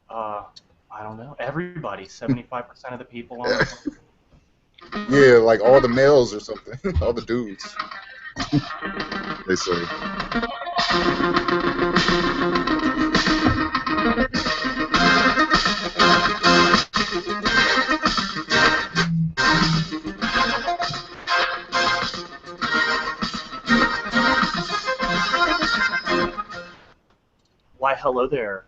I don't know. Everybody, 75% of the people on the Yeah, like all the males or something. All the dudes. They say. Why, hello there,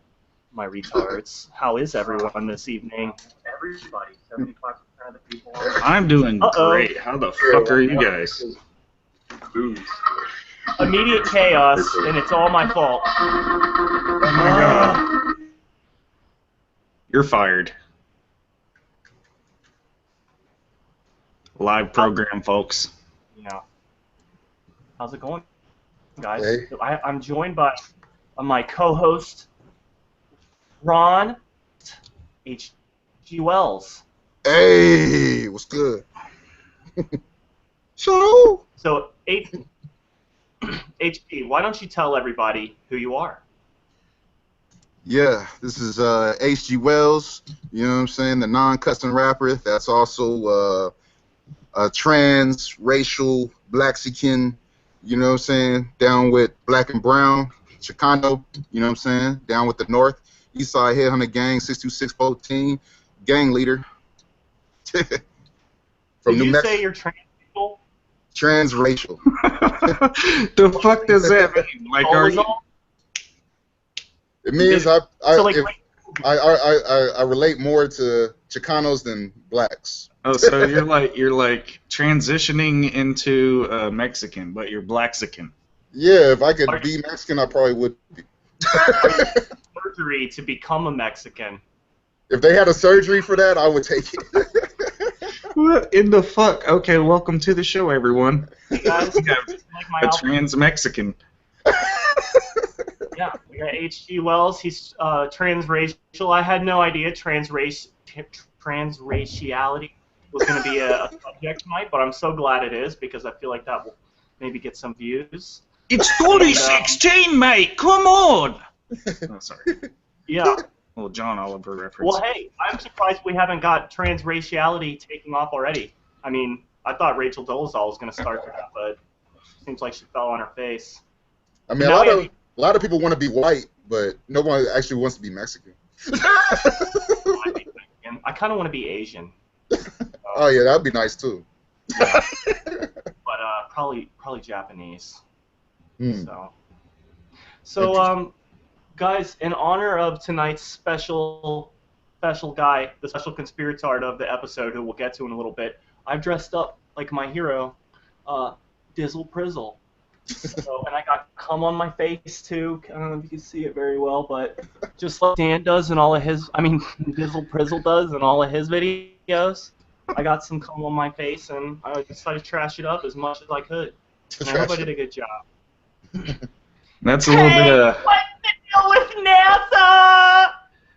my retards. How is everyone this evening? Everybody, 75% of the people on the I'm doing great. How the fuck are you guys? Immediate chaos, and it's all my fault. Oh my god. You're fired. Live program, folks. Yeah. How's it going, guys? Hey. I'm joined by my co-host, Ron HGWellz. Hey, what's good? So HP, why don't you tell everybody who you are? yeah, this is HGWellz. You know what I'm saying? The non-custom rapper. That's also a transracial Blaxican. You know what I'm saying? Down with black and brown. Chicano, you know what I'm saying? Down with the North. Eastside Headhunter Gang, 62614, gang leader. From Did New you Mexico. say you're transracial? Transracial. The fuck does that mean? Like, are you? It means I relate more to Chicanos than blacks. Oh, so you're like transitioning into Mexican, but you're Blaxican. Yeah, if I could be Mexican, I probably would be. Surgery to become a Mexican. If they had a surgery for that, I would take it. What in the fuck? Okay, welcome to the show, everyone. Hey guys, We have like my a album. trans-Mexican. Yeah, we got HGWellz. He's transracial. I had no idea transraciality was going to be a subject tonight, but I'm so glad it is because I feel like that will maybe get some views. It's 2016, mate. Come on. Oh, sorry. Yeah. Little John Oliver reference. Well, hey, I'm surprised we haven't got transraciality taking off already. I mean, I thought Rachel Dolezal was going to start that, but it seems like she fell on her face. I mean, a lot of people want to be white, but no one actually wants to be Mexican. I kind of want to be Asian. Oh yeah, that'd be nice too. Yeah. But probably Japanese. So guys, in honor of tonight's special guy, the special conspiratard of the episode, who we'll get to in a little bit, I've dressed up like my hero, Dizzle Prizzle. So, and I got cum on my face too. I don't know if you can see it very well, but just like Dan does in all of his, Dizzle Prizzle does in all of his videos, I got some cum on my face, and I decided to trash it up as much as I could. And I hope I did a good job. That's a little bit of... What's the deal with NASA?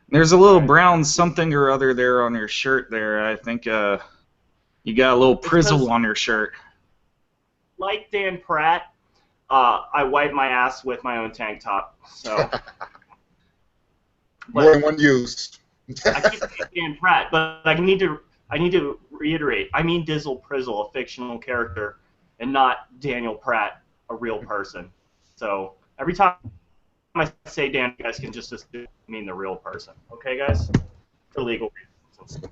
There's a little brown something or other there on your shirt there. I think you got a little prizzle on your shirt. Like Dan Pratt, I wipe my ass with my own tank top. So more than one use. I keep saying Dan Pratt, but I need to reiterate. I mean Dizzle Prizzle, a fictional character, and not Daniel Pratt, a real person. So every time I say Dan, you guys can just assume I mean the real person. Okay, guys? For legal reasons.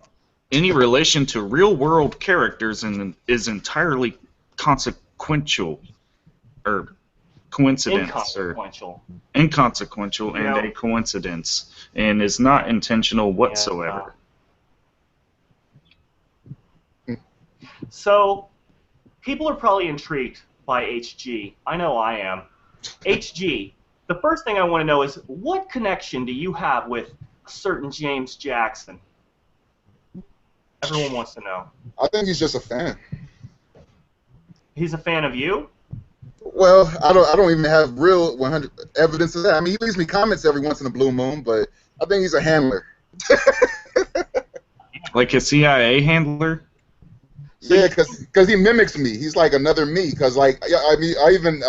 Any relation to real-world characters is entirely consequential, or coincidence, inconsequential, and a coincidence, and is not intentional whatsoever. So, people are probably intrigued by HG. I know I am. HG, the first thing I want to know is, what connection do you have with a certain James Jackson? Everyone wants to know. I think he's just a fan. He's a fan of you? Well, I don't even have real 100 evidence of that. I mean, he leaves me comments every once in a blue moon, but I think he's a handler. Like a CIA handler? Yeah, because he mimics me. He's like another me. Because like I mean, I even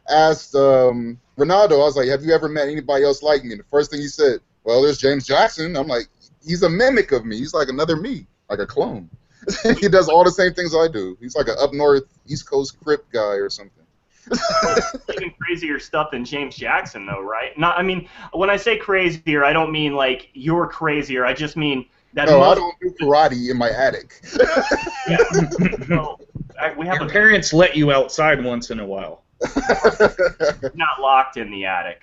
asked Ronaldo. I was like, "Have you ever met anybody else like me?" And the first thing he said, "Well, there's James Jackson." I'm like, "He's a mimic of me. He's like another me, like a clone." He does all the same things I do. He's like an up north, East Coast Crip guy or something. Even crazier stuff than James Jackson, though, right? Not, I mean, when I say crazier, I don't mean like you're crazier. I just mean that. No, I don't do karate in my attic. Yeah. So, we have Your parents let you outside once in a while. not locked in the attic.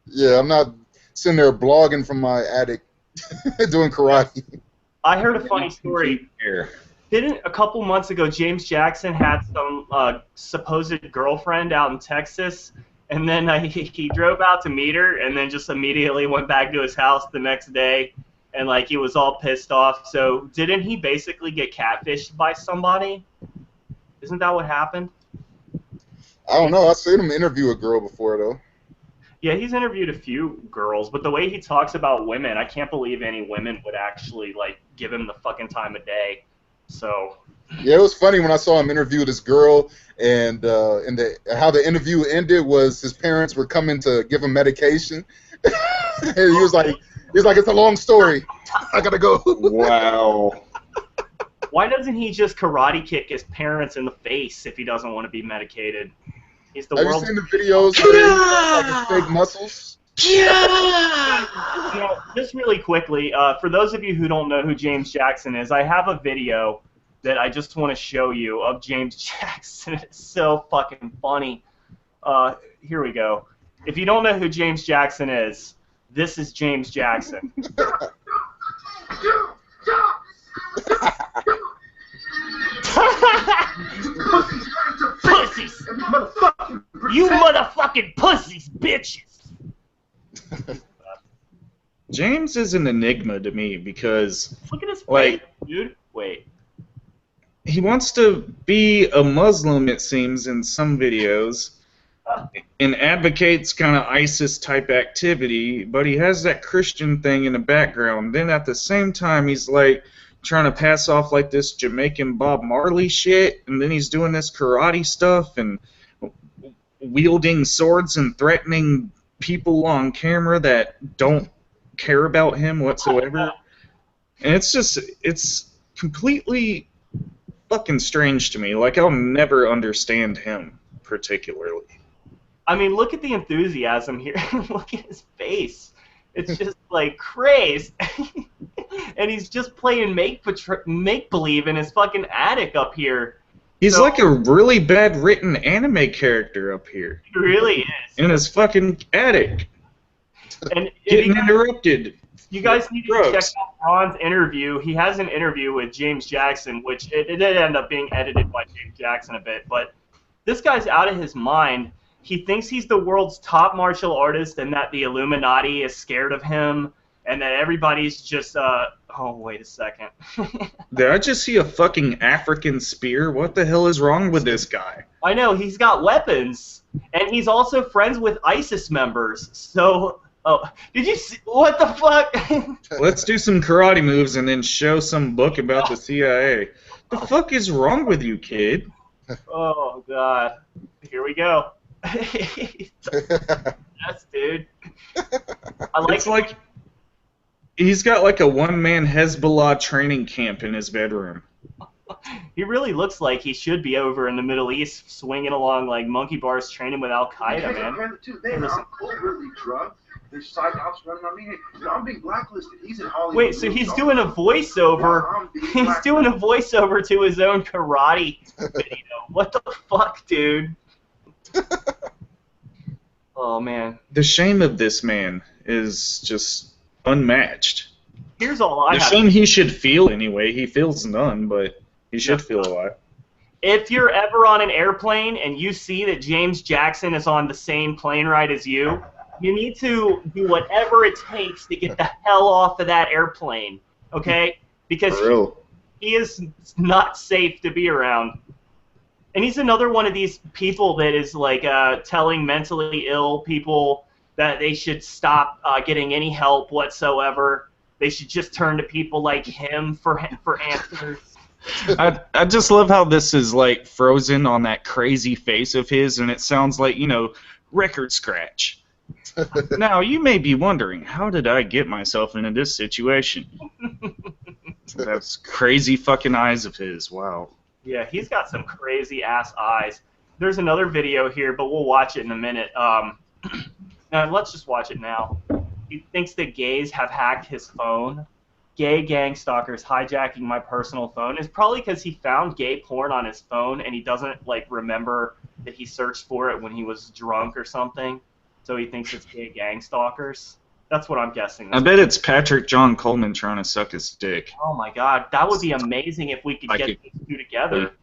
Yeah, I'm not sitting there blogging from my attic doing karate. I heard a funny story. Didn't a couple months ago James Jackson had some supposed girlfriend out in Texas, and then he drove out to meet her, and then just immediately went back to his house the next day, and like he was all pissed off. So didn't he basically get catfished by somebody? Isn't that what happened? I don't know. I've seen him interview a girl before though. Yeah, he's interviewed a few girls, but the way he talks about women, I can't believe any women would actually like give him the fucking time of day. So. Yeah, it was funny when I saw him interview this girl, and how the interview ended was his parents were coming to give him medication, and he was like, "It's a long story. I gotta go." Wow. Why doesn't he just karate kick his parents in the face if he doesn't want to be medicated? He's the Have world's... you seen the videos where he has like his fake muscles? Yeah! You know, just really quickly, for those of you who don't know who James Jackson is, I have a video that I just want to show you of James Jackson. It's so fucking funny. Here we go. If you don't know who James Jackson is, this is James Jackson. Pussies! You motherfucking pussies, bitches! James is an enigma to me because Look at his face, like, dude. Wait. he wants to be a Muslim, it seems, in some videos, and advocates kind of ISIS-type activity, but he has that Christian thing in the background. Then at the same time, he's like trying to pass off like this Jamaican Bob Marley shit, and then he's doing this karate stuff and wielding swords and threatening people on camera that don't care about him whatsoever. And it's completely fucking strange to me. Like, I'll never understand him particularly. I mean, look at the enthusiasm here. Look at his face. It's just like crazy. And he's just playing make-believe in his fucking attic up here. He's like a really bad written anime character up here. He really is. In his fucking attic. And Getting interrupted. You guys need to check out Ron's interview. He has an interview with James Jackson, which it did end up being edited by James Jackson a bit. But this guy's out of his mind. He thinks he's the world's top martial artist and that the Illuminati is scared of him and that everybody's just, oh, wait a second. Did I just see a fucking African spear? What the hell is wrong with this guy? I know, he's got weapons. And he's also friends with ISIS members. So, oh, did you see, what the fuck? Let's do some karate moves and then show some book about the CIA. The fuck is wrong with you, kid? Oh, God. Here we go. Yes, dude. It's like he's got like a one-man Hezbollah training camp in his bedroom. He really looks like he should be over in the Middle East swinging along like monkey bars training with Al-Qaeda, man. I'm overly drugged. There's side ops running on me. I'm being blacklisted. He's in Hollywood. Wait, so he's doing a voiceover. He's doing a voiceover to his own karate video. What the fuck, dude? Oh, man. The shame of this man is just unmatched. Here's all I have. The shame he should feel anyway. He feels none, but he should feel a lot. If you're ever on an airplane and you see that James Jackson is on the same plane ride as you, you need to do whatever it takes to get the hell off of that airplane, okay? Because he is not safe to be around. And he's another one of these people that is like telling mentally ill people that they should stop getting any help whatsoever. They should just turn to people like him for answers. I just love how this is like frozen on that crazy face of his, and it sounds like, record scratch. Now, you may be wondering, how did I get myself into this situation? Those crazy fucking eyes of his, wow. Yeah, he's got some crazy ass eyes. There's another video here, but we'll watch it in a minute. Let's just watch it now. He thinks that gays have hacked his phone. Gay gang stalkers hijacking my personal phone. It's probably because he found gay porn on his phone and he doesn't remember that he searched for it when he was drunk or something. So he thinks it's gay gang stalkers. That's what I'm guessing. I bet it's Patrick John Coleman trying to suck his dick. Oh my god, that would be amazing if we could get these two together.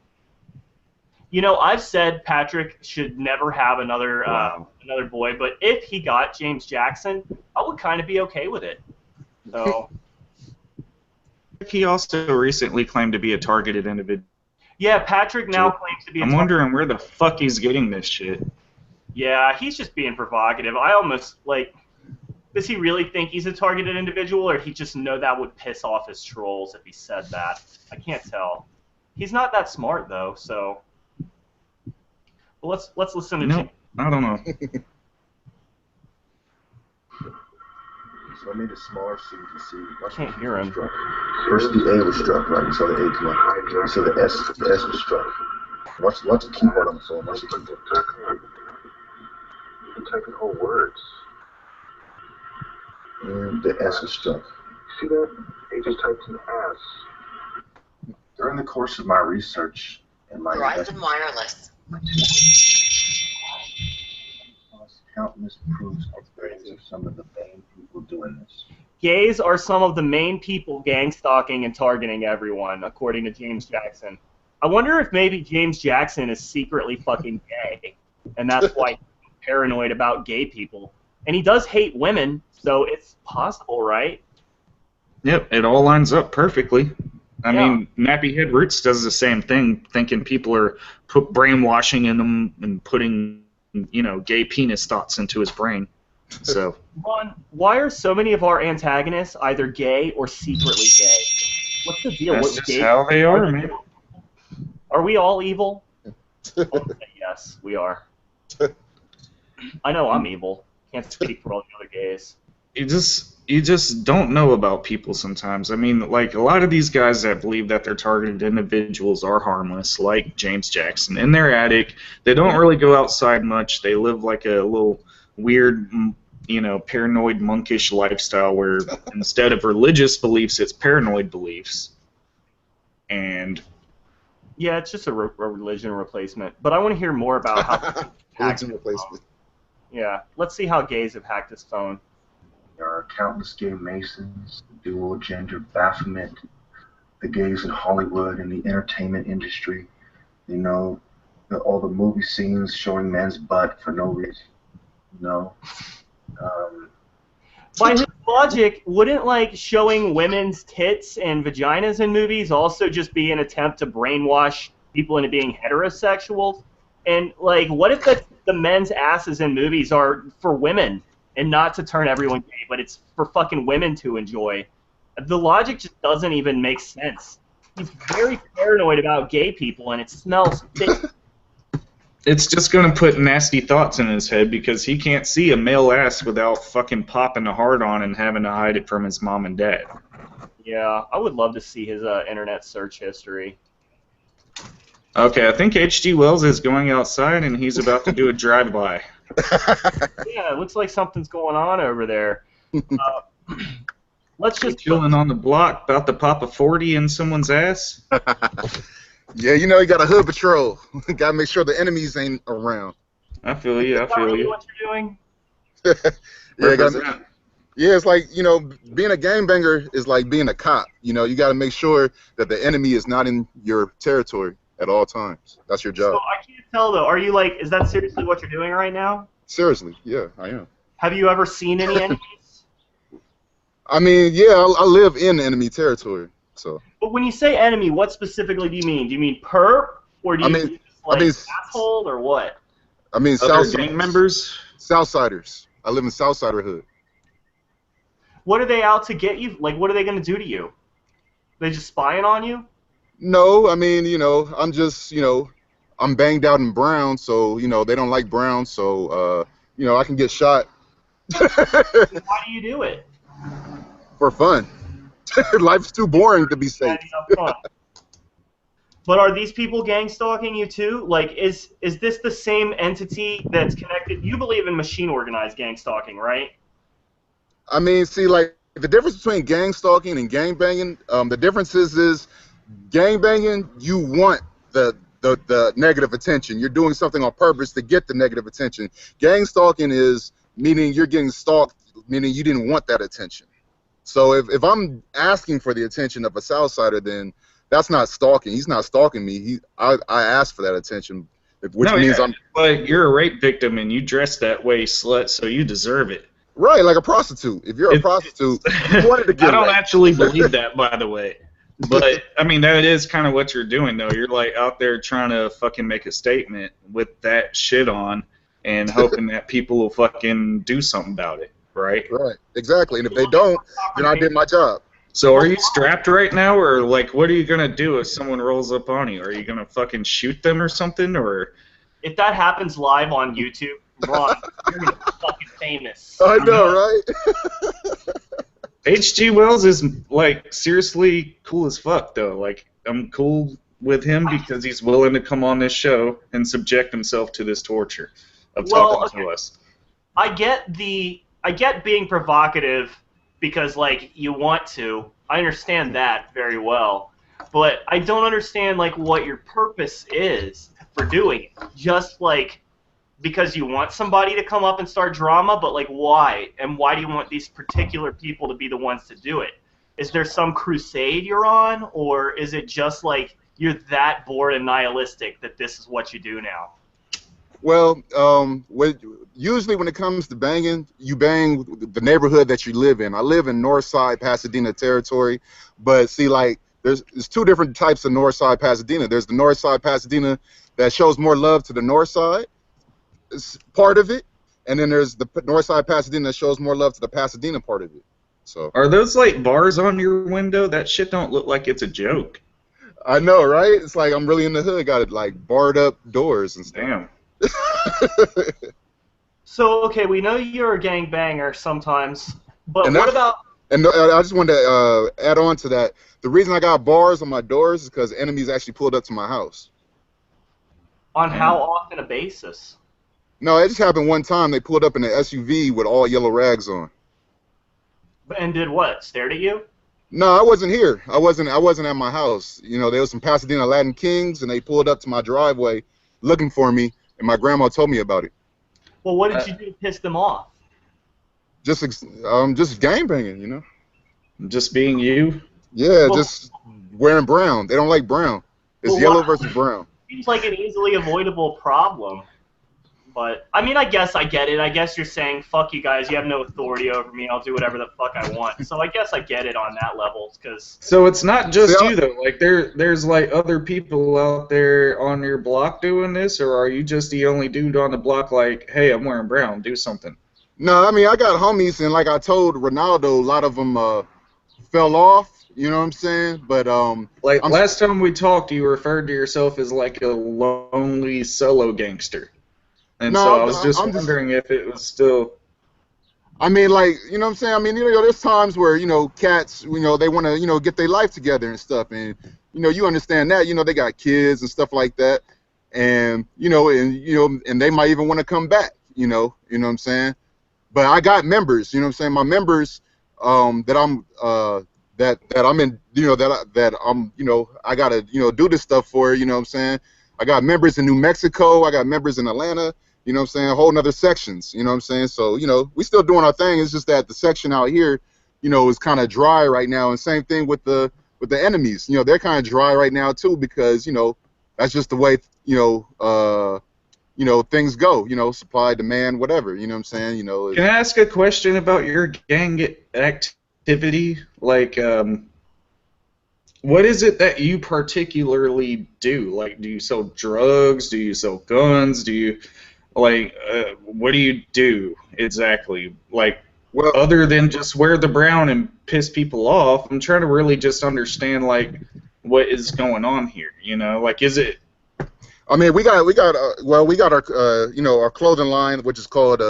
I've said Patrick should never have another another boy, but if he got James Jackson, I would kind of be okay with it. So. He also recently claimed to be a targeted individual. Yeah, Patrick now claims to be a I'm wondering where the fuck he's getting this shit. Yeah, he's just being provocative. I almost, does he really think he's a targeted individual, or he just know that would piss off his trolls if he said that? I can't tell. He's not that smart, though, so... Well, let's listen to Jim. I don't know. So I made it smaller so you can see. I can't hear him. First the A was struck, right? You saw the A come up. So the S was struck. Watch the keyboard on the phone. Watch the keyboard. You can type in whole words. And the S was struck. See that? He just typed in S. During the course of my research and my Verizon Wireless. Countless proofs of some of the main people doing this. Gays are some of the main people gang stalking and targeting everyone, according to James Jackson. I wonder if maybe James Jackson is secretly fucking gay, and that's why he's paranoid about gay people. And he does hate women, so it's possible, right? Yep, it all lines up perfectly. I mean, Nappy Head Roots does the same thing, thinking people are brainwashing in him and putting, gay penis thoughts into his brain. So, Ron, why are so many of our antagonists either gay or secretly gay? What's the deal? That's just how they are, man. Are we all evil? I'll say yes, we are. I know I'm evil. Can't speak for all the other gays. You just don't know about people sometimes. I mean, a lot of these guys that believe that they're targeted individuals are harmless, like James Jackson. In their attic, they don't really go outside much. They live like a little weird, paranoid, monkish lifestyle where instead of religious beliefs, it's paranoid beliefs. And yeah, it's just a religion replacement. But I want to hear more about how religion replacement. Yeah, let's see how gays have hacked his phone. There are countless gay masons, dual gender Baphomet, the gays in Hollywood and the entertainment industry. All the movie scenes showing men's butt for no reason. By his logic, wouldn't showing women's tits and vaginas in movies also just be an attempt to brainwash people into being heterosexual? And what if the men's asses in movies are for women? And not to turn everyone gay, but it's for fucking women to enjoy. The logic just doesn't even make sense. He's very paranoid about gay people, and it smells thick. It's just going to put nasty thoughts in his head because he can't see a male ass without fucking popping a hard on and having to hide it from his mom and dad. Yeah, I would love to see his internet search history. Okay, I think HGWellz is going outside, and he's about to do a drive-by. Yeah, it looks like something's going on over there. Let's just chilling on the block, about to pop a 40 in someone's ass. Yeah, you got a hood patrol. Got to make sure the enemies ain't around. I feel you. I feel you. What you're doing? Yeah, it's like being a gangbanger is like being a cop. You got to make sure that the enemy is not in your territory at all times. That's your job. So I can't tell though. Are you is that seriously what you're doing right now? Seriously, yeah, I am. Have you ever seen any enemies? I mean, yeah, I live in enemy territory, so. But when you say enemy, what specifically do you mean? Do you mean perp, or do you mean asshole, or what? I mean, other gang members, Southsiders. I live in Southsider hood. What are they out to get you? What are they going to do to you? They just spying on you? No, I mean, I'm just, I'm banged out in brown, so, they don't like brown, so, I can get shot Why do you do it? for fun. Life's too boring to be safe. But are these people gang stalking you too? Like, is this the same entity that's connected? You believe in machine organized gang stalking, right? I mean, see, like, the difference between gang stalking and gang banging, the difference is gang banging, you want the negative attention. You're doing something on purpose to get the negative attention. Gang stalking is meaning you're getting stalked, meaning you didn't want that attention. So if I'm asking for the attention of a Southsider, then that's not stalking. He's not stalking me. I asked for that attention, which means I'm. But you're a rape victim and you dress that way, slut, so you deserve it. Right, like a prostitute. If you're a prostitute, you wanted to get I don't raped. actually believe that, by the way. But, I mean, that is kind of what you're doing, though. You're, like, out there trying to fucking make a statement with that shit on and hoping that people will fucking do something about it, right? Right, exactly. And if they don't, then I did my job. So are you strapped right now, or, like, what are you going to do if someone rolls up on you? Are you going to fucking shoot them or something, or... If that happens live on YouTube, Ron, you're gonna be fucking famous. I know, right? HGWellz is, like, seriously cool as fuck, though. Like, I'm cool with him because he's willing to come on this show and subject himself to this torture of talking to us. I get being provocative because, like, you want to. I understand that very well. But I don't understand, like, what your purpose is for doing it. Just, like, because you want somebody to come up and start drama, but, like, why? And why do you want these particular people to be the ones to do it? Is there some crusade you're on, or is it just, like, you're that bored and nihilistic that this is what you do now? Well, usually when it comes to banging, you bang the neighborhood that you live in. I live in Northside Pasadena territory, but see, like, there's two different types of Northside Pasadena. There's the Northside Pasadena that shows more love to the North Side, it's part of it, and then there's the Northside Pasadena that shows more love to the Pasadena part of it. So are those like bars on your window? That shit don't look like it's a joke. I know, right? It's like I'm really in the hood. Got it like barred up doors and stuff. Damn. So okay, we know you're a gangbanger sometimes, but what about? And I just wanted to add on to that. The reason I got bars on my doors is because enemies actually pulled up to my house. On how often a basis? No, it just happened one time. They pulled up in an SUV with all yellow rags on. And did what? Stared at you? No, I wasn't here. I wasn't at my house. You know, there was some Pasadena Latin Kings, and they pulled up to my driveway looking for me, and my grandma told me about it. Well, what did you do to piss them off? Just gangbanging, you know. Just being you? Yeah, just wearing brown. They don't like brown. It's yellow versus brown. Seems like an easily avoidable problem. But, I mean, I guess I get it. I guess you're saying, fuck you guys, you have no authority over me, I'll do whatever the fuck I want. So I guess I get it on that level, because... So it's not just you, though. Like, there's, like, other people out there on your block doing this, or are you just the only dude on the block like, hey, I'm wearing brown, do something? No, I mean, I got homies, and like I told Ronaldo, a lot of them fell off, you know what I'm saying? But, like, last time we talked, you referred to yourself as, like, a lonely solo gangster. And so I was just wondering if it was still... I mean, like, you know what I'm saying? I mean, you know, there's times where, you know, cats, you know, they want to, you know, get their life together and stuff. And, you know, you understand that. You know, they got kids and stuff like that. And, you know, and they might even want to come back, you know what I'm saying? But I got members, you know what I'm saying? My members that I'm in, you know, that I'm, you know, I got to, you know, do this stuff for, you know what I'm saying? I got members in New Mexico. I got members in Atlanta. You know what I'm saying? Whole nother sections, you know what I'm saying? So, you know, we still doing our thing. It's just that the section out here, you know, is kind of dry right now. And same thing with the enemies. You know, they're kind of dry right now too because, you know, that's just the way, you know, things go, you know, supply, demand, whatever, you know what I'm saying? You know. Can I ask a question about your gang activity? Like, what is it that you particularly do? Like, do you sell drugs? Do you sell guns? Do you... Like, what do you do exactly? Like, well, other than just wear the brown and piss people off, I'm trying to really just understand, like, what is going on here. You know, like, is it? I mean, we got our our clothing line, which is called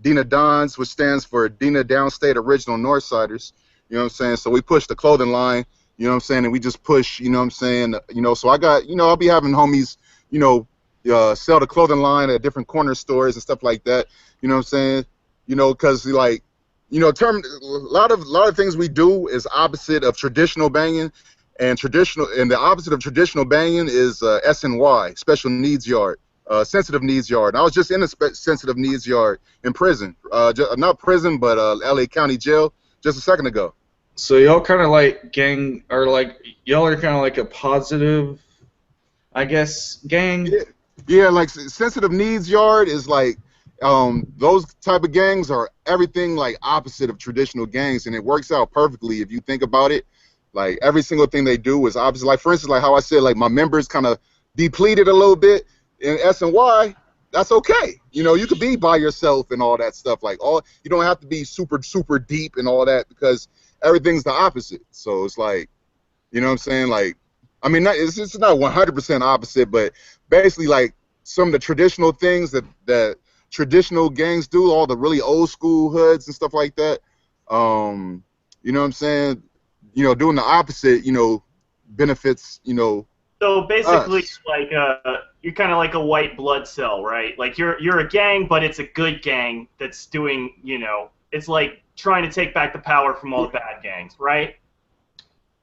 Dina Dons, which stands for Dina Downstate Original Northsiders. You know what I'm saying? So we push the clothing line. You know what I'm saying? And we just push. You know what I'm saying? So I got I'll be having homies sell the clothing line at different corner stores and stuff like that. You know what I'm saying? Because a lot of things we do is opposite of traditional banging. And the opposite of traditional banging is SNY, special needs yard, sensitive needs yard. And I was just in a sensitive needs yard in prison, not prison, but LA County Jail just a second ago. So y'all kind of like gang, or like y'all are kind of like a positive, I guess, gang. Yeah, like sensitive needs yard is like those type of gangs are everything like opposite of traditional gangs, and it works out perfectly if you think about it. Like every single thing they do is opposite. Like for instance, like how I said, like my members kind of depleted a little bit in SNY. That's okay. You could be by yourself and all that stuff. Like you don't have to be super deep and all that because everything's the opposite. So it's like, you know what I'm saying? Like, I mean, it's not 100% opposite, but basically like some of the traditional things that traditional gangs do, all the really old school hoods and stuff like that. You know what I'm saying? Doing the opposite, benefits, So basically, us. like you're kind of like a white blood cell, right? Like you're a gang, but it's a good gang that's doing, it's like trying to take back the power from all the bad gangs, right?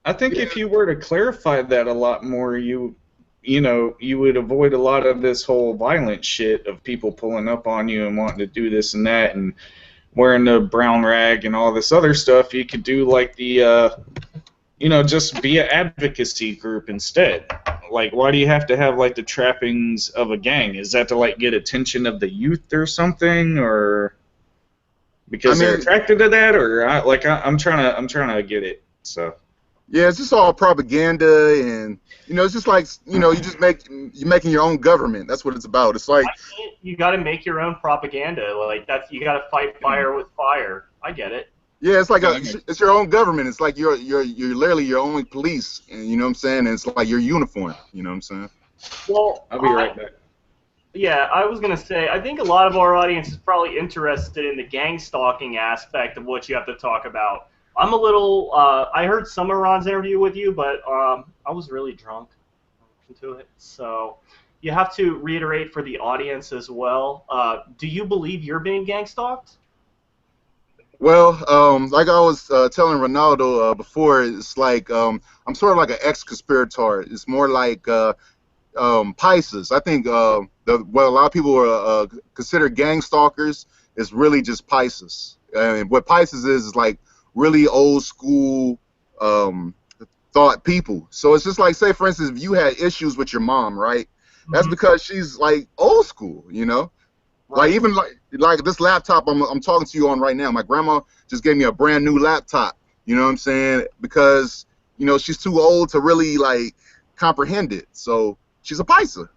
I think if you were to clarify that a lot more, you would avoid a lot of this whole violent shit of people pulling up on you and wanting to do this and that and wearing the brown rag and all this other stuff. You could do like the, just be an advocacy group instead. Like, why do you have to have like the trappings of a gang? Is that to like get attention of the youth or something, or because they're attracted to that, or I'm trying to get it. So. Yeah, it's just all propaganda, and it's just like you're making your own government. That's what it's about. It's like you got to make your own propaganda. Like you got to fight fire with fire. I get it. Yeah, it's like it's your own government. It's like you're literally your own police, and you know what I'm saying. And it's like your uniform. You know what I'm saying. Well, I'll be right back. Yeah, I was gonna say I think a lot of our audience is probably interested in the gang stalking aspect of what you have to talk about. I'm a little. I heard some of Ron's interview with you, but I was really drunk to it. So you have to reiterate for the audience as well. Do you believe you're being gang stalked? Well, like I was telling Ronaldo before, it's like I'm sort of like an ex-conspirator. It's more like Pisces. I think what a lot of people consider gang stalkers is really just Pisces. And what Pisces is like really old school thought people. So it's just like, say for instance, if you had issues with your mom, right? That's because she's like old school, Right. Like even like this laptop I'm talking to you on right now. My grandma just gave me a brand new laptop. You know what I'm saying? Because she's too old to really like comprehend it. So she's a Pisces,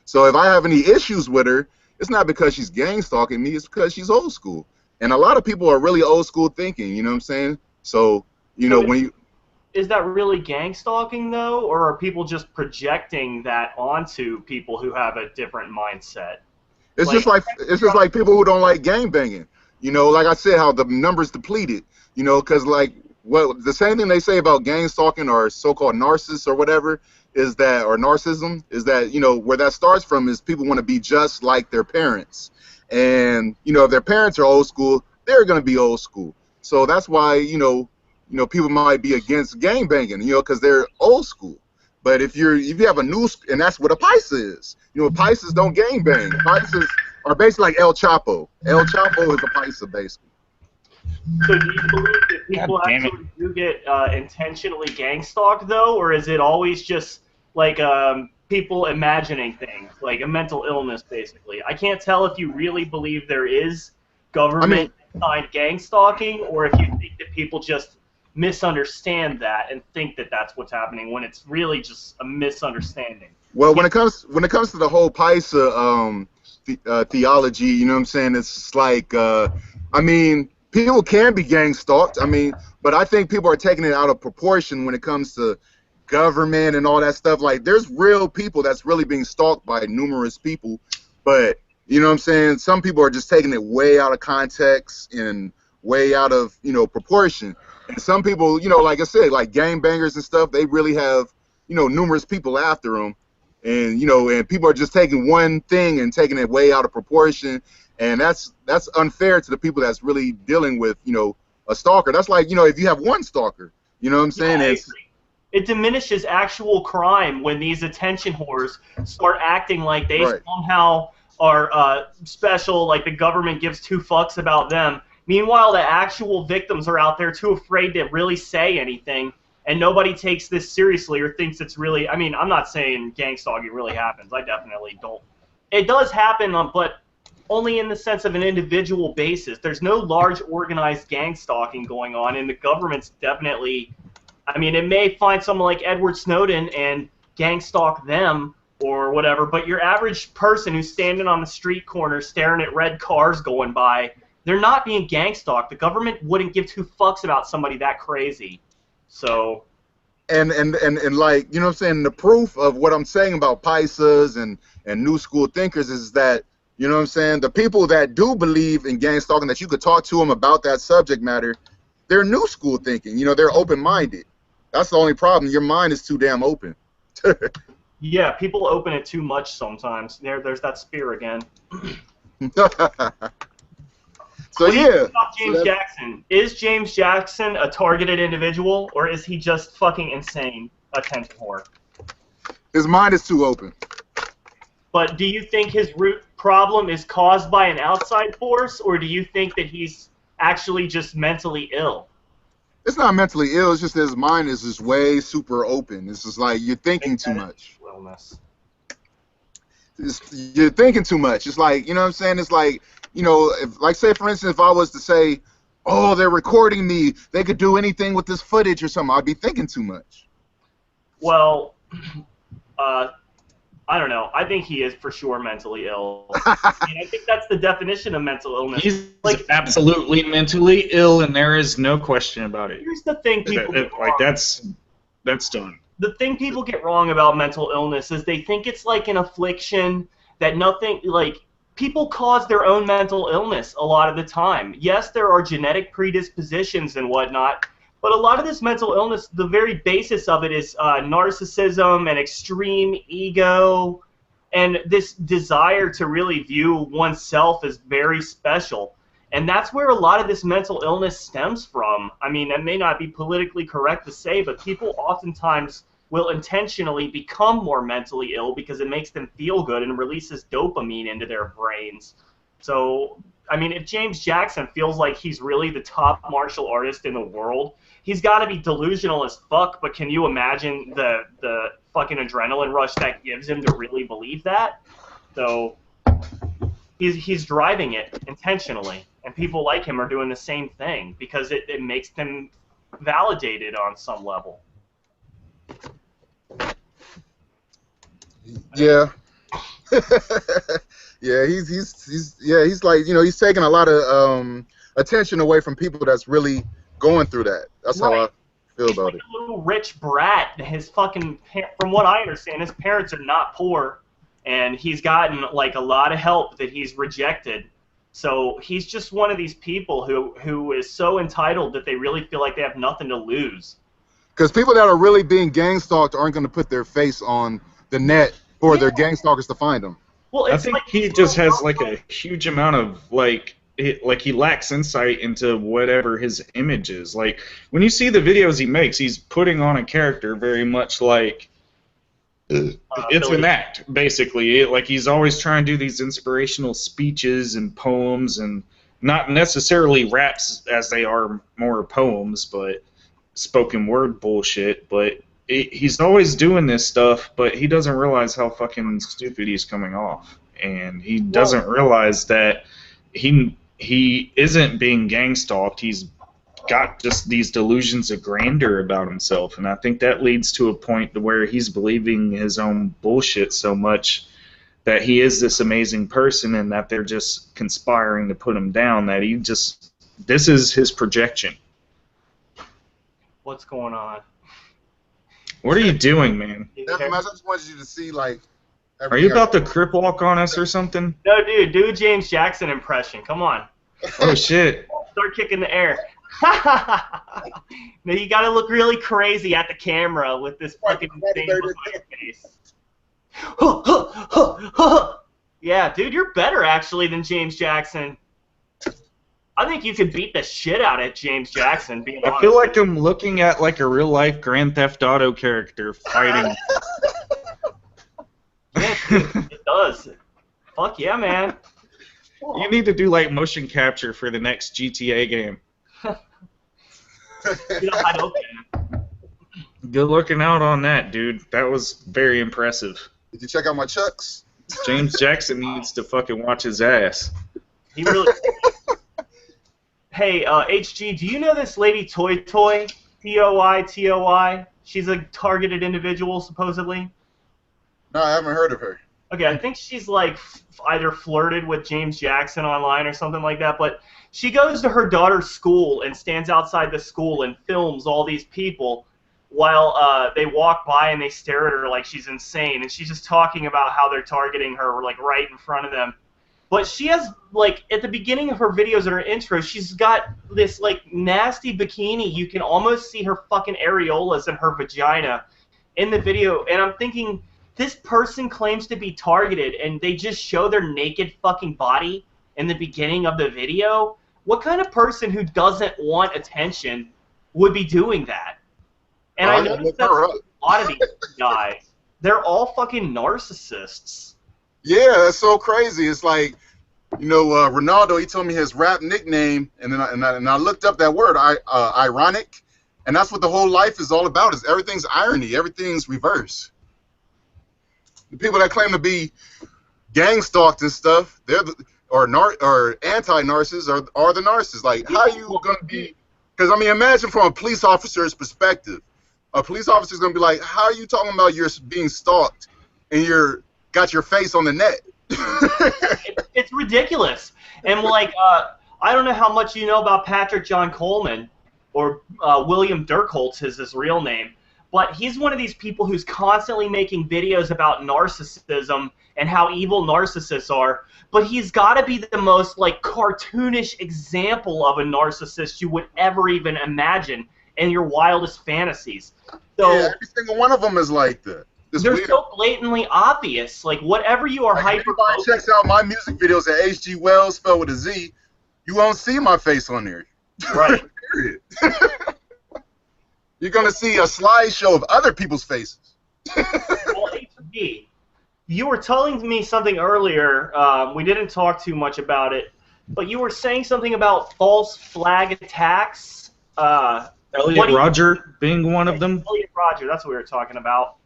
So if I have any issues with her, it's not because she's gang stalking me. It's because she's old school. And a lot of people are really old school thinking, you know what I'm saying? So, when you... Is that really gang stalking, though? Or are people just projecting that onto people who have a different mindset? It's just like people who don't like gang banging. Like I said, how the numbers depleted, because like the same thing they say about gang stalking or so-called narcissists or whatever is that, or narcissism, is that, where that starts from is people want to be just like their parents. And, if their parents are old school, they're going to be old school. So that's why, people might be against gang banging, because they're old school. But if you have a new, and that's what a Pisces is. Pisces don't gang bang. Pisces are basically like El Chapo. El Chapo is a Pisces, basically. So do you believe that people actually do get intentionally gang stalked, though? Or is it always just like people imagining things, like a mental illness, basically? I can't tell if you really believe there is government-signed gang stalking, or if you think that people just misunderstand that and think that that's what's happening when it's really just a misunderstanding. Well, when it comes to the whole Pisces theology, you know what I'm saying? It's like, people can be gang stalked. I mean, but I think people are taking it out of proportion when it comes to government and all that stuff. Like, there's real people that's really being stalked by numerous people, but you know what I'm saying? Some people are just taking it way out of context and way out of, proportion. And some people, like I said, like gangbangers and stuff, they really have, numerous people after them. And, and people are just taking one thing and taking it way out of proportion. And that's unfair to the people that's really dealing with, a stalker. That's like, if you have one stalker, you know what I'm saying? Yeah, it diminishes actual crime when these attention whores start acting like they somehow are special, like the government gives two fucks about them. Meanwhile, the actual victims are out there too afraid to really say anything, and nobody takes this seriously or thinks it's really... I mean, I'm not saying gang stalking really happens. I definitely don't. It does happen, but only in the sense of an individual basis. There's no large organized gang stalking going on, and the government's definitely... I mean, it may find someone like Edward Snowden and gang stalk them, or whatever, but your average person who's standing on the street corner staring at red cars going by, they're not being gang stalked. The government wouldn't give two fucks about somebody that crazy. So... And like, you know what I'm saying, the proof of what I'm saying about Paisas and new school thinkers is that, you know what I'm saying, the people that do believe in gang stalking, that you could talk to them about that subject matter, they're new school thinking. They're open-minded. That's the only problem. Your mind is too damn open. Yeah, people open it too much sometimes. There's that spear again. So yeah. James Jackson. Is James Jackson a targeted individual, or is he just fucking insane attention whore? His mind is too open. But do you think his root problem is caused by an outside force, or do you think that he's actually just mentally ill? It's not mentally ill. It's just that his mind is just way super open. It's just like you're thinking too much. You're thinking too much. It's like, you know what I'm saying? It's like, if, like, say, for instance, if I was to say, oh, they're recording me, they could do anything with this footage or something, I'd be thinking too much. Well, I don't know. I think he is for sure mentally ill. I think that's the definition of mental illness. He's absolutely mentally ill, and there is no question about it. Here's the thing people get wrong. That's done. The thing people get wrong about mental illness is they think it's like an affliction that nothing, like, people cause their own mental illness a lot of the time. Yes, there are genetic predispositions and whatnot, but a lot of this mental illness, the very basis of it is narcissism and extreme ego and this desire to really view oneself as very special. And that's where a lot of this mental illness stems from. I mean, it may not be politically correct to say, but people oftentimes will intentionally become more mentally ill because it makes them feel good and releases dopamine into their brains. So, I mean, if James Jackson feels like he's really the top martial artist in the world, he's got to be delusional as fuck, but can you imagine the fucking adrenaline rush that gives him to really believe that? So, he's driving it intentionally, and people like him are doing the same thing because it makes them validated on some level. Yeah. Yeah, he's like, he's taking a lot of attention away from people that's really going through that. That's how I feel about it. He's like a little rich brat. His fucking, from what I understand, his parents are not poor, and he's gotten like a lot of help that he's rejected. So he's just one of these people who is so entitled that they really feel like they have nothing to lose. Because people that are really being gang stalked aren't going to put their face on the net for their gang stalkers to find them. Well, I think he just has like a huge amount of like he lacks insight into whatever his image is. Like when you see the videos he makes, he's putting on a character very much like it's an act, basically. Like he's always trying to do these inspirational speeches and poems, and not necessarily raps as they are more poems, but spoken word bullshit. But he's always doing this stuff, but he doesn't realize how fucking stupid he's coming off, and he doesn't realize that he isn't being gang stalked. He's got just these delusions of grandeur about himself, and I think that leads to a point to where he's believing his own bullshit so much that he is this amazing person, and that they're just conspiring to put him down, that he just This is his projection. What's going on? What are you doing, man? Nothing much. I just wanted you to see, like. Are you about to crip walk on us or something? No, dude, do a James Jackson impression. Come on. Oh, shit. Start kicking the air. Now you gotta look really crazy at the camera with this fucking thing on your face. Yeah, dude, you're better actually than James Jackson. I think you could beat the shit out of James Jackson. Being honest. I feel like I'm looking at like a real life Grand Theft Auto character fighting. Yeah, dude, it does. Fuck yeah, man. You need to do like motion capture for the next GTA game. Good looking out on that, dude. That was very impressive. Did you check out my chucks? James Jackson needs to fucking watch his ass. He really. Hey, HG, do you know this lady Toy Toy? Toy? She's a targeted individual, supposedly. No, I haven't heard of her. Okay, I think she's like either flirted with James Jackson online or something like that, but she goes to her daughter's school and stands outside the school and films all these people while they walk by and they stare at her like she's insane, and she's just talking about how they're targeting her like right in front of them. But she has, like, at the beginning of her videos and her intro, she's got this, like, nasty bikini. You can almost see her fucking areolas and her vagina in the video, and I'm thinking, this person claims to be targeted, and they just show their naked fucking body in the beginning of the video? What kind of person who doesn't want attention would be doing that? And I noticed that a lot of these guys, they're all fucking narcissists. Yeah, that's so crazy. It's like, you know, Ronaldo, he told me his rap nickname, and then I looked up that word, ironic, and that's what the whole life is all about, is everything's irony, everything's reverse. The people that claim to be gang-stalked and stuff, or anti-narcissists are the narcissists. Like, how are you going to be, because, I mean, imagine from a police officer's perspective. A police officer's going to be like, how are you talking about you're being stalked and you're got your face on the net? It's ridiculous. And like, I don't know how much you know about Patrick John Coleman, or William Dirkholtz is his real name, but he's one of these people who's constantly making videos about narcissism and how evil narcissists are, but he's got to be the most like cartoonish example of a narcissist you would ever even imagine in your wildest fantasies. So yeah, every single one of them is like that. They're so blatantly obvious. Like, whatever you are hyper. Everybody checks out my music videos at HGWellz, spelled with a Z. You won't see my face on there. Right. Period. You're going to see a slideshow of other people's faces. Well, HG, you were telling me something earlier. We didn't talk too much about it, but you were saying something about false flag attacks. Elliot Rodger being one of them. Elliot Rodger, that's what we were talking about.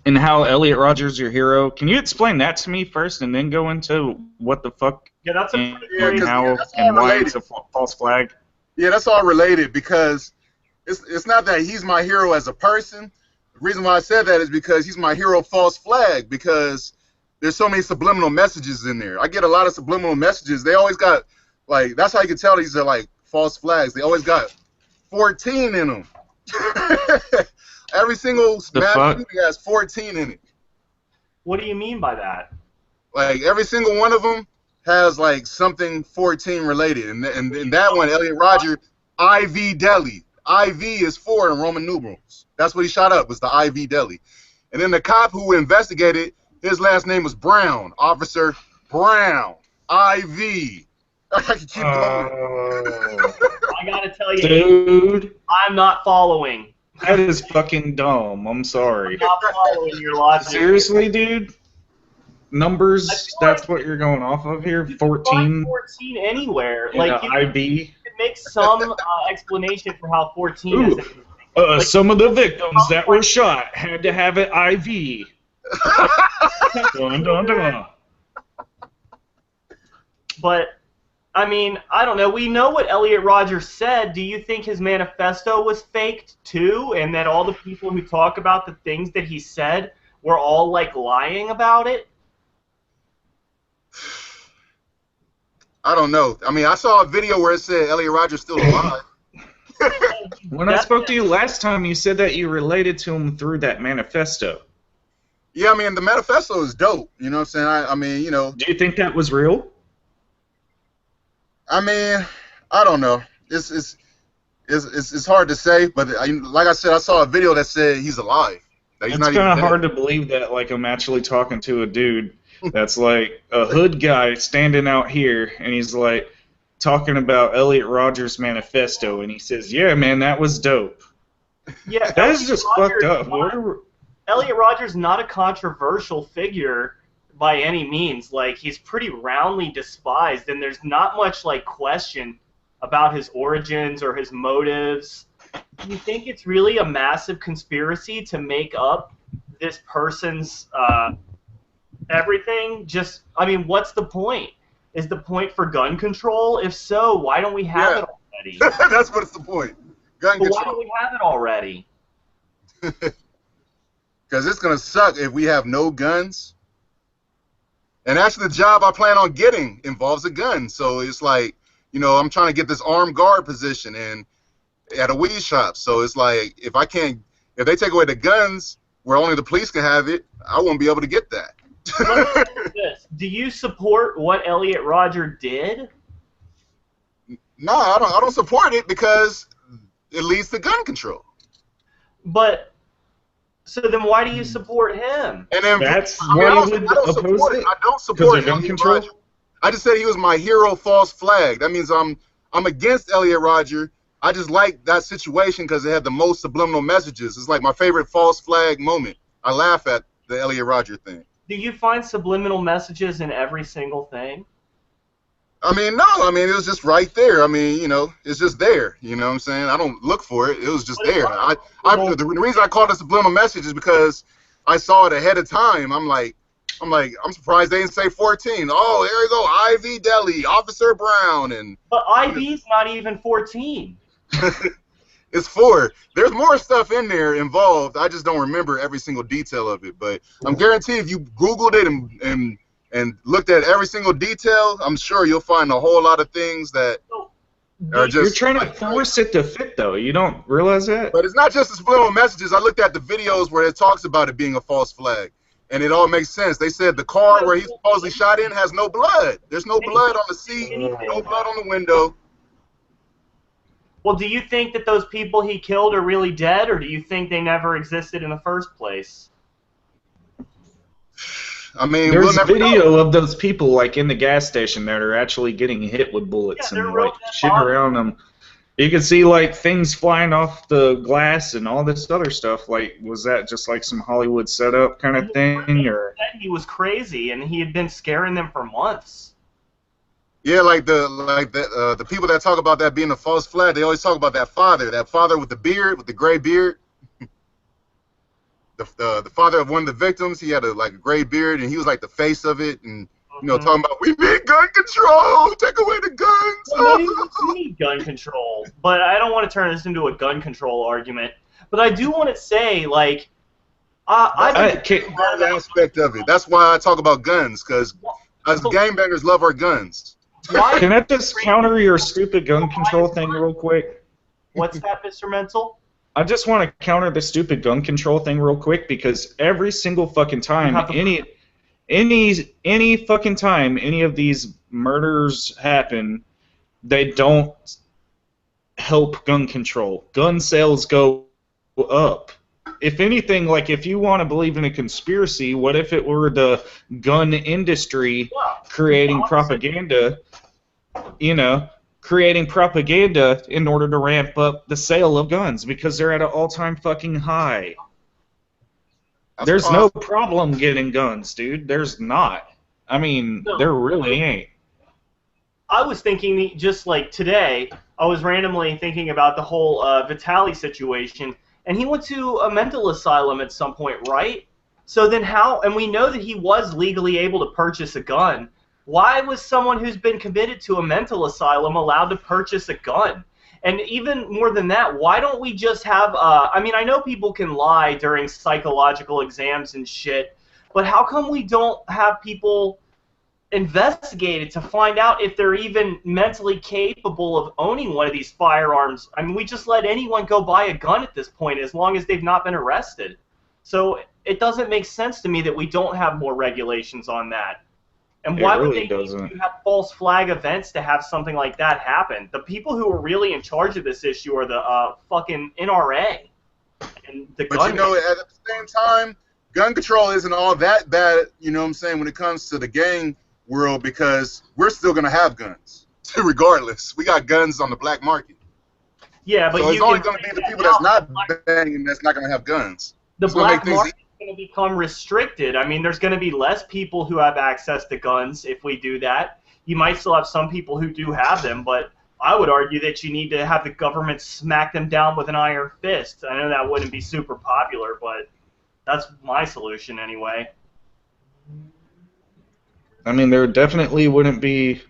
And how Elliot Rodger's your hero. Can you explain that to me first, and then go into what the fuck? Yeah, that's and how and why it's a false flag. Yeah, that's all related, because it's not that he's my hero as a person. The reason why I said that is because he's my hero false flag, because there's so many subliminal messages in there. I get a lot of subliminal messages. They always got, like, that's how you can tell these are like false flags. They always got 14 in them. Every single smash movie has 14 in it. What do you mean by that? Like, every single one of them has, like, something 14 related. And that one, Elliot Rodger, IV Deli. IV is 4 in Roman numerals. That's what he shot up, was the IV Deli. And then the cop who investigated, his last name was Brown. Officer Brown. IV. I can keep going. I gotta tell you, dude, I'm not following. That is fucking dumb. I'm sorry. I'm not following your logic. Seriously, dude? Numbers, that's what you're going off of here? 14? 14 anywhere. In like, IB? It makes some explanation for how 14 is. Like, some of the victims that were shot had to have an IV. Dun, dun, dun. But, I mean, I don't know. We know what Elliot Rodger said. Do you think his manifesto was faked, too? And that all the people who talk about the things that he said were all, like, lying about it? I don't know. I mean, I saw a video where it said Elliot Rodgers still alive. When I spoke to you last time, you said that you related to him through that manifesto. Yeah, I mean, the manifesto is dope. You know what I'm saying? I mean, you know. Do you think that was real? I mean, I don't know. It's hard to say, but like I said, I saw a video that said he's alive. That he's It's not even kind of dead. hard to believe that, like, I'm actually talking to a dude that's like a hood guy standing out here, and he's like talking about Elliot Rodgers' manifesto, and he says, "Yeah, man, that was dope." Yeah, That is just fucked up. Elliot Rodgers not a controversial figure by any means. Like, he's pretty roundly despised, and there's not much like question about his origins or his motives. Do you think it's really a massive conspiracy to make up this person's everything? Just, I mean, what's the point? Is the point for gun control? If so, why don't we have it already? That's what's the point. Gun But control. why don't we have it already? Because it's going to suck if we have no guns. And actually, the job I plan on getting involves a gun. So it's like, you know, I'm trying to get this armed guard position and at a weed shop. So it's like, if they take away the guns where only the police can have it, I won't be able to get that. This. Do you support what Elliot Rodgers did? No, I don't support it because it leads to gun control. But so then why do you support him? And then That's I why don't you would support oppose it. it? I don't support Because of gun Elliot control? Rodgers. I just said he was my hero false flag. That means I'm against Elliot Rodgers. I just like that situation because it had the most subliminal messages. It's like my favorite false flag moment. I laugh at the Elliot Rodgers thing. Do you find subliminal messages in every single thing? I mean, no. I mean, it was just right there. I mean, you know, it's just there. You know what I'm saying? I don't look for it. It was just there. The reason I called it a subliminal message is because I saw it ahead of time. I'm surprised they didn't say 14. Oh, there you go, Ivy Deli, Officer Brown, and. But IV's not even 14. It's 4. There's more stuff in there involved. I just don't remember every single detail of it. But I'm guaranteed if you Googled it and looked at every single detail, I'm sure you'll find a whole lot of things that are just. You're trying to force it to fit, though. You don't realize that? But it's not just the subliminal messages. I looked at the videos where it talks about it being a false flag, and it all makes sense. They said the car where he supposedly shot in has no blood. There's no blood on the seat, no blood on the window. Well, do you think that those people he killed are really dead, or do you think they never existed in the first place? I mean, There's we'll never video know. of those people, like, in the gas station that are actually getting hit with bullets Yeah, and, they're like, real shit dead around them. You can see, like, things flying off the glass and all this other stuff. Like, was that just, like, some Hollywood setup kind of thing, or? He was crazy, and he had been scaring them for months. Yeah, like the people that talk about that being a false flag, they always talk about that father with the beard, with the gray beard. The father of one of the victims, he had a gray beard, and he was like the face of it, and you know, talking about we need gun control, take away the guns. Well, maybe we need gun control, but I don't want to turn this into a gun control argument. But I do want to say, like, That aspect of it. That's why I talk about guns, because us gangbangers love our guns. Can I just counter your stupid gun control thing real quick? What's that, Mr. Mental? I just want to counter the stupid gun control thing real quick because every single fucking time any fucking time any of these murders happen, they don't help gun control. Gun sales go up. If anything, like, if you want to believe in a conspiracy, what if it were the gun industry creating propaganda, creating propaganda in order to ramp up the sale of guns because they're at an all-time fucking high. There's no problem getting guns, dude. There's not. I mean, there really ain't. I was thinking, just like today, I was randomly thinking about the whole Vitaly situation, and he went to a mental asylum at some point, right? So then how, and we know that he was legally able to purchase a gun. Why was someone who's been committed to a mental asylum allowed to purchase a gun? And even more than that, why don't we just have, I mean, I know people can lie during psychological exams and shit, but how come we don't have people investigated to find out if they're even mentally capable of owning one of these firearms. I mean, we just let anyone go buy a gun at this point as long as they've not been arrested. So it doesn't make sense to me that we don't have more regulations on that. And why would they need to have false flag events to have something like that happen? The people who are really in charge of this issue are the fucking NRA. And the but you know, at the same time, gun control isn't all that bad, you know what I'm saying, when it comes to the gang world, because we're still going to have guns. Regardless. We got guns on the black market. Yeah, but so it's only going to be the people that's not banging that's not going to have guns. The black market is going to become restricted. I mean, there's going to be less people who have access to guns if we do that. You might still have some people who do have them, but I would argue that you need to have the government smack them down with an iron fist. I know that wouldn't be super popular, but that's my solution anyway. I mean, there definitely wouldn't be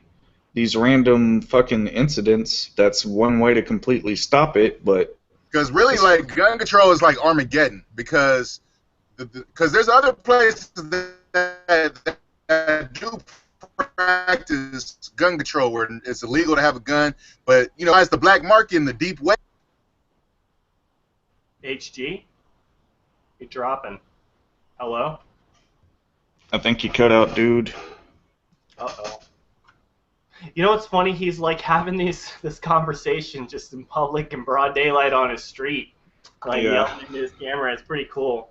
these random fucking incidents. That's one way to completely stop it, but... Because really, like, gun control is like Armageddon, because there's other places that do practice gun control where it's illegal to have a gun, but, you know, as the black market in the deep web... HG? You're dropping. Hello? I think you cut out, dude. Uh-oh. You know what's funny? He's like having this conversation just in public in broad daylight on his street. Like yelling into his camera. It's pretty cool.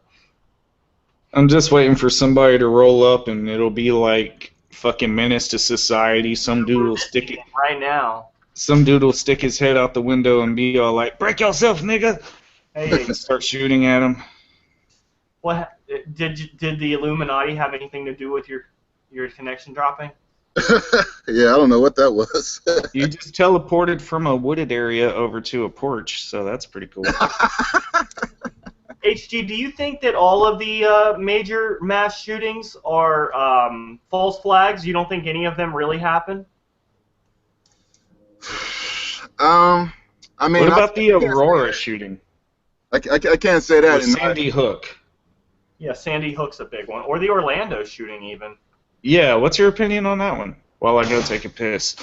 I'm just waiting for somebody to roll up and it'll be like fucking Menace to Society. Some dude will stick it right now. Some dude will stick his head out the window and be all like, "Break yourself, nigga!" Hey. And start shooting at him. What did the Illuminati have anything to do with your connection dropping? Yeah, I don't know what that was. You just teleported from a wooded area over to a porch, so that's pretty cool. HG, do you think that all of the major mass shootings are false flags? You don't think any of them really happen? I mean, what about the Aurora shooting? I can't say that. Or Sandy Hook. Yeah, Sandy Hook's a big one. Or the Orlando shooting, even. Yeah, what's your opinion on that one? While I go take a piss.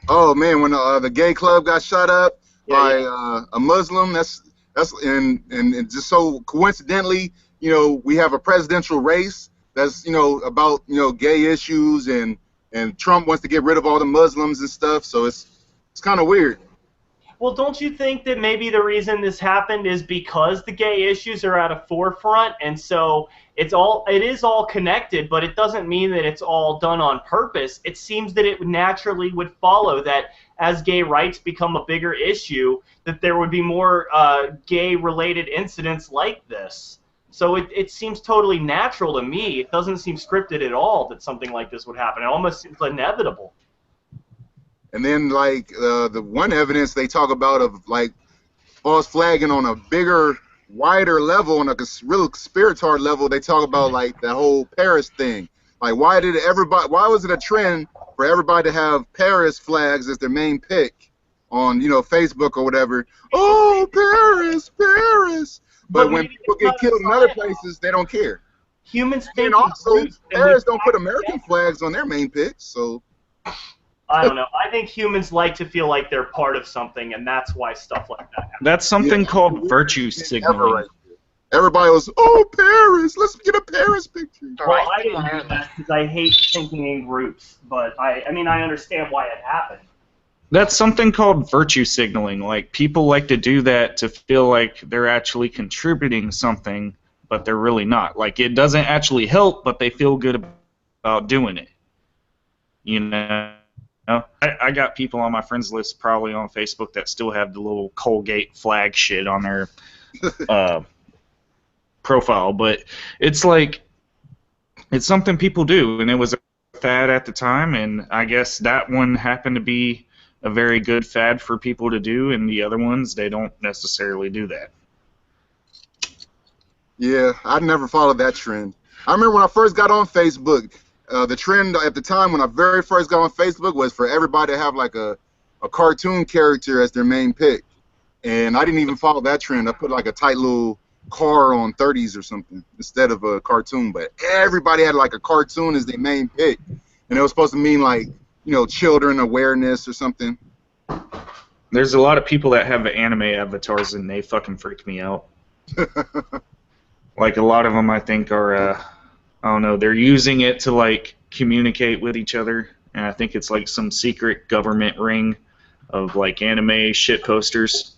Oh man, when the gay club got shot up by a Muslim, that's and just so coincidentally, you know, we have a presidential race that's, you know, about, you know, gay issues, and Trump wants to get rid of all the Muslims and stuff, so it's kind of weird. Well, don't you think that maybe the reason this happened is because the gay issues are at a forefront, and so it is all connected, but it doesn't mean that it's all done on purpose. It seems that it naturally would follow that as gay rights become a bigger issue, that there would be more gay-related incidents like this. So it seems totally natural to me. It doesn't seem scripted at all that something like this would happen. It almost seems inevitable. And then, like, the one evidence they talk about of, like, false flagging on a bigger, wider level, on a real conspiratard level, they talk about, like, the whole Paris thing. Like, why was it a trend for everybody to have Paris flags as their main pick on, you know, Facebook or whatever? Oh, Paris, Paris! But when people get killed in other places, they don't care. Humans think. And also, Paris don't put American flags on their main picks, so... I don't know. I think humans like to feel like they're part of something, and that's why stuff like that happens. That's something called virtue signaling. Everybody was, oh, Paris, let's get a Paris picture. Well, I didn't do that because I hate thinking in groups, but I mean, I understand why it happened. That's something called virtue signaling. Like, people like to do that to feel like they're actually contributing something, but they're really not. Like, it doesn't actually help, but they feel good about doing it. You know? I got people on my friends list probably on Facebook that still have the little Colgate flag shit on their profile, but it's like, it's something people do, and it was a fad at the time, and I guess that one happened to be a very good fad for people to do, and the other ones, they don't necessarily do that. Yeah, I never followed that trend. I remember when I first got on Facebook, the trend at the time when I very first got on Facebook was for everybody to have like a cartoon character as their main pick. And I didn't even follow that trend. I put like a tight little car on 30s or something instead of a cartoon. But everybody had like a cartoon as their main pick, and it was supposed to mean like, you know, children awareness or something. There's a lot of people that have anime avatars, and they fucking freak me out. Like, a lot of them, I think, are, I don't know, they're using it to, like, communicate with each other, and I think it's, like, some secret government ring of, like, anime shit posters.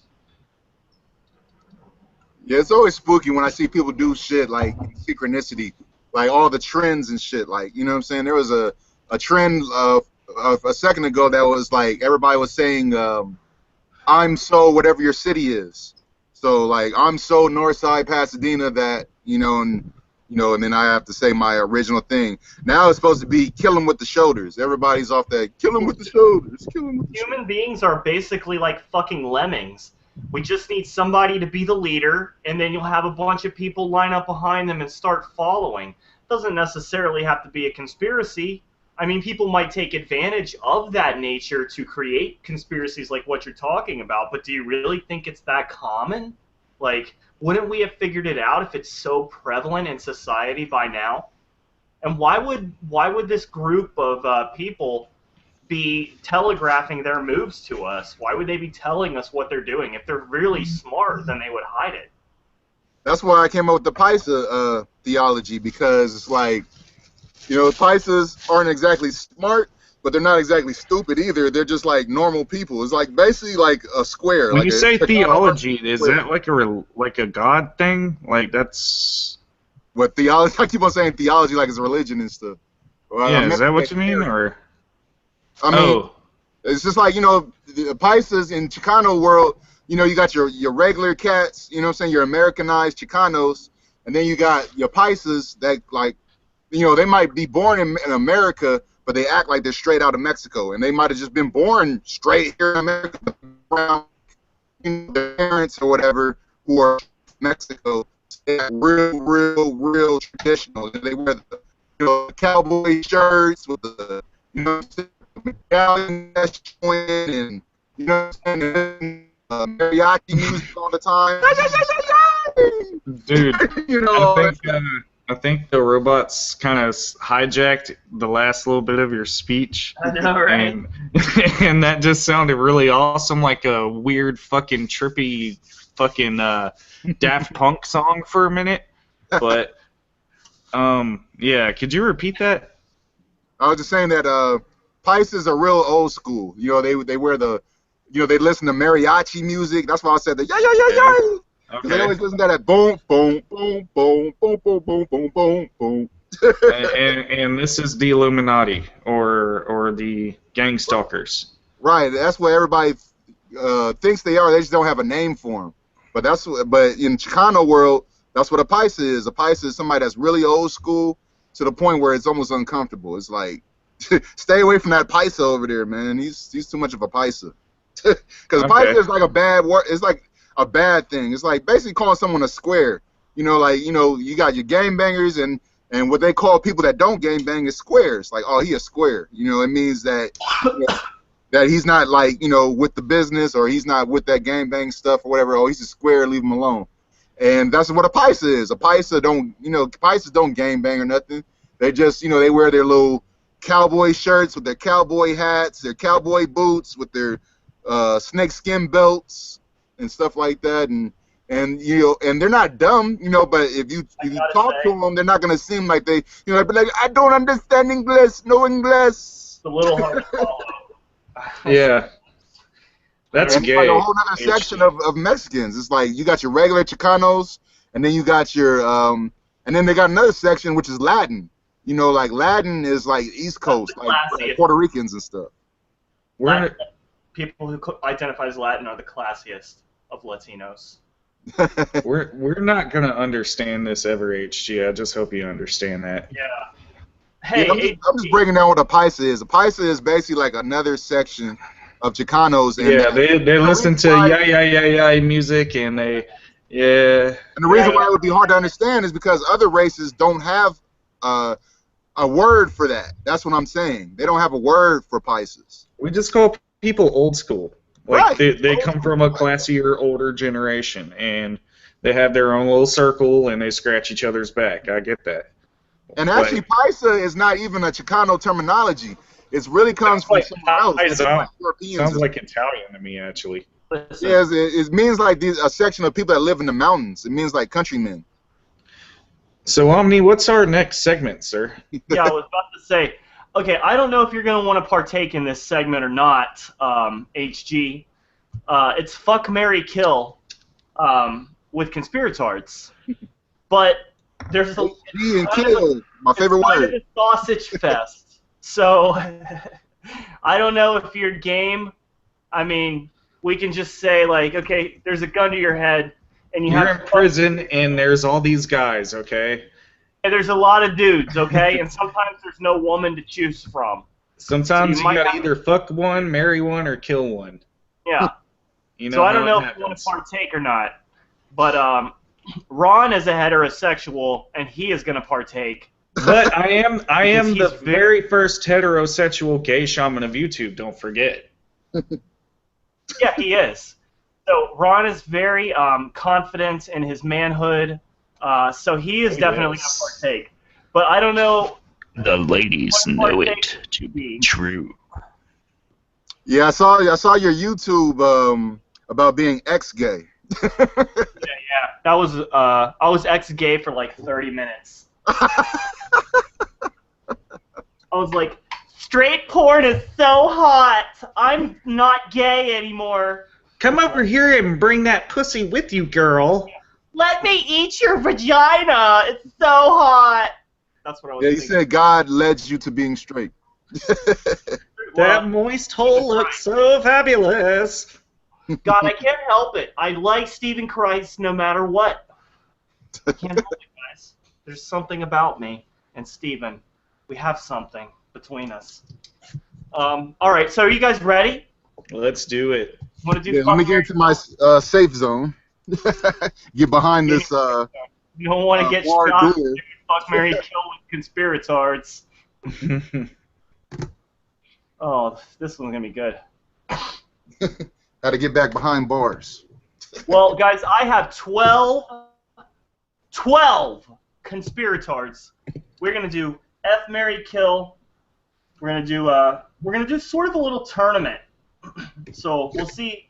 Yeah, it's always spooky when I see people do shit, like, synchronicity, like, all the trends and shit, like, you know what I'm saying? There was a trend of a second ago that was, like, everybody was saying, I'm so whatever your city is. So like I'm so Northside Pasadena that, you know, and then I have to say my original thing. Now it's supposed to be kill 'em with the shoulders. Everybody's off that kill 'em with the shoulders, kill 'em with the Human beings are basically like fucking lemmings. We just need somebody to be the leader, and then you'll have a bunch of people line up behind them and start following. Doesn't necessarily have to be a conspiracy. I mean, people might take advantage of that nature to create conspiracies like what you're talking about, but do you really think it's that common? Like, wouldn't we have figured it out if it's so prevalent in society by now? And why would this group of people be telegraphing their moves to us? Why would they be telling us what they're doing? If they're really smart, then they would hide it. That's why I came up with the Paisa theology, because it's like, you know, Paisas aren't exactly smart, but they're not exactly stupid either. They're just like normal people. It's like basically like a square. When like you say theology, is that like a God thing? Like that's what theology? I keep on saying theology like it's a religion and stuff. Well, yeah, is that what you mean, or? I mean, it's just like, you know, the Paisas in Chicano world. You know, you got your regular cats. You know what I'm saying? Your Americanized Chicanos, and then you got your Paisas that like. You know, they might be born in America, but they act like they're straight out of Mexico, and they might have just been born straight here in America, around, you know, their parents or whatever who are from Mexico. They act real traditional. They wear the, you know, cowboy shirts with the, you know, medallion and, you know, mariachi music all the time. Dude, you know, I think the robots kind of hijacked the last little bit of your speech. I know, right? And that just sounded really awesome, like a weird fucking trippy fucking Daft Punk song for a minute. But, yeah, could you repeat that? I was just saying that Paisas are real old school. You know, they wear the, you know, they listen to mariachi music. That's why I said the yeah. Okay. They always listen to that boom, boom, boom, boom, boom, boom, boom, boom, boom, boom. and this is the Illuminati or the gangstalkers. Right. That's what everybody thinks they are. They just don't have a name for them. But in Chicano world, that's what a Paisa is. A Paisa is somebody that's really old school to the point where it's almost uncomfortable. It's like, stay away from that Paisa over there, man. He's too much of a Paisa. Because Paisa is like a bad word. It's like a bad thing. It's like basically calling someone a square. You know, like, you know, you got your gangbangers and what they call people that don't gangbang is squares. Like, oh, he a square. You know, it means that that he's not like, you know, with the business or he's not with that gangbang stuff or whatever. Oh, he's a square, leave him alone. And that's what a Paisa is. A Paisa don't, you know, Paisas don't gangbang or nothing. They just, you know, they wear their little cowboy shirts with their cowboy hats, their cowboy boots with their snakeskin belts and stuff like that, and you know, and they're not dumb, you know, but if you talk to them, they're not gonna seem like they, you know, but like, I don't understand English, no English. The little hard to follow. Yeah, that's and gay. Like a whole other section of Mexicans. It's like you got your regular Chicanos, and then you got your and then they got another section which is Latin. You know, like Latin is like East Coast, like Puerto Ricans and stuff. People who identify as Latin are the classiest of Latinos. We're not gonna understand this ever, HG. I just hope you understand that. Yeah. Hey, yeah, I'm just breaking down what a Paisa is. A Paisa is basically like another section of Chicanos. And yeah, they listen to yeah music, and they And the reason why it would be hard to understand is because other races don't have a word for that. That's what I'm saying. They don't have a word for Pisces. We just call people old school. Like right. they come from a classier, older generation, and They have their own little circle and they scratch each other's back. I get that. And actually, paisa is not even a Chicano terminology. It really comes from somewhere else. Paisa Europeans sounds like Italian to me, actually. Listen, Yes, it means like a section of people that live in the mountains. It means like countrymen. So, Omni, what's our next segment, sir? yeah, I was about to say, okay, I don't know if you're going to want to partake in this segment or not, HG. It's Fuck, Marry, Kill with conspiratards. But there's a... G and kill, my favorite it's kind word. of a sausage fest. So, I don't know if you're game. I mean, we can just say, like, okay, there's a gun to your head, and You're in prison, and there's all these guys, okay? And there's a lot of dudes, okay? And sometimes there's no woman to choose from. Sometimes So you gotta either fuck one, marry one, or kill one. Yeah. You know So I don't how know it if you want to happens. partake or not. But Ron is a heterosexual, and he is going to partake. But I am Because the he's very first heterosexual gay shaman of YouTube, don't forget. Yeah, he is. So Ron is very confident in his manhood, so he is definitely going to partake. But I don't know. The ladies What know partake it to be? be true. Yeah, I saw your YouTube about being ex-gay. Yeah. That was I was ex-gay for like 30 minutes. I was like, straight porn is so hot. I'm not gay anymore. Come over here and bring that pussy with you, girl. Let me eat your vagina. It's so hot. That's what I was Yeah, you thinking. said God led you to being straight. That moist hole looks so fabulous. God, I can't help it. I like Stephen Christ no matter what. I can't help it, guys. There's something about me and Stephen. We have something between us. All right, so are you guys ready? Let's do it. Want to do? Yeah, let me get into my safe zone. Get behind this. You don't want to get hard shot. door. Fuck, marry, kill with conspiratards. Oh, this one's gonna be good. How to get back behind bars. Well, guys, I have 12 conspiratards. We're gonna do F, marry, kill. We're gonna do sort of a little tournament. So we'll see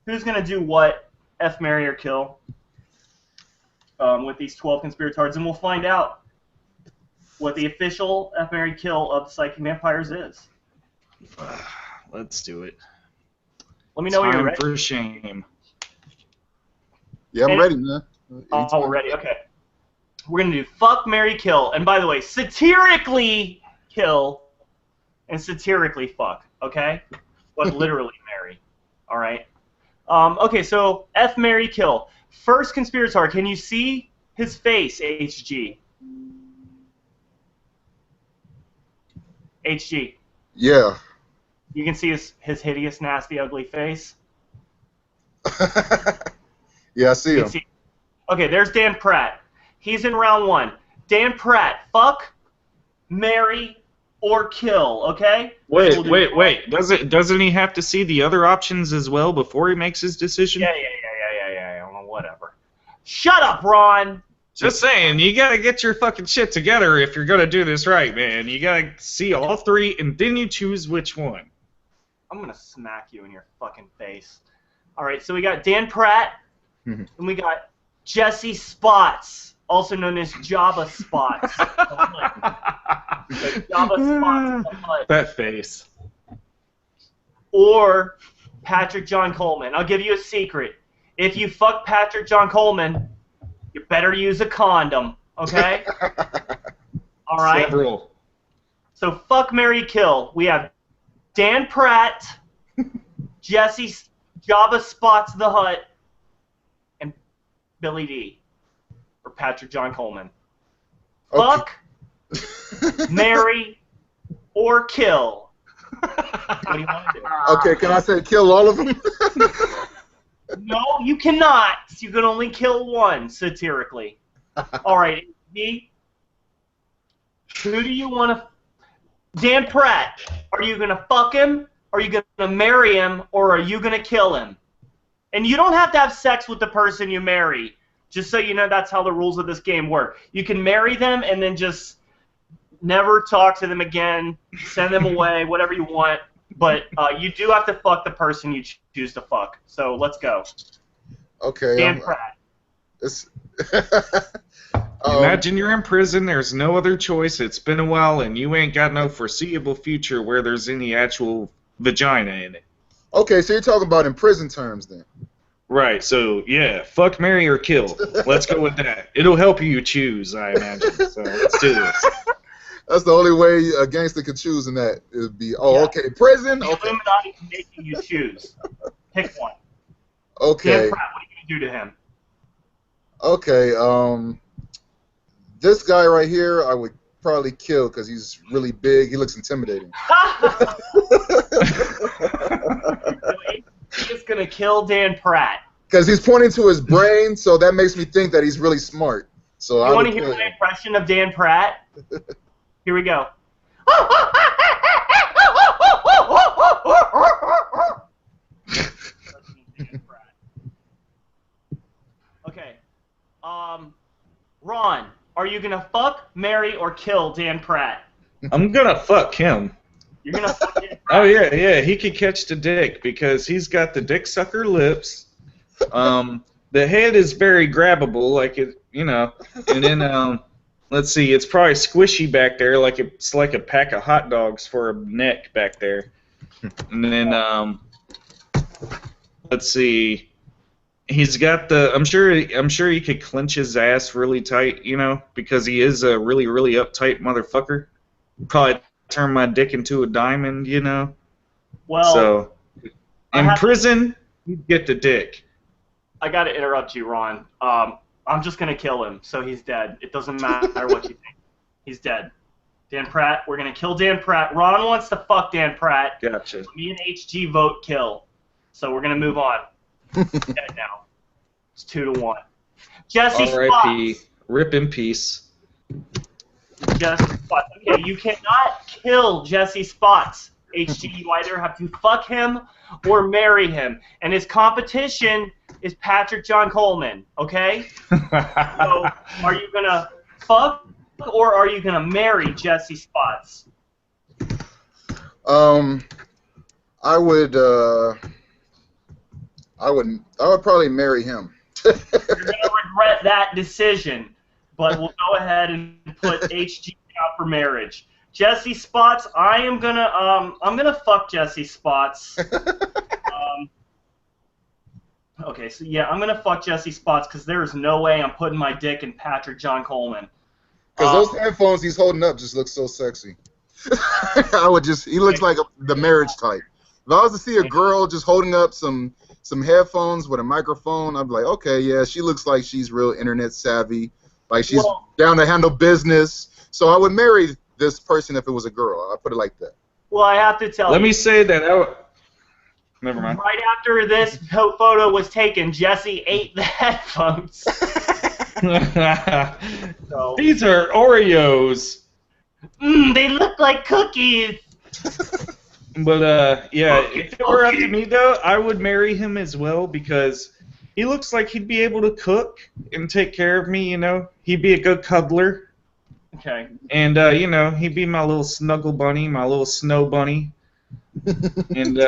who's gonna do what, F, marry, or kill, with these 12 conspiratards, and we'll find out what the official F, marry, kill of the Psychic Vampires is. Let's do it. Let me know when you're Time ready. for shame. Yeah, I'm And- ready, man. Oh, we're ready. Okay. We're gonna do fuck, marry, kill, and by the way, satirically kill and satirically fuck. Okay, but literally marry. All right. Okay, so F, marry, kill. First conspirator. Can you see his face, HG? HG. Yeah. You can see his hideous, nasty, ugly face. Yeah, I see You him. can see. Okay, there's Dan Pratt. He's in round one. Dan Pratt, fuck, marry, or kill. Okay. Wait, We'll do- wait. Doesn't he have to see the other options as well before he makes his decision? Yeah. I don't know, whatever. Shut up, Ron. Just saying, you gotta get your fucking shit together if you're gonna do this right, man. You gotta see all three, and then you choose which one. I'm gonna smack you in your fucking face. All right, so we got Dan Pratt, and we got Jesse Spots, also known as Java Spots. Java Spots. That face. Or Patrick John Coleman. I'll give you a secret. If you fuck Patrick John Coleman, you better use a condom, okay? All right? Several. So fuck, marry, kill. We have Dan Pratt, Jesse Java Spots the Hut, and Billy D. Or Patrick John Coleman. Okay. Fuck, marry, or kill. What do you want to do? Okay, can I say kill all of them? No, you cannot. You can only kill one, satirically. All right, D. Who do you want to... Dan Pratt, are you going to fuck him? Are you going to marry him? Or are you going to kill him? And you don't have to have sex with the person you marry. Just so you know, that's how the rules of this game work. You can marry them and then just never talk to them again, send them away, whatever you want. But you do have to fuck the person you choose to fuck. So let's go. Okay. Dan Pratt. Imagine you're in prison, there's no other choice, it's been a while, and you ain't got no foreseeable future where there's any actual vagina in it. Okay, so you're talking about in prison terms then. Right, so yeah, fuck, marry, or kill. Let's go with that. It'll help you choose, I imagine. So let's do this. That's the only way a gangster could choose in that. It would be, okay, prison? The Okay. Illuminati is making you choose. Pick one. Okay. Dan Pratt, what are you going to do to him? Okay, this guy right here, I would probably kill because he's really big. He looks intimidating. He's going to kill Dan Pratt. Because he's pointing to his brain, so that makes me think that he's really smart. So You want to hear my impression of Dan Pratt? Here we go. Okay. Ron, are you gonna fuck, marry, or kill Dan Pratt? I'm gonna fuck him. You're gonna fuck Dan Pratt? Oh yeah, he could catch the dick because he's got the dick sucker lips. The head is very grabbable, like it, and then let's see, it's probably squishy back there, like it's like a pack of hot dogs for a neck back there. And then let's see, he's got the. I'm sure he could clench his ass really tight, because he is a really uptight motherfucker. Probably turn my dick into a diamond, Well, so in prison, you get the dick. I gotta interrupt you, Ron. I'm just gonna kill him, so he's dead. It doesn't matter what you think. He's dead. Dan Pratt, we're gonna kill Dan Pratt. Ron wants to fuck Dan Pratt. Gotcha. Me and HG vote kill. So we're gonna move on. Dead now. It's 2-1. Jesse R.I.P. Spots. Rip in peace. Jesse Spots. Okay, you cannot kill Jesse Spots. HG, you either have to fuck him or marry him. And his competition is Patrick John Coleman, okay? So, are you going to fuck or are you going to marry Jesse Spots? I would probably marry him. You're going to regret that decision, but we'll go ahead and put HG out for marriage. Jesse Spots, I'm gonna fuck Jesse Spots. Okay, so yeah, I'm gonna fuck Jesse Spots because there is no way I'm putting my dick in Patrick John Coleman. Because those headphones he's holding up just look so sexy. He looks like the marriage type. If I was to see a girl just holding up some headphones with a microphone, I'd be like, okay, yeah, she looks like she's real internet savvy, like she's down to handle business. So I would marry this person if it was a girl. I'll put it like that. Well, I have to tell you. Let me say that. Never mind. Right after this photo was taken, Jesse ate the headphones. So, These are Oreos. they look like cookies. But yeah, if it were up to me though, I would marry him as well because he looks like he'd be able to cook and take care of me. He'd be a good cuddler. Okay. And he'd be my little snuggle bunny, my little snow bunny. And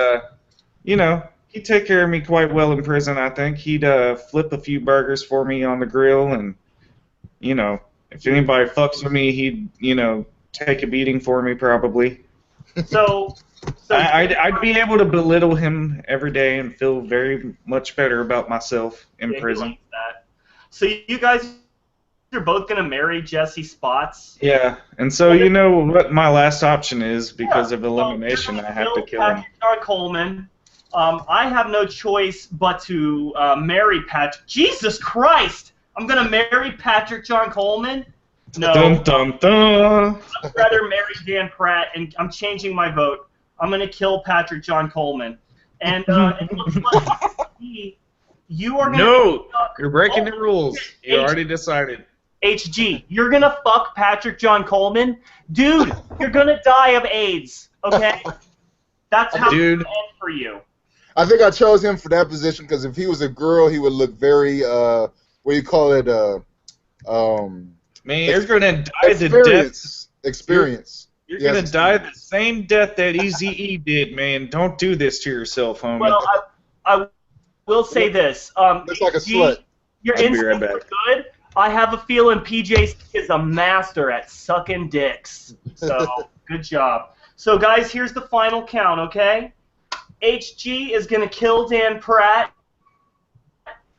he'd take care of me quite well in prison, I think. He'd flip a few burgers for me on the grill, and if anybody fucks with me, he'd take a beating for me probably. So I'd be able to belittle him every day and feel very much better about myself in prison. Like that. So you guys are both gonna marry Jesse Spots. Yeah, and so what my last option is because of elimination. I have to kill him. Patrick John Coleman. I have no choice but to marry Patrick. Jesus Christ! I'm gonna marry Patrick John Coleman. No. Dun, dun, dun. I'd rather marry Dan Pratt, and I'm changing my vote. I'm gonna kill Patrick John Coleman. And it looks like you are gonna. No, you're breaking the rules. You already decided. HG, you're gonna fuck Patrick John Coleman? Dude, you're gonna die of AIDS, okay? That's how it's gonna end for you. I think I chose him for that position because if he was a girl, he would look very what do you call it? Man, you're gonna die the death. Experience. You're gonna die the same death that Eazy-E did, man. Don't do this to yourself, homie. Well, I will say this. Looks like a slut. Your instincts are good. I have a feeling PJ is a master at sucking dicks. So, good job. So, guys, here's the final count, okay? HG is going to kill Dan Pratt.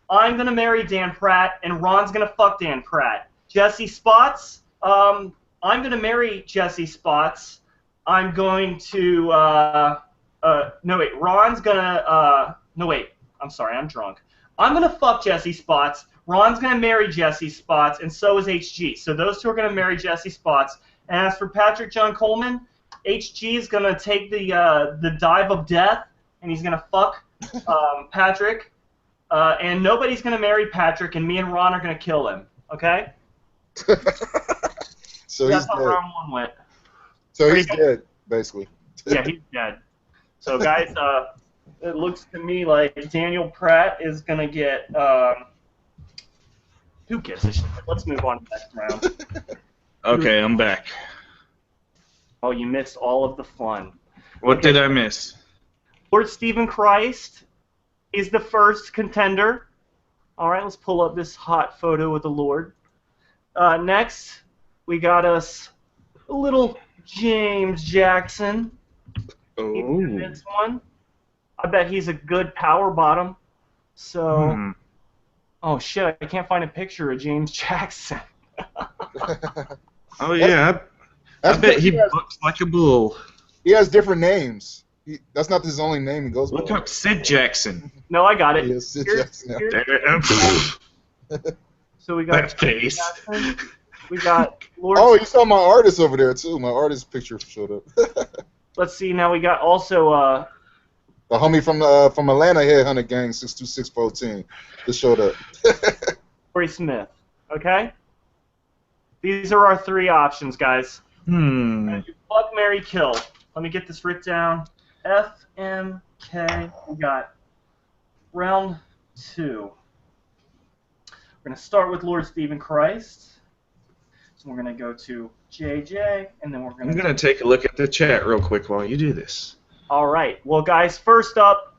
I'm going to marry Dan Pratt, and Ron's going to fuck Dan Pratt. Jesse Spots, I'm going to marry Jesse Spots. I'm going to, no, wait, Ron's going to, no, wait, I'm sorry, I'm drunk. I'm going to fuck Jesse Spots. Ron's going to marry Jesse Spots, and so is HG. So those two are going to marry Jesse Spots. And as for Patrick John Coleman, HG is going to take the dive of death, and he's going to fuck Patrick. And nobody's going to marry Patrick, and me and Ron are going to kill him. Okay? So that's he's how dead. round one went. So he's dead, basically. Yeah, he's dead. So, guys, it looks to me like Daniel Pratt is going to get... who gives a shit? Let's move on to the next round. Okay, I'm back. Oh, you missed all of the fun. What did I miss? Lord Stephen Christ is the first contender. All right, let's pull up this hot photo of the Lord. Next, we got us a little James Jackson. Oh. He's in this one. I bet he's a good power bottom. So, oh shit, I can't find a picture of James Jackson. Oh yeah, I bet he looks like a bull. He has different names. That's not his only name he goes by. Look up Sid Jackson. No, I got it. He is Sid Jackson. So we got that face. Jackson. We got Lord. Oh, you saw my artist over there too. My artist picture showed up. Let's see. Now we got also the homie from Atlanta Headhunter Gang 62614 just showed up. Corey Smith. Okay. These are our three options, guys. Fuck, marry, kill. Let me get this written down. FMK. We got round 2. We're going to start with Lord Stephen Christ. So we're going to go to JJ, and then we're going to... I'm going to take a look at the chat real quick while you do this. All right. Well, guys, first up,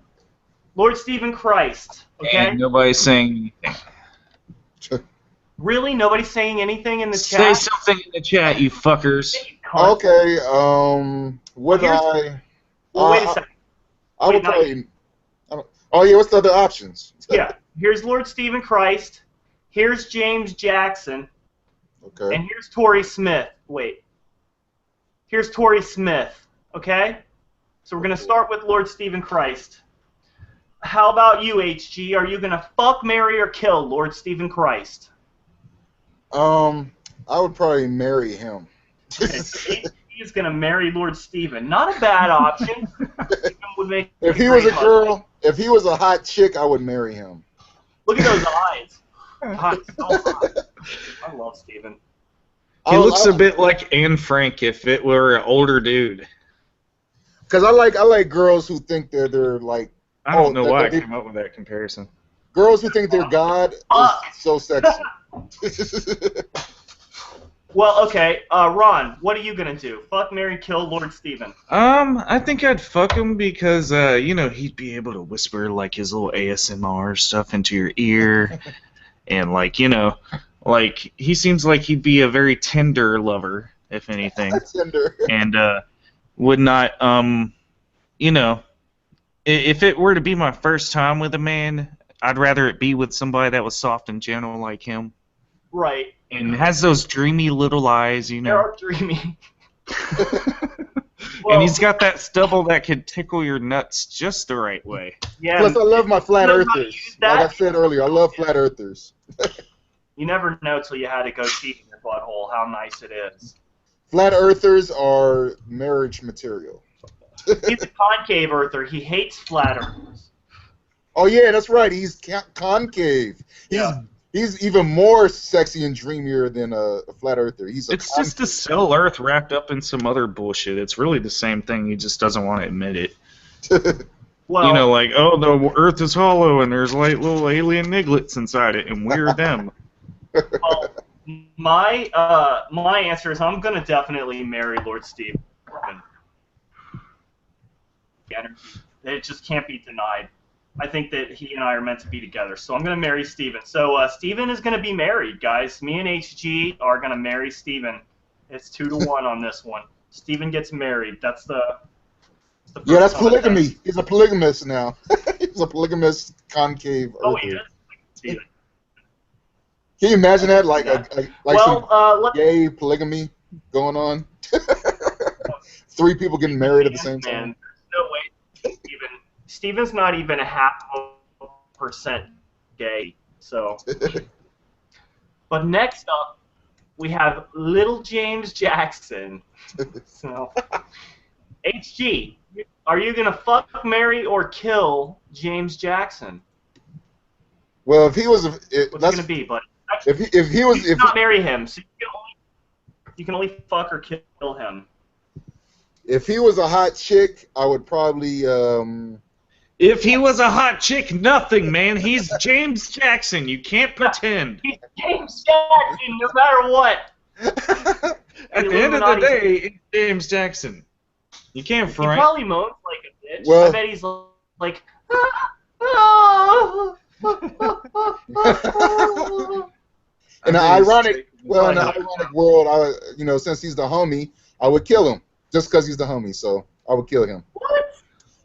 Lord Stephen Christ. Okay? And nobody's saying anything. Really? Nobody's saying anything in the chat? Say something in the chat, you fuckers. Okay, would Well, wait a second. I would probably... Oh, yeah, what's the other options? Yeah, here's Lord Stephen Christ. Here's James Jackson. Okay. And here's Torrey Smith. Wait. Here's Torrey Smith. Okay? So we're going to start with Lord Stephen Christ. How about you, HG? Are you going to fuck, marry, or kill Lord Stephen Christ? I would probably marry him. HG is going to marry Lord Stephen. Not a bad option. If he was a girl, if he was a hot chick, I would marry him. Look at those eyes. Hot, so hot. I love Stephen. He looks a bit like Anne Frank if it were an older dude. Because I like girls who think they're like. I don't know why I came up with that comparison. Girls who think they're God is so sexy. Well, okay, Ron, what are you gonna do? Fuck, marry, kill Lord Stephen. I think I'd fuck him because he'd be able to whisper like his little ASMR stuff into your ear, and like he seems like he'd be a very tender lover, if anything. Tender. And would not if it were to be my first time with a man, I'd rather it be with somebody that was soft and gentle like him. Right. And has those dreamy little eyes, They are dreamy. And he's got that stubble that could tickle your nuts just the right way. Yeah. Plus, I love my flat earthers. Like I said earlier, I love flat earthers. You never know till you had to go deep in your butthole how nice it is. Flat earthers are marriage material. He's a concave earther. He hates flat earthers. Oh yeah, that's right. He's concave. He's even more sexy and dreamier than a flat earther. It's just a cell Earth wrapped up in some other bullshit. It's really the same thing. He just doesn't want to admit it. Well, You know, like, oh, the Earth is hollow and there's like little alien nigglets inside it, and we're them. well, my my answer is I'm gonna definitely marry Lord Steve. It just can't be denied. I think that he and I are meant to be together, so I'm gonna marry Steven. So Steven is gonna be married, guys. Me and HG are gonna marry Steven. It's 2-1 on this one. Steven gets married. That's the Yeah, that's first time I've done polygamy. He's a polygamist now. He's a polygamous concave Oh, earther. he is. Steven. Can you imagine that? Like Yeah. like some Let's gay polygamy going on? 3 people getting married at the same time. Man, no way. Steven's not even a 0.5% gay. So, but next up, we have Little James Jackson. So, HG, are you gonna fuck, marry, or kill James Jackson? Well, if he was, What's it gonna be? But if he was, you cannot marry him, so you can only fuck or kill him. if he was a hot chick, I would probably If he was a hot chick, nothing, man. He's James Jackson. You can't pretend. He's James Jackson, no matter what. At the end of the day, it's James Jackson. You can't He front. probably moans like a bitch. Well- I bet he's like. in an ironic, world, since he's the homie, I would kill him just because he's the homie. So I would kill him. What?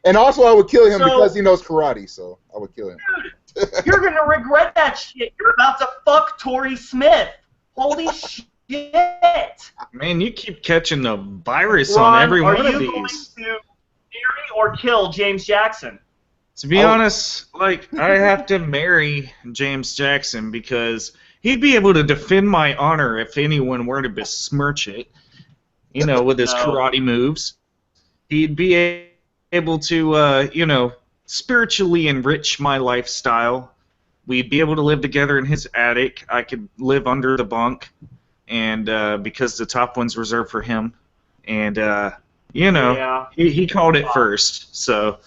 And also, I would kill him So- because he knows karate. So I would kill him. Dude, you're gonna regret that shit. You're about to fuck Tori Smith. Holy shit. Man, you keep catching the virus Ron, on every one are of you going these. to marry or kill James Jackson? To be honest, like, I have to marry James Jackson because he'd be able to defend my honor if anyone were to besmirch it, you know, with his No. karate moves. He'd be able to, spiritually enrich my lifestyle. We'd be able to live together in his attic. I could live under the bunk, and because the top one's reserved for him. And, Yeah. he called it first, so...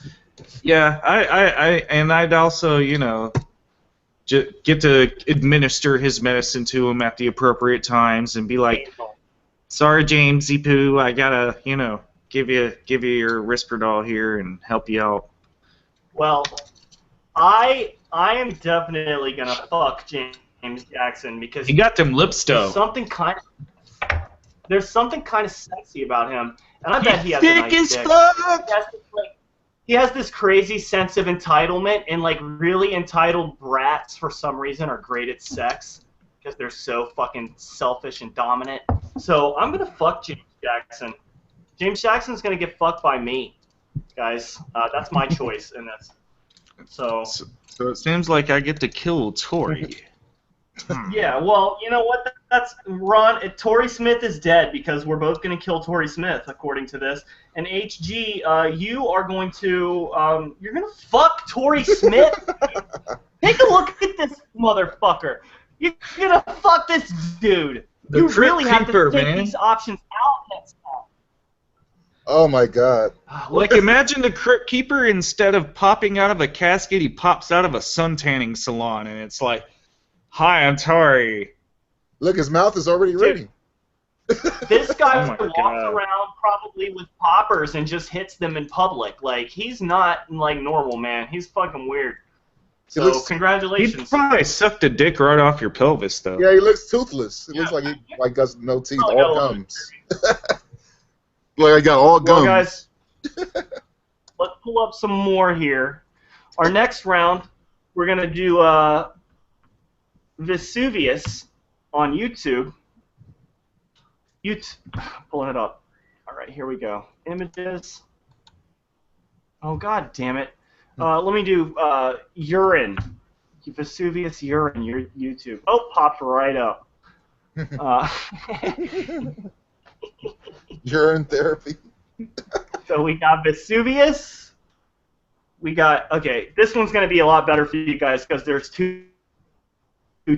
Yeah, I'd also, get to administer his medicine to him at the appropriate times and be like, sorry, Jamesy Poo, I gotta, give you your Risperdal here and help you out. Well, I am definitely gonna fuck James Jackson because He got them lips though. there's something kind of sexy about him, and I bet he has a Thick nice as dick. fuck! He has this crazy sense of entitlement, and like really entitled brats for some reason are great at sex because they're so fucking selfish and dominant. So I'm gonna fuck James Jackson. James Jackson's gonna get fucked by me, guys. That's my choice in this. So it seems like I get to kill Tori. yeah, well, you know what? That's Ron. Tori Smith is dead because we're both gonna kill Tori Smith according to this. And HG, you are going to you're gonna fuck Tori Smith. Take a look at this motherfucker. You're gonna fuck this dude. The You Crypt really have Keeper, to take man. these options out next time. Oh my God. Like, imagine the Crypt Keeper, instead of popping out of a casket, he pops out of a sun tanning salon, and it's like, hi, I'm Tori. Look, his mouth is already ready. This guy Oh my walks God. around probably with poppers and just hits them in public. Like, he's not like normal, man. He's fucking weird. He So looks- He'd congratulations. probably suck the dick right off your pelvis, though. Yeah, he looks toothless. It looks like he got no teeth, Oh, all no. gums. Like I got all Well, gums. guys, let's pull up some more here. Our next round, we're gonna do Vesuvius on YouTube. Pulling it up. All right, here we go. Images. Oh God damn it! Let me do urine. Vesuvius urine. Your YouTube. Oh, popped right up. Urine therapy. So we got Vesuvius. We got, okay, this one's going to be a lot better for you guys because there's two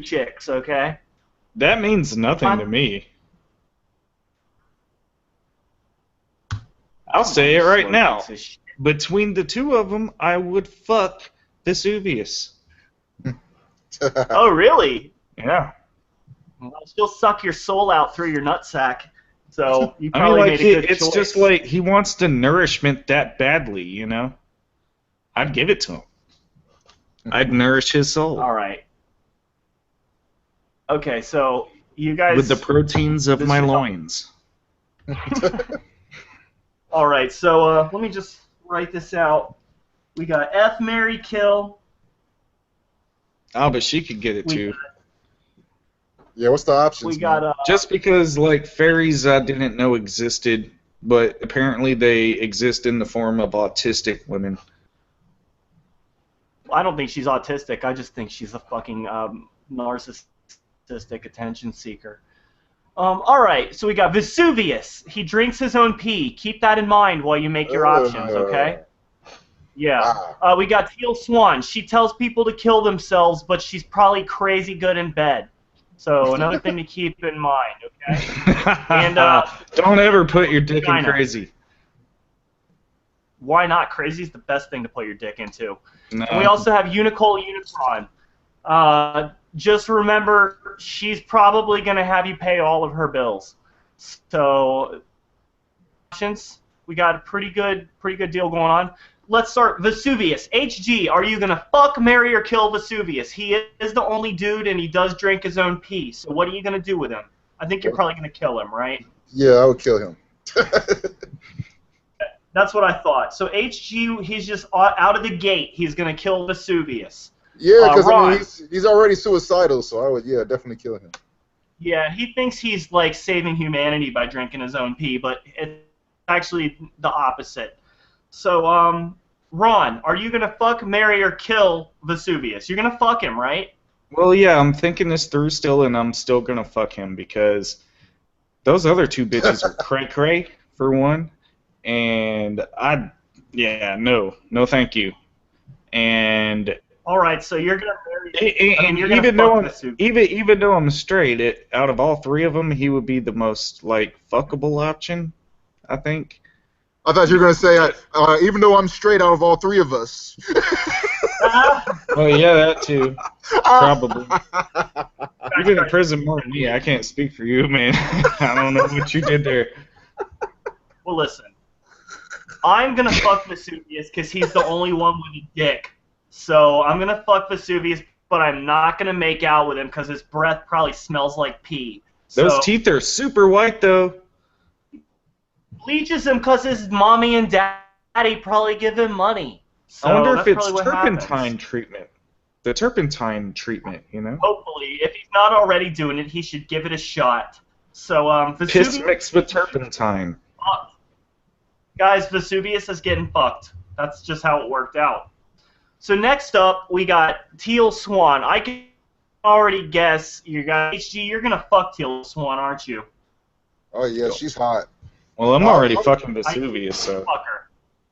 chicks, okay? That means nothing to me. I'll say it right now. between the two of them, I would fuck Vesuvius. Oh, really? Yeah. Well, she'll suck your soul out through your nutsack. So you I mean, probably like, made a good it's choice. just like he wants the nourishment that badly, you know? I'd give it to him. I'd nourish his soul. All right. Okay, so you guys... With the proteins of my loins. All right, so let me just write this out. We got F, marry, kill. Oh, but she could get it too. Yeah, what's the options? We got Just because, like, fairies I didn't know existed, but apparently they exist in the form of autistic women. I don't think she's autistic. I just think she's a fucking narcissistic attention seeker. All right, so we got Vesuvius. He drinks his own pee. Keep that in mind while you make your options, okay? Yeah. We got Teal Swan. She tells people to kill themselves, but she's probably crazy good in bed. So another thing to keep in mind, okay? And don't ever put your dick in China. crazy. Why not? Crazy's the best thing to put your dick into. No. And we also have Unicole Unicron. Just remember, she's probably going to have you pay all of her bills. So, options. We got a pretty good deal going on. Let's start Vesuvius. HG, are you going to fuck, marry, or kill Vesuvius? He is the only dude, and he does drink his own pee. So what are you going to do with him? I think you're probably going to kill him, right? Yeah, I would kill him. That's what I thought. So HG, he's just out of the gate. He's going to kill Vesuvius. Yeah, because I mean, Ron. he's already suicidal, so I would, yeah, definitely kill him. Yeah, he thinks he's, like, saving humanity by drinking his own pee, but it's actually the opposite. So, Ron, are you going to fuck, marry, or kill Vesuvius? You're going to fuck him, right? Well, yeah, I'm thinking this through still, and I'm still going to fuck him because those other two bitches are cray-cray, for one, and no thank you. And... All right, so you're going to marry And you're gonna even fuck though Vesuvius. even though I'm straight, out of all three of them, he would be the most like fuckable option, I think. I thought you were going to say, even though I'm straight out of all three of us. Oh yeah, that too. Probably. You've been in prison more than me. I can't speak for you, man. I don't know what you did there. Well, listen. I'm going to fuck Vesuvius because he's the only one with a dick. So I'm going to fuck Vesuvius, but I'm not going to make out with him because his breath probably smells like pee. Those teeth are super white, though. Bleaches him because his mommy and daddy probably give him money. So I wonder if that's it's probably what turpentine happens. treatment. The turpentine treatment, you know? Hopefully, if he's not already doing it, he should give it a shot. So Piss Vesuvius, mixed with turpentine. guys, Vesuvius is getting fucked. That's just how it worked out. So next up, we got Teal Swan. I can already guess you got HG. You're gonna fuck Teal Swan, aren't you? Oh, yeah, she's hot. Well, I'm already fucking Vesuvius, so... Fuck her.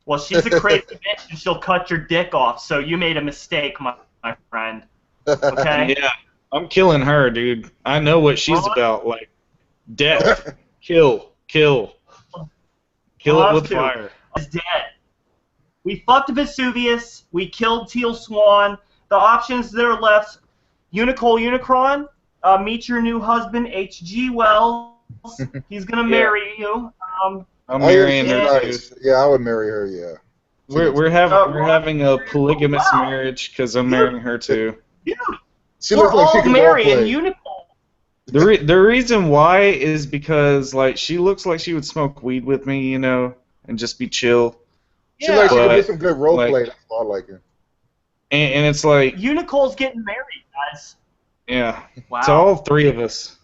Well, she's a crazy bitch, and she'll cut your dick off. So you made a mistake, my friend. Okay. Yeah, I'm killing her, dude. I know what she's about. Like, death, kill it with fire. Is dead. We fucked Vesuvius. We killed Teal Swan. The options that are left: Unicole Unicron, meet your new husband HGWellz. He's gonna marry you. I'm marrying her, nice. dude. Yeah, I would marry her, yeah. We're having a polygamous marriage because I'm marrying her too. Dude, She we're looks like she all can marrying role Unicole. The reason why is because like she looks like she would smoke weed with me, you know, and just be chill. She like she could But, do some good role like- play. That's why I like her. And it's like, Unicole's getting married, guys. yeah, Wow. to all three of us.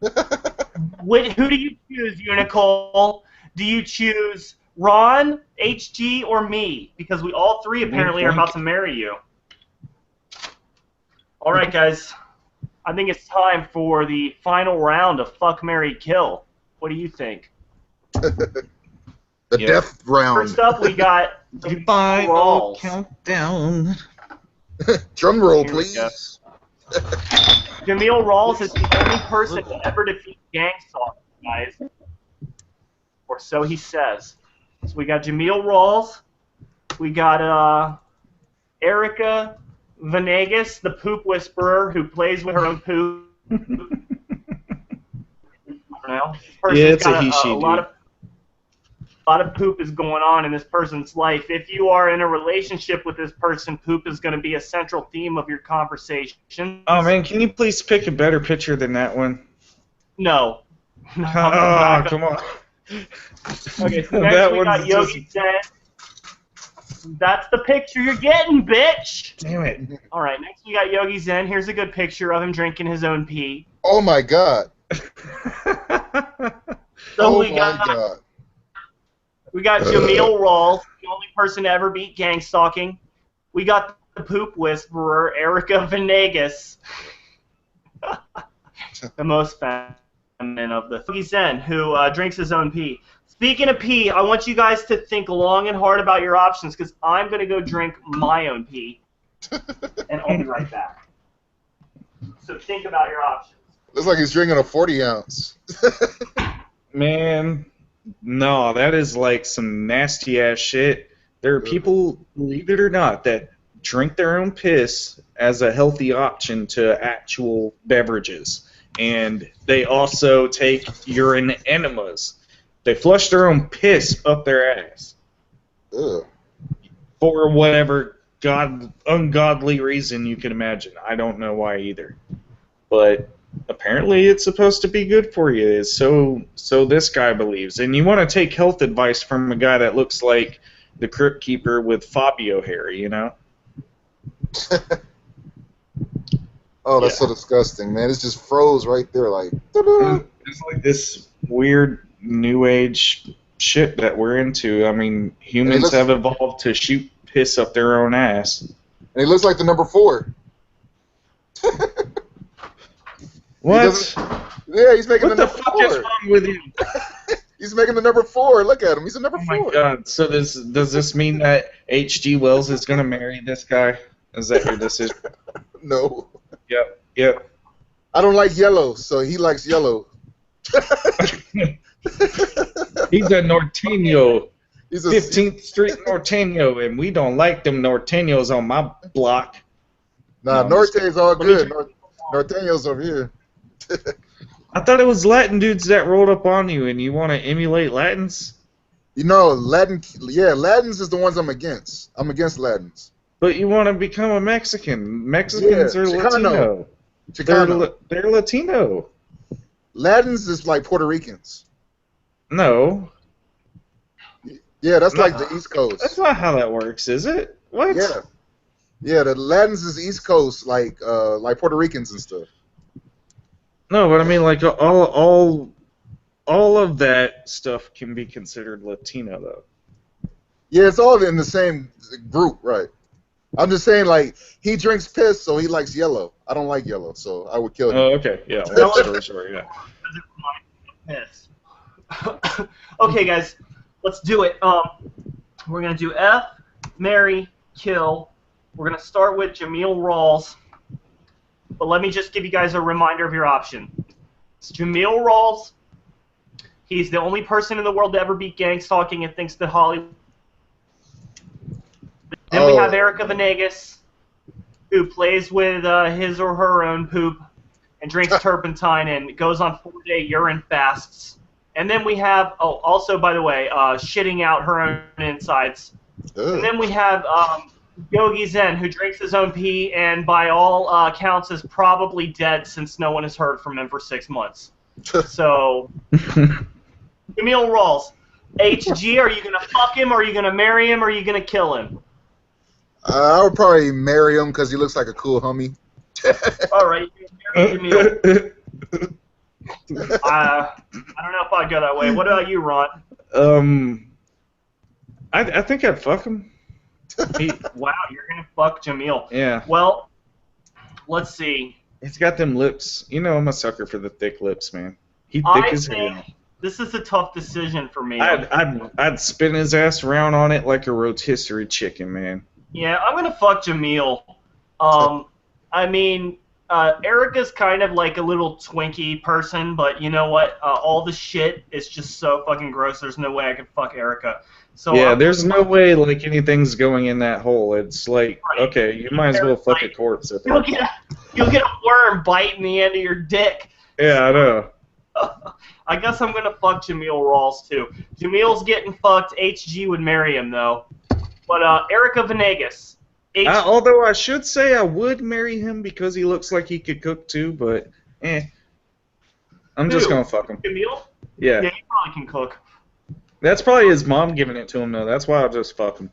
Who do you choose, Unicole? Do you choose Ron, HG, or me? Because we all three apparently are about to marry you. All right, guys. I think it's time for the final round of Fuck, Marry, Kill. What do you think? The death round. First up, we got The final Rawls. countdown. Drum roll, Here we please. Jamil Rawls is the only person to ever defeat gangstalking, guys. Or so he says. So we got Jamil Rawls, We got Erica Venegas, the poop whisperer who plays with her own poop. I don't know. This person's Yeah, it's got a he, she, a lot of poop is going on in this person's life. If you are in a relationship with this person, poop is going to be a central theme of your conversation. Oh man, can you please pick a better picture than that one? No. Oh, come on. Okay, so next we got Yogi Zen. That's the picture you're getting, bitch! Damn it. Alright, next we got Yogi Zen. Here's a good picture of him drinking his own pee. Oh my god. So Oh my god. We got Jamil Rawls, the only person to ever beat gangstalking. We got the poop whisperer, Erica Venegas. The most feminine of the Yogi Zen, who drinks his own pee. Speaking of pee, I want you guys to think long and hard about your options, because I'm going to go drink my own pee, and I'll be right back. So think about your options. Looks like he's drinking a 40 ounce. Man, no, that is like some nasty ass shit. There are people, believe it or not, that drink their own piss as a healthy option to actual beverages. And they also take urine enemas. They flush their own piss up their ass. Ugh. For whatever ungodly reason you can imagine. I don't know why either. But apparently it's supposed to be good for you, so this guy believes. And you want to take health advice from a guy that looks like the Crypt Keeper with Fabio hair, you know? Oh, that's so disgusting, man. It's just froze right there, like. It's like this weird new age shit that we're into. I mean, humans have evolved to shoot piss up their own ass. And he looks like the number 4. What? Yeah, he's making What the the number fuck 4. is wrong with you? He's making the number 4. Look at him. He's a number 4. Oh my god. So does this mean that HGWellz is going to marry this guy? Is that your decision? No. Yep. I don't like yellow, so he likes yellow. He's a norteño. He's a 15th Street norteño, and we don't like them norteños on my block. Nah, Norte's all good. Norteño's over here. I thought it was Latin dudes that rolled up on you, and you want to emulate Latins? You know, Latins is the ones I'm against. I'm against Latins. But you want to become a Mexican. Mexicans are Chicano. Latino. Chicano. They're Latino. Latins is like Puerto Ricans. No. Yeah, that's like the East Coast. That's not how that works, is it? What? Yeah, the Latins is East Coast, like Puerto Ricans and stuff. No, but I mean, like all of that stuff can be considered Latino, though. Yeah, it's all in the same group, right? I'm just saying, like, he drinks piss, so he likes yellow. I don't like yellow, so I would kill him. Oh, okay, yeah. Well, sure, yeah. Piss. Okay, guys, let's do it. We're gonna do F, marry, kill. We're gonna start with Jamil Rawls. But let me just give you guys a reminder of your option. It's Jamil Rawls. He's the only person in the world to ever beat gangstalking and thinks that Hollywood. Then we have Erica Venegas, who plays with his or her own poop and drinks turpentine and goes on 4-day urine fasts. And then we have, also, by the way, shitting out her own insides. Ugh. And then we have Yogi Zen, who drinks his own pee and by all accounts is probably dead since no one has heard from him for 6 months. So, Jamil Rawls, HG, are you going to fuck him, or are you going to marry him, or are you going to kill him? I would probably marry him because he looks like a cool homie. All right, Jamil. I don't know if I'd go that way. What about you, Ron? I think I'd fuck him. Wow, you're gonna fuck Jamil. Yeah. Well, let's see. He's got them lips. You know, I'm a sucker for the thick lips, man. He thick as hell. This is a tough decision for me. I'd spin his ass around on it like a rotisserie chicken, man. Yeah, I'm gonna fuck Jamil. I mean, Erica's kind of like a little Twinkie person, but you know what? All the shit is just so fucking gross. There's no way I could fuck Erica. So yeah, there's no way like anything's going in that hole. It's like, Right. okay, you might as well fuck a corpse at that. You'll get a worm biting the end of your dick. Yeah, I know. I guess I'm gonna fuck Jameel Rawls too. Jamil's getting fucked. HG would marry him though. But Erica Venegas. Although I should say I would marry him because he looks like he could cook too, but I'm just gonna fuck him. Jameel? Yeah. Yeah, he probably can cook. That's probably his mom giving it to him though. That's why I'll just fuck him.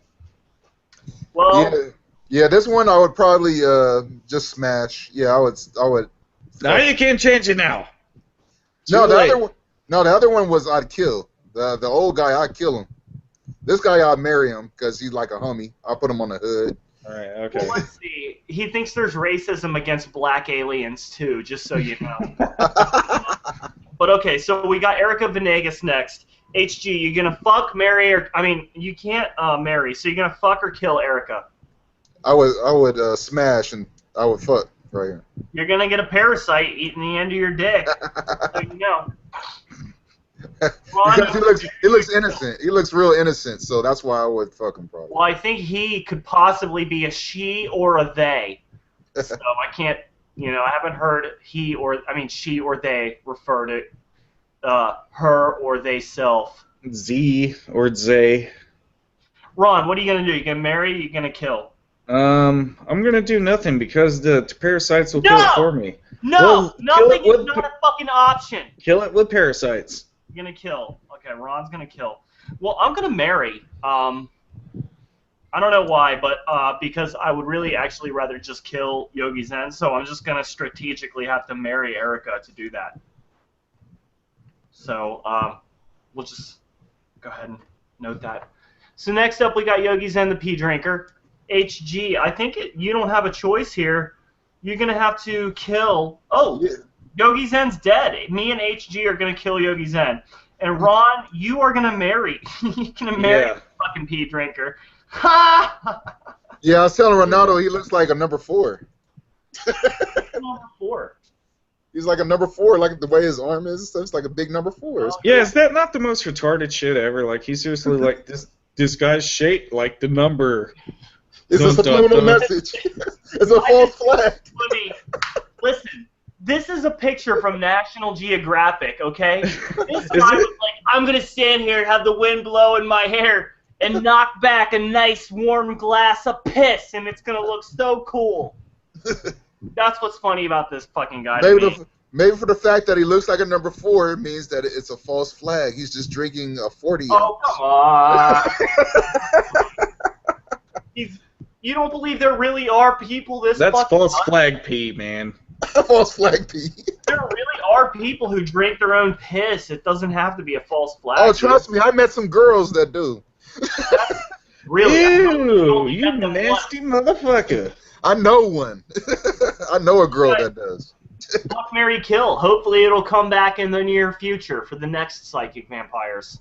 Well, yeah, this one I would probably just smash. Yeah, I would. Now you can't change it now. No, the other one was I'd kill. The old guy, I'd kill him. This guy, I'd marry him because he's like a homie. I'll put him on the hood. All right, okay. well, let's see. He thinks there's racism against black aliens too, just so you know. But okay, so we got Erica Venegas next. HG, you gonna fuck, marry, or you can't marry, so you're gonna fuck or kill Erica? I would smash and I would fuck right here. You're gonna get a parasite eating the end of your dick. So you know. Because he looks innocent. He looks real innocent, so that's why I would fuck him probably. Well, I think he could possibly be a she or a they. So I can't, I haven't heard she or they refer to her or they self. Z or Zay. Ron, what are you gonna do? You gonna marry? Or you gonna kill? I'm gonna do nothing because the parasites will kill it for me. No, Well, nothing is not a fucking option. Kill it with parasites. You're gonna kill. Okay, Ron's gonna kill. Well, I'm gonna marry. I don't know why, but because I would really actually rather just kill Yogi Zen, so I'm just gonna strategically have to marry Erica to do that. So we'll just go ahead and note that. So next up, we got Yogi Zen, the pee drinker. HG, I think you don't have a choice here. You're gonna have to kill. Oh. Yeah. Yogi Zen's dead. Me and HG are going to kill Yogi Zen. And Ron, you are going to marry. You're going to marry a fucking pee drinker. Ha! Yeah, I was telling Ronaldo he looks like a number 4. Number 4. He's like a number 4, like the way his arm is. So it's like a big number 4. Yeah, is that not the most retarded shit ever? Like, he's seriously like, this guy's shaped like the number. It's a subliminal message. It's a false flag. Listen. This is a picture from National Geographic, okay? This guy was like, I'm going to stand here and have the wind blow in my hair and knock back a nice warm glass of piss, and it's going to look so cool. That's what's funny about this fucking guy. Maybe for the fact that he looks like a number 4 means that it's a false flag. He's just drinking a 40 ounce. Oh, come on. You don't believe there really are people this That's fucking false flag pee, man. False flag pee. There really are people who drink their own piss. It doesn't have to be a false flag. Oh, trust me, I met some girls that do. Really? Ew, you nasty motherfucker. I know one. I know a girl that does. Fuck, marry, kill. Hopefully it'll come back in the near future for the next Psychic Vampires.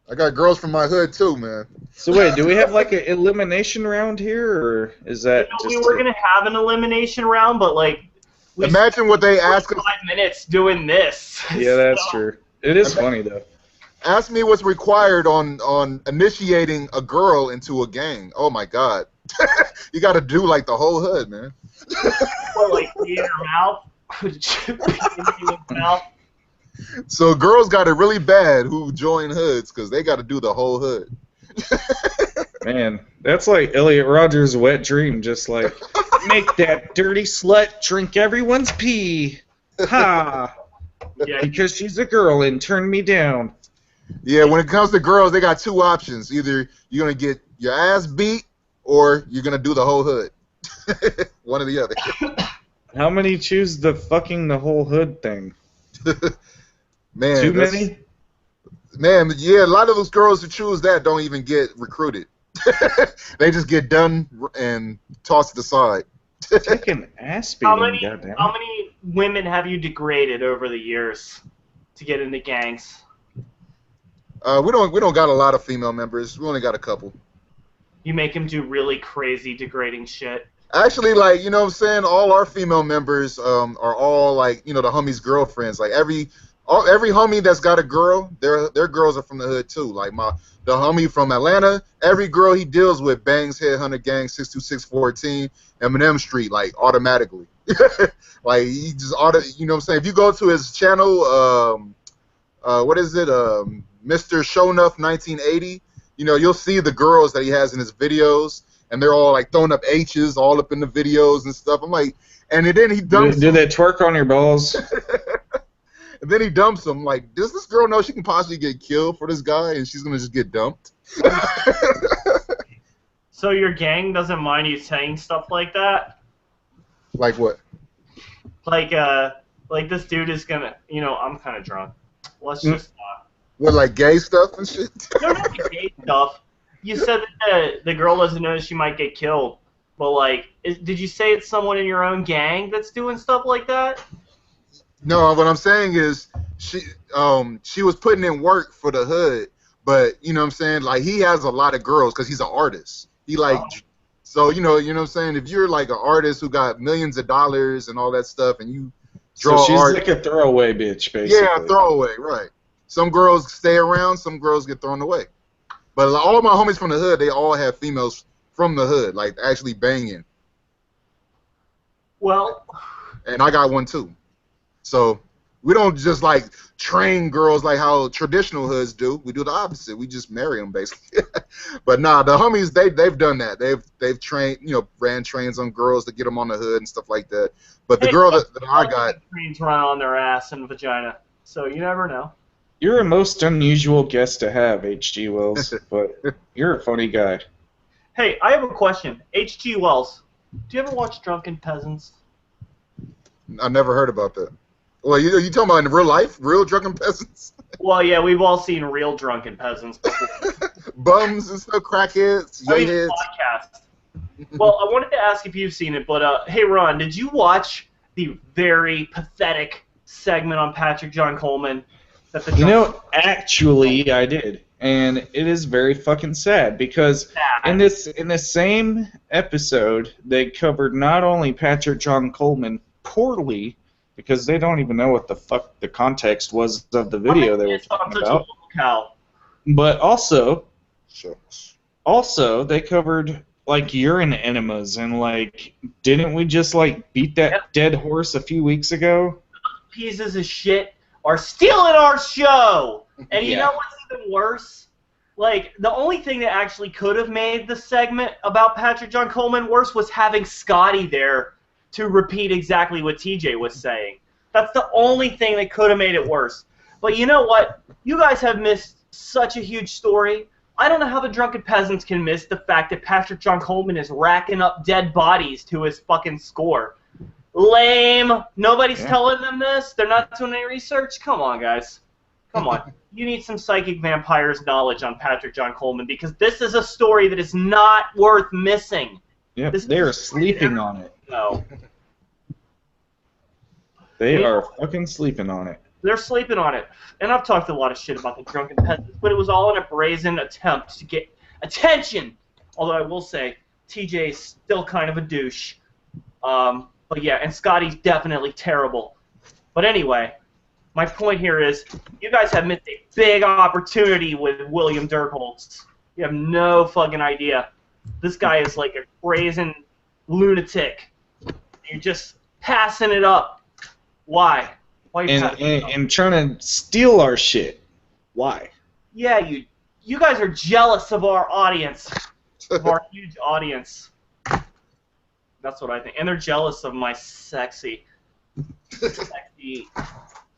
I got girls from my hood too, man. So wait, do we have like an elimination round here, or is that just... We were going to have an elimination round, but like... Imagine what they ask us. 5 minutes doing this. Yeah, that's true. It is funny though. Ask me what's required on initiating a girl into a gang. Oh my God, you got to do like the whole hood, man. Or like pee in her mouth. So girls got it really bad who join hoods because they got to do the whole hood. Man, that's like Elliot Rodgers' wet dream. Just like, make that dirty slut drink everyone's pee. Ha! Yeah. Because she's a girl and turned me down. Yeah, when it comes to girls, they got 2 options. Either you're going to get your ass beat or you're going to do the whole hood. One or the other. How many choose the fucking the whole hood thing? Man, Too many? Man, yeah, a lot of those girls who choose that don't even get recruited. They just get done and tossed to the side. Take an ass beating, goddamn. How many women have you degraded over the years to get into gangs? We don't got a lot of female members. We only got a couple. You make them do really crazy degrading shit. Actually, like, you know what I'm saying, all our female members are all like, you know, the homies' girlfriends. Like every homie that's got a girl, their girls are from the hood too. Like the homie from Atlanta, every girl he deals with bangs Headhunter Gang 62614 Eminem Street like automatically. Like he just you know what I'm saying? If you go to his channel, what is it? Mr. Shownuff 1980. You know, you'll see the girls that he has in his videos, and they're all like throwing up H's all up in the videos and stuff. I'm like, and then he dumps. Do they twerk on your balls? And then he dumps them. Like, does this girl know she can possibly get killed for this guy, and she's gonna just get dumped? So your gang doesn't mind you saying stuff like that? Like what? Like this dude is gonna, you know, I'm kind of drunk. Let's just. What, like gay stuff and shit? No, not gay stuff. You said that the girl doesn't know she might get killed, but like, did you say it's someone in your own gang that's doing stuff like that? No, what I'm saying is she was putting in work for the hood, but you know what I'm saying, like he has a lot of girls because he's an artist. He like so you know what I'm saying, if you're like an artist who got millions of dollars and all that stuff and you draw so she's art, like a throwaway bitch, basically. Yeah, throwaway, right. Some girls stay around, some girls get thrown away. But like, all my homies from the hood, they all have females from the hood, like actually banging. Well, and I got one too. So we don't just like train girls like how traditional hoods do. We do the opposite. We just marry them basically. But nah, the homies they've done that. They've trained, you know, ran trains on girls to get them on the hood and stuff like that. But the girl that I got, trains run on their ass and vagina. So you never know. You're a most unusual guest to have, HGWellz, but you're a funny guy. Hey, I have a question. HGWellz, do you ever watch Drunken Peasants? I never heard about that. Well, you talking about in real life? Real drunken peasants? Well, yeah, we've all seen real drunken peasants before. Bums and stuff, crackheads, yayheads. Podcast. Well, I wanted to ask if you've seen it, but hey, Ron, did you watch the very pathetic segment on Patrick John Coleman? You know, actually, I did, and it is very fucking sad because in the same episode they covered not only Patrick John Coleman poorly, because they don't even know what the fuck the context was of the video they were talking about, but also they covered like urine enemas and like, didn't we just like beat that dead horse a few weeks ago? Pieces of shit are stealing our show, and you know what's even worse? Like, the only thing that actually could have made the segment about Patrick John Coleman worse was having Scotty there to repeat exactly what TJ was saying. That's the only thing that could have made it worse. But you know what? You guys have missed such a huge story. I don't know how the Drunken Peasants can miss the fact that Patrick John Coleman is racking up dead bodies to his fucking score. Lame. Nobody's telling them this. They're not doing any research. Come on, guys. Come on. You need some Psychic Vampires knowledge on Patrick John Coleman, because this is a story that is not worth missing. Yep, they are sleeping on it. No. They are fucking sleeping on it. They're sleeping on it. And I've talked a lot of shit about the Drunken Peasants, but it was all in a brazen attempt to get attention. Although I will say, TJ's still kind of a douche. But yeah, and Scotty's definitely terrible. But anyway, my point here is, you guys have missed a big opportunity with William Dirkholz. You have no fucking idea. This guy is like a brazen lunatic. You're just passing it up. Why? Why are you passing it up? And trying to steal our shit. Why? Yeah, you guys are jealous of our audience, of our huge audience. That's what I think. And they're jealous of my sexy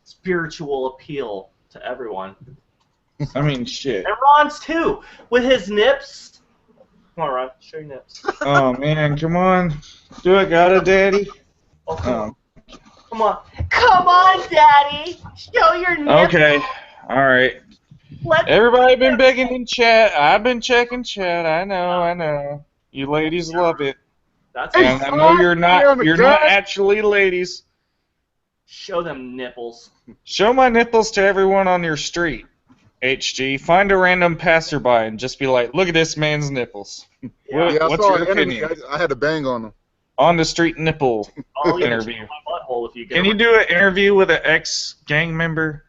spiritual appeal to everyone. I mean, shit. And Ron's too, with his nips. Come on, Ron, show your nips. Oh, man, come on. Do it, got it, Daddy? Oh, come on. Come on, Daddy. Show your nips. Okay, all right. Everybody been begging in chat. I've been checking chat. I know. You ladies love it. And I know you're not actually ladies. Show them nipples. Show my nipples to everyone on your street, HG. Find a random passerby and just be like, look at this man's nipples. Yeah, What's your opinion? I had to bang on them. On the street nipple interview. My butthole if you get Can you do an interview with an ex-gang member?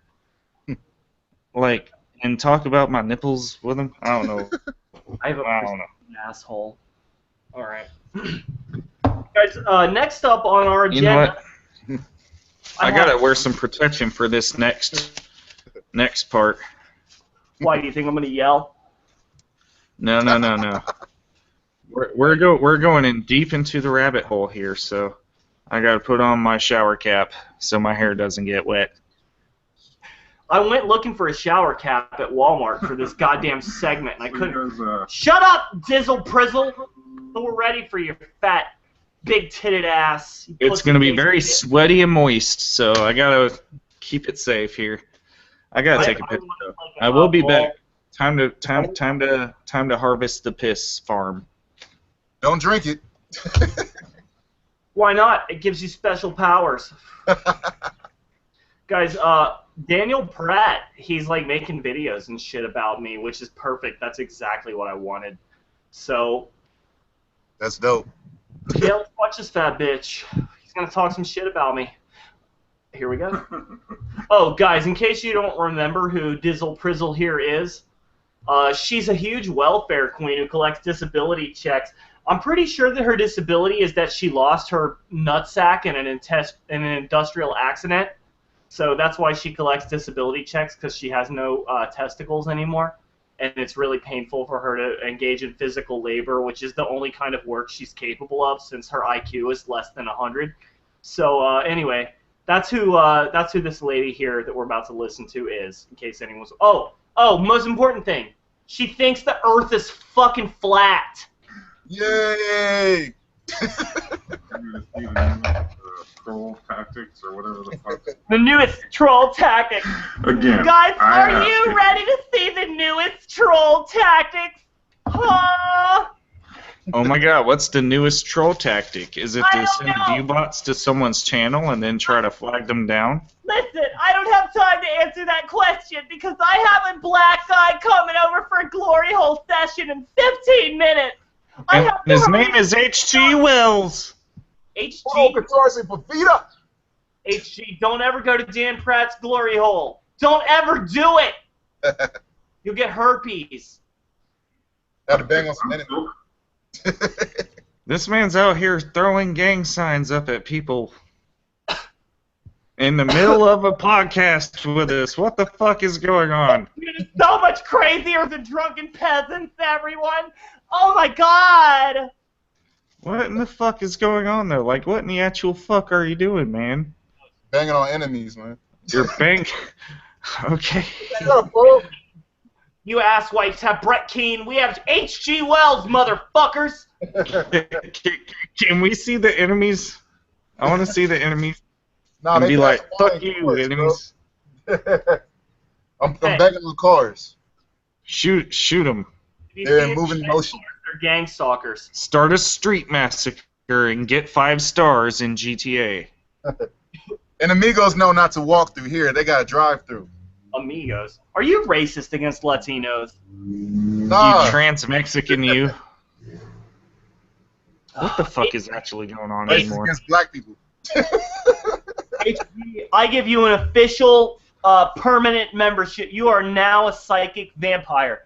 like, and talk about my nipples with him? I don't know. I have a I don't know. asshole. All right. Guys, next up on our agenda. You know what? I gotta wear some protection for this next part. Why do you think I'm gonna yell? No. We're going in deep into the rabbit hole here, so I gotta put on my shower cap so my hair doesn't get wet. I went looking for a shower cap at Walmart for this goddamn segment, and I couldn't. Shut up, Dizzle Prizzle! We're ready for your fat, big-titted ass. It's gonna be very sweaty and moist, so I gotta keep it safe here. I gotta take a piss. I will be back. Time to harvest the piss farm. Don't drink it. Why not? It gives you special powers. Guys, Daniel Pratt, he's like making videos and shit about me, which is perfect. That's exactly what I wanted. So that's dope. Yeah, let's watch this fat bitch. He's gonna talk some shit about me. Here we go. Oh, guys, in case you don't remember who Dizzle Prizzle here is, she's a huge welfare queen who collects disability checks. I'm pretty sure that her disability is that she lost her nutsack in an industrial accident. So that's why she collects disability checks, because she has no testicles anymore. And it's really painful for her to engage in physical labor, which is the only kind of work she's capable of since her IQ is less than 100. So anyway, that's who this lady here that we're about to listen to is, in case anyone's... Oh, most important thing. She thinks the Earth is fucking flat. Yay! Troll tactics or whatever the fuck. The newest troll tactic. Again. Guys, are you ready to see the newest troll tactics? Huh? Oh my god, what's the newest troll tactic? Is it to send view-bots to someone's channel and then try to flag them down? Listen, I don't have time to answer that question because I have a black guy coming over for a glory hole session in 15 minutes. And his name is HGWellz. HG, don't ever go to Dan Pratt's glory hole. Don't ever do it. You'll get herpes. Got to bang on some enemies. This man's out here throwing gang signs up at people in the middle of a podcast with us. What the fuck is going on? It's so much crazier than drunken peasants, everyone. Oh my god. What in the fuck is going on there? Like, what in the actual fuck are you doing, man? Banging on enemies, man. You're bang. Okay. You asswipes have Brett Keane. We have HGWellz, motherfuckers. Can we see the enemies? I want to see the enemies. Nah, and be like, fuck you, enemies. I'm banging on cars. Shoot them. They're in moving motion. They're gang stalkers. Start a street massacre and get 5 stars in GTA. And amigos know not to walk through here. They got to drive through. Amigos? Are you racist against Latinos? Nah. You trans-Mexican, you. What the fuck is actually going on anymore? Against black people. I give you an official, permanent membership. You are now a psychic vampire.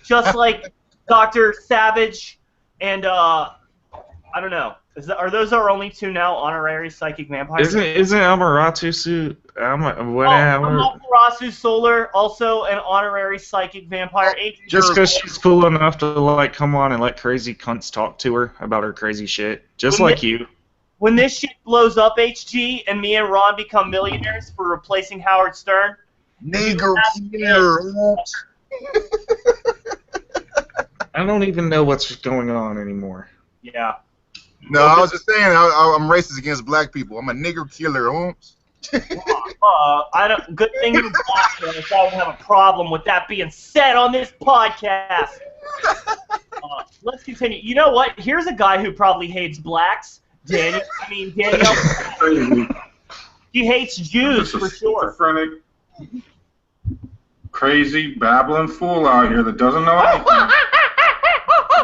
Just like Dr. Savage and, I don't know. Are those our only 2 now honorary psychic vampires? Isn't Amaterasu Amaterasu Solar also an honorary psychic vampire? Just because she's cool enough to like come on and let crazy cunts talk to her about her crazy shit, just like you. When this shit blows up, HG, and me and Ron become millionaires for replacing Howard Stern. Nigger here. I don't even know what's going on anymore. Yeah. No, I was just saying I'm racist against black people. I'm a nigger killer, Holmes. I don't. Good thing you're black, so I would have a problem with that being said on this podcast. Let's continue. You know what? Here's a guy who probably hates blacks. Danielle. He hates Jews for sure. Schizophrenic, crazy, babbling fool out here that doesn't know anything.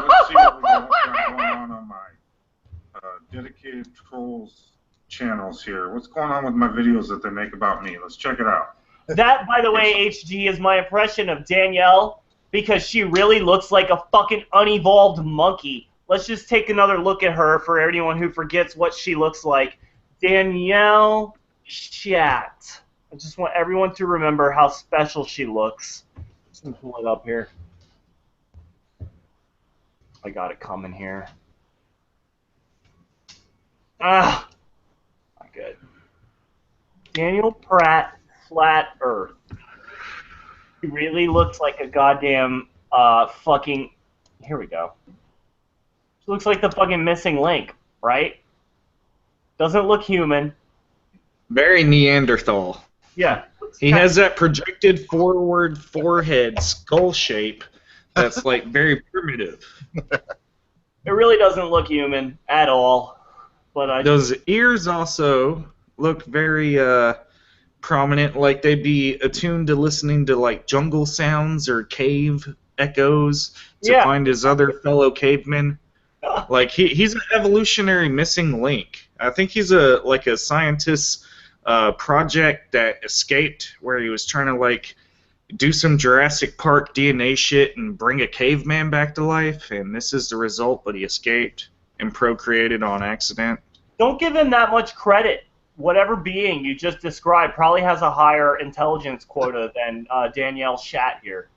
Let's see what we got going on my dedicated trolls channels here. What's going on with my videos that they make about me? Let's check it out. That, by the way, HG, is my impression of Danielle, because she really looks like a fucking unevolved monkey. Let's just take another look at her for anyone who forgets what she looks like. Danielle Shat. I just want everyone to remember how special she looks. Let's pull it up here. I got it coming here. Ah, not good. Daniel Pratt, Flat Earth. He really looks like a goddamn fucking. Here we go. She looks like the fucking missing link, right? Doesn't look human. Very Neanderthal. Yeah. He has that projected forward forehead skull shape that's like very primitive. It really doesn't look human at all. But those ears also look very prominent, like they'd be attuned to listening to like jungle sounds or cave echoes to find his other fellow cavemen. Like he's an evolutionary missing link. I think he's a scientist project that escaped, where he was trying to like do some Jurassic Park DNA shit and bring a caveman back to life, and this is the result, but he escaped and procreated on accident. Don't give him that much credit. Whatever being you just described probably has a higher intelligence quota than Danielle Shat here.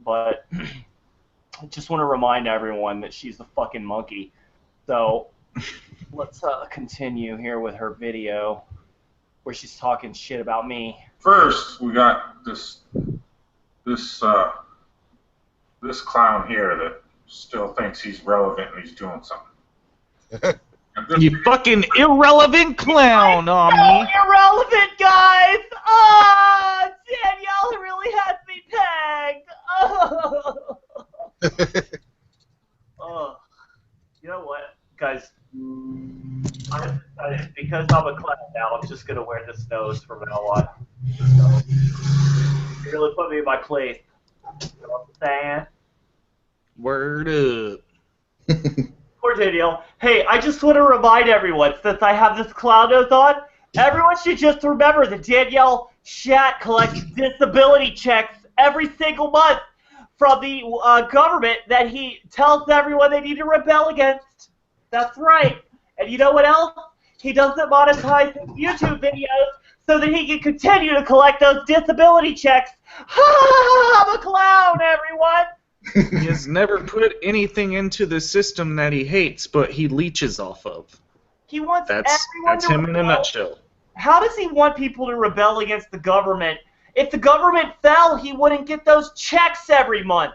But I just want to remind everyone that she's the fucking monkey. So let's continue here with her video where she's talking shit about me. First, we got this clown here that still thinks he's relevant and he's doing something. You fucking irrelevant clown on me. Irrelevant, guys! Ah, Danielle really has me pegged. You know what, guys? I decided, because I'm a clown now, I'm just gonna wear this nose from now on. You really put me in my place. You know what I'm saying? Word up. Poor Danielle. Hey, I just want to remind everyone, since I have this clown nose on, everyone should just remember that Danielle Shat collects disability checks every single month from the government that he tells everyone they need to rebel against. That's right. And you know what else? He doesn't monetize his YouTube videos so that he can continue to collect those disability checks. Ha! I'm a clown, everyone! He has never put anything into the system that he hates, but he leeches off of. He wants everyone that's to him rebel. in a nutshell. How does he want people to rebel against the government? If the government fell, he wouldn't get those checks every month.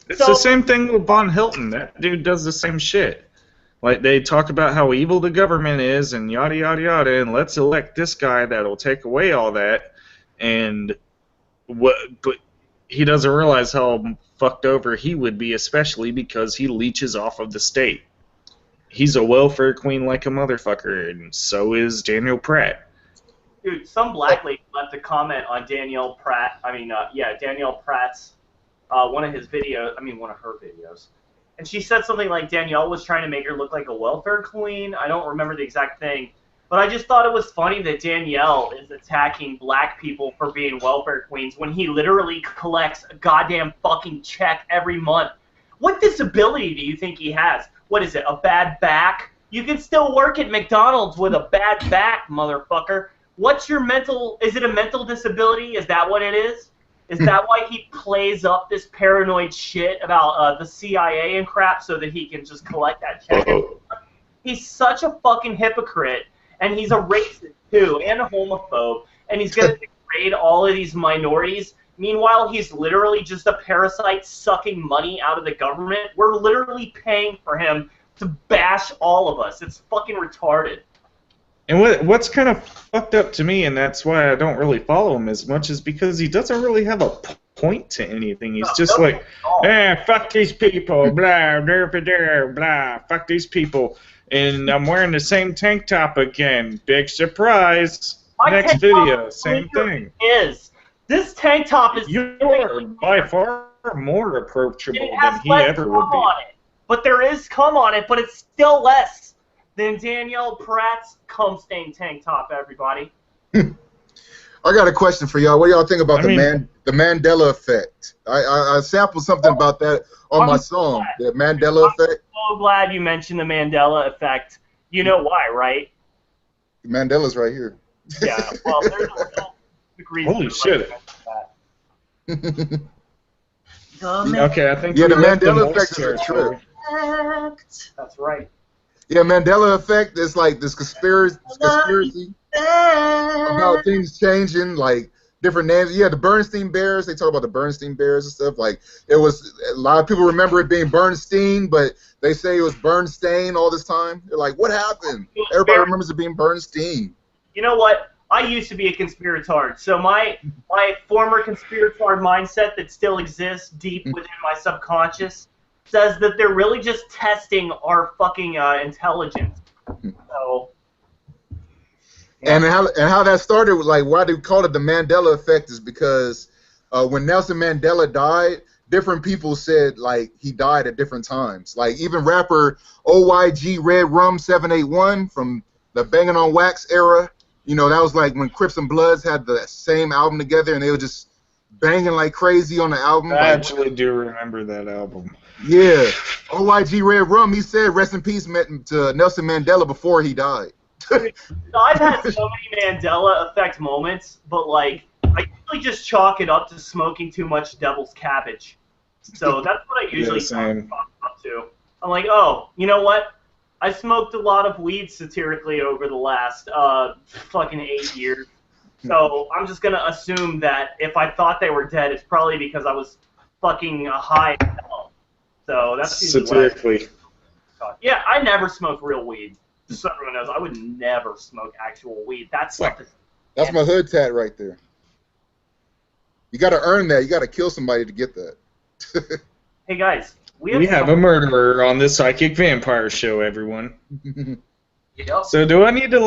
It's the same thing with Von Hilton. That dude does the same shit. Like, they talk about how evil the government is and yada, yada, yada, and let's elect this guy that'll take away all that. And but he doesn't realize how fucked over he would be, especially because he leeches off of the state. He's a welfare queen like a motherfucker, and so is Daniel Pratt. Dude, some black lady left a comment on Danielle Pratt. Danielle Pratt's one of her videos. And she said something like Danielle was trying to make her look like a welfare queen. I don't remember the exact thing. But I just thought it was funny that Danielle is attacking black people for being welfare queens when he literally collects a goddamn fucking check every month. What disability do you think he has? What is it, a bad back? You can still work at McDonald's with a bad back, motherfucker. What's your mental... Is it a mental disability? Is that what it is? Is that why he plays up this paranoid shit about the CIA and crap so that he can just collect that check? He's such a fucking hypocrite. And he's a racist, too, and a homophobe. And he's going to degrade all of these minorities. Meanwhile, he's literally just a parasite sucking money out of the government. We're literally paying for him to bash all of us. It's fucking retarded. And what's kind of fucked up to me, and that's why I don't really follow him as much, is because he doesn't really have a point to anything. He's just like, fuck these people, blah, blah, blah, blah, fuck these people. And I'm wearing the same tank top again. Big surprise. Next video, same thing. This tank top is... You're by far more approachable than he ever would be. But there is cum on it, but it's still less than Danielle Pratt's cum-stained tank top, everybody. I got a question for y'all. What do y'all think about the Mandela effect? I sampled something about that on my song, the Mandela effect. I'm so glad you mentioned the Mandela effect. You know why, right? Mandela's right here. Yeah, well, there's a real degree. Holy shit. Okay, I think the Mandela effect is a trip. That's right. Yeah, Mandela effect is like this conspiracy about things changing, like different names. Yeah, the Bernstein Bears. They talk about the Bernstein Bears and stuff. Like it was a lot of people remember it being Bernstein, but they say it was Bernstein all this time. They're like, what happened? Everybody remembers it being Bernstein. You know what? I used to be a conspiratard, so my former conspiratard mindset that still exists deep within my subconscious says that they're really just testing our fucking intelligence. So. Yeah. And how that started, like why they called it the Mandela effect is because when Nelson Mandela died, different people said like he died at different times. Like even rapper OYG Red Rum 781 from the Bangin' on Wax era. You know, that was like when Crips and Bloods had the same album together, and they were just banging like crazy on the album. I actually do remember that album. Yeah. OYG Red Rum, he said rest in peace to Nelson Mandela before he died. I've had so many Mandela effect moments, but like I usually just chalk it up to smoking too much devil's cabbage. So that's what I usually chalk up to. I'm like, oh, you know what? I smoked a lot of weed satirically over the last fucking 8 years. So I'm just going to assume that if I thought they were dead, it's probably because I was fucking high as hell. So that's satirically. Yeah, I never smoke real weed. Just so everyone knows, I would never smoke actual weed. That's my hood tat right there. You got to earn that. You got to kill somebody to get that. Hey, guys. We have a murderer on the Psychic Vampire Show, everyone. Yep. So do I need to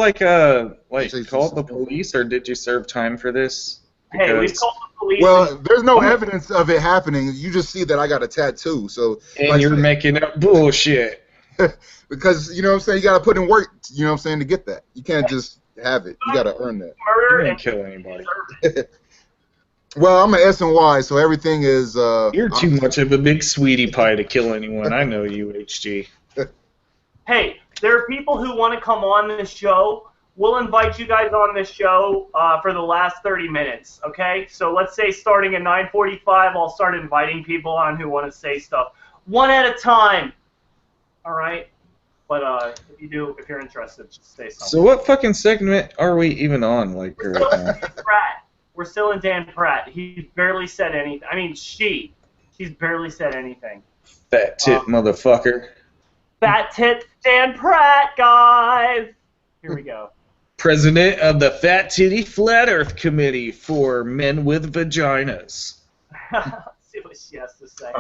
call the police, or did you serve time for this? Because... Hey, we've called the police. Well, there's no evidence of it happening. You just see that I got a tattoo, so. And you're making up bullshit. Because you know what I'm saying, you got to put in work. You know what I'm saying, to get that. You can't just have it. You got to earn that. You didn't kill anybody. Well, I'm an S&Y, so everything is... You're too much of a big sweetie pie to kill anyone. I know you, HG. Hey, there are people who want to come on this show. We'll invite you guys on this show for the last 30 minutes, okay? So let's say starting at 9:45, I'll start inviting people on who want to say stuff. One at a time, all right? But if you're interested, just say something. So what fucking segment are we even on, like, right now? We're still in Dan Pratt. He barely said anything. I mean, she's barely said anything. Fat tit motherfucker. Fat tit Dan Pratt, guys. Here we go. President of the Fat Titty Flat Earth Committee for Men with Vaginas. Let's see what she has to say.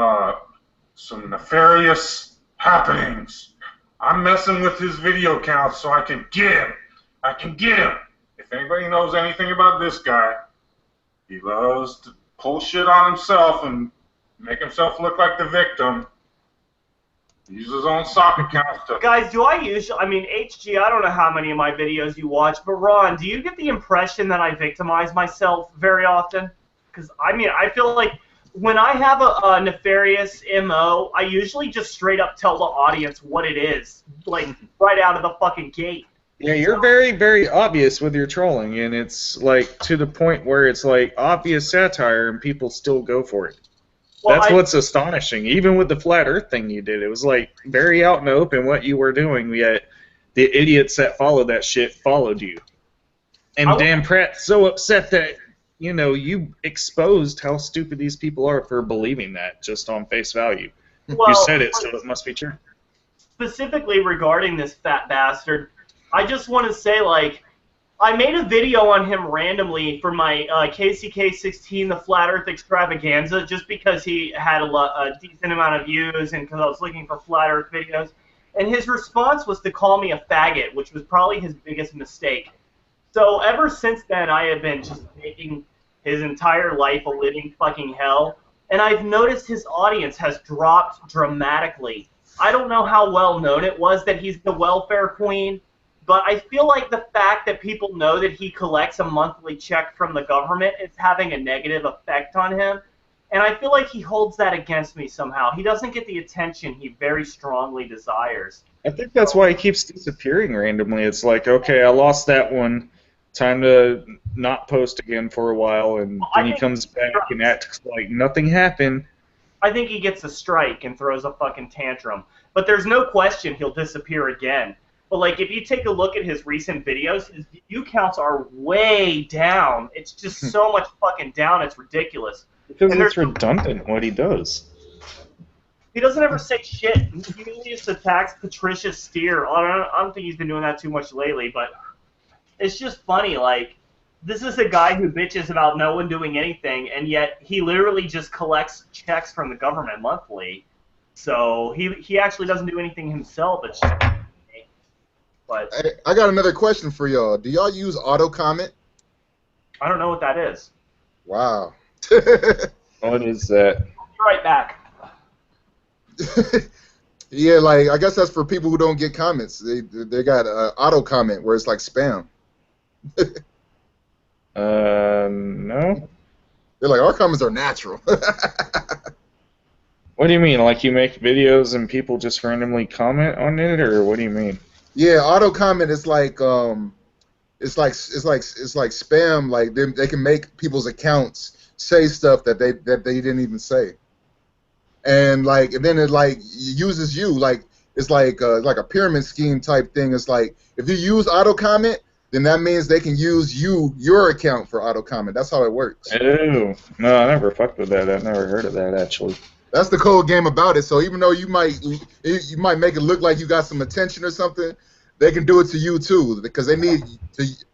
Some nefarious happenings. I'm messing with his video count so I can get him. If anybody knows anything about this guy, he loves to pull shit on himself and make himself look like the victim. He uses his own sock accounts to... Guys, HG, I don't know how many of my videos you watch, but Ron, do you get the impression that I victimize myself very often? Because, I feel like when I have a nefarious MO, I usually just straight up tell the audience what it is, like, right out of the fucking gate. Yeah, you're very, very obvious with your trolling, and it's, like, to the point where it's, like, obvious satire, and people still go for it. Well, that's what's astonishing. Even with the Flat Earth thing you did, it was, like, very out in the open what you were doing, yet the idiots that followed that shit followed you. And Dan Pratt's so upset that, you know, you exposed how stupid these people are for believing that just on face value. Well, you said it, so it must be true. Specifically regarding this fat bastard, I just want to say, like, I made a video on him randomly for my KCK16, the Flat Earth Extravaganza, just because he had a decent amount of views and because I was looking for Flat Earth videos. And his response was to call me a faggot, which was probably his biggest mistake. So ever since then, I have been just making his entire life a living fucking hell. And I've noticed his audience has dropped dramatically. I don't know how well known it was that he's the welfare queen, but I feel like the fact that people know that he collects a monthly check from the government is having a negative effect on him. And I feel like he holds that against me somehow. He doesn't get the attention he very strongly desires. I think that's why he keeps disappearing randomly. It's like, okay, I lost that one. Time to not post again for a while, and then he comes back and acts like nothing happened. I think he gets a strike and throws a fucking tantrum. But there's no question he'll disappear again. But, like, if you take a look at his recent videos, his view counts are way down. It's just so much fucking down, it's ridiculous. Because it's redundant what he does. He doesn't ever say shit. He really just attacks Patricia Steer. I don't think he's been doing that too much lately, but it's just funny. Like, this is a guy who bitches about no one doing anything, and yet he literally just collects checks from the government monthly. So he actually doesn't do anything himself. It's just but Hey, I got another question for y'all. Do y'all use auto comment? I don't know what that is. Wow. What is that? I'll be right back. Yeah, like I guess that's for people who don't get comments. They got auto comment where it's like spam. No. They're like, our comments are natural. What do you mean? Like you make videos and people just randomly comment on it, or what do you mean? Yeah, auto comment is like it's like spam. Like they can make people's accounts say stuff that they didn't even say, and then it like uses you like it's like a pyramid scheme type thing. It's like if you use auto comment, then that means they can use your account for auto comment. That's how it works. Oh, no, I never fucked with that. I've never heard of that actually. That's the cold game about it. So even though you might make it look like you got some attention or something, they can do it to you too because they need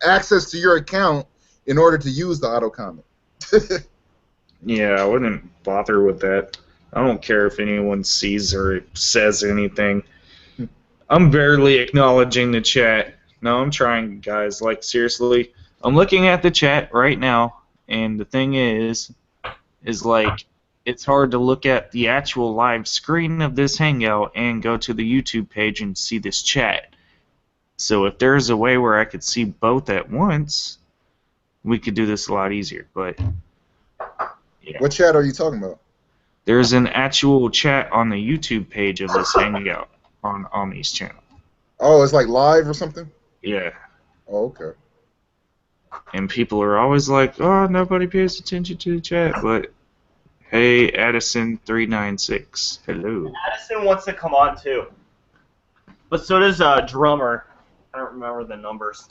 access to your account in order to use the auto comment. Yeah, I wouldn't bother with that. I don't care if anyone sees or says anything. I'm barely acknowledging the chat. No, I'm trying, guys. Like, seriously, I'm looking at the chat right now, and the thing is like, it's hard to look at the actual live screen of this hangout and go to the YouTube page and see this chat. So if there's a way where I could see both at once, we could do this a lot easier. But yeah. What chat are you talking about? There's an actual chat on the YouTube page of this hangout on these channels. Oh, it's like live or something? Yeah. Oh, okay. And people are always like, oh, nobody pays attention to the chat, but hey, Addison396, hello. Addison wants to come on too, but so does Drummer. I don't remember the numbers.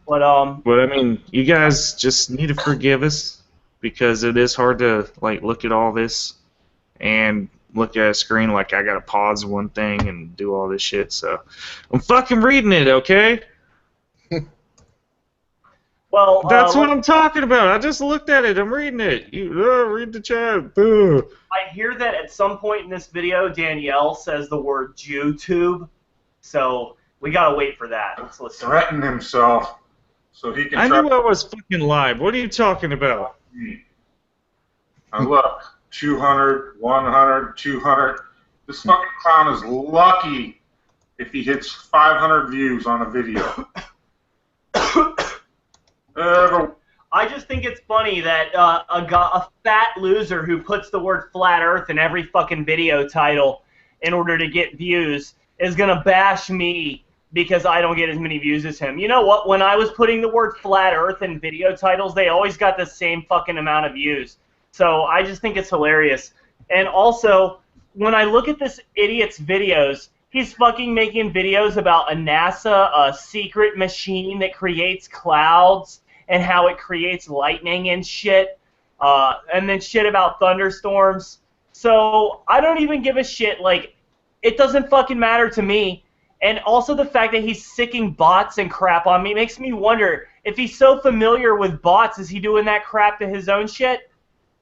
But I mean, you guys just need to forgive us because it is hard to like look at all this and look at a screen like I gotta pause one thing and do all this shit. So I'm fucking reading it, okay? Well, that's what I'm talking about. I just looked at it. I'm reading it. You read the chat. I hear that at some point in this video, Danielle says the word YouTube, so we gotta wait for that. Let's listen. Threaten himself so he can. I knew I was fucking live. What are you talking about? Now look, 200, 100, 200. This fucking clown is lucky if he hits 500 views on a video. I just think it's funny that a fat loser who puts the word flat earth in every fucking video title in order to get views is going to bash me because I don't get as many views as him. You know what? When I was putting the word flat earth in video titles, they always got the same fucking amount of views. So I just think it's hilarious. And also, when I look at this idiot's videos, he's fucking making videos about a NASA secret machine that creates clouds and how it creates lightning and shit, and then shit about thunderstorms. So I don't even give a shit. Like, it doesn't fucking matter to me. And also the fact that he's sicking bots and crap on me makes me wonder if he's so familiar with bots, is he doing that crap to his own shit?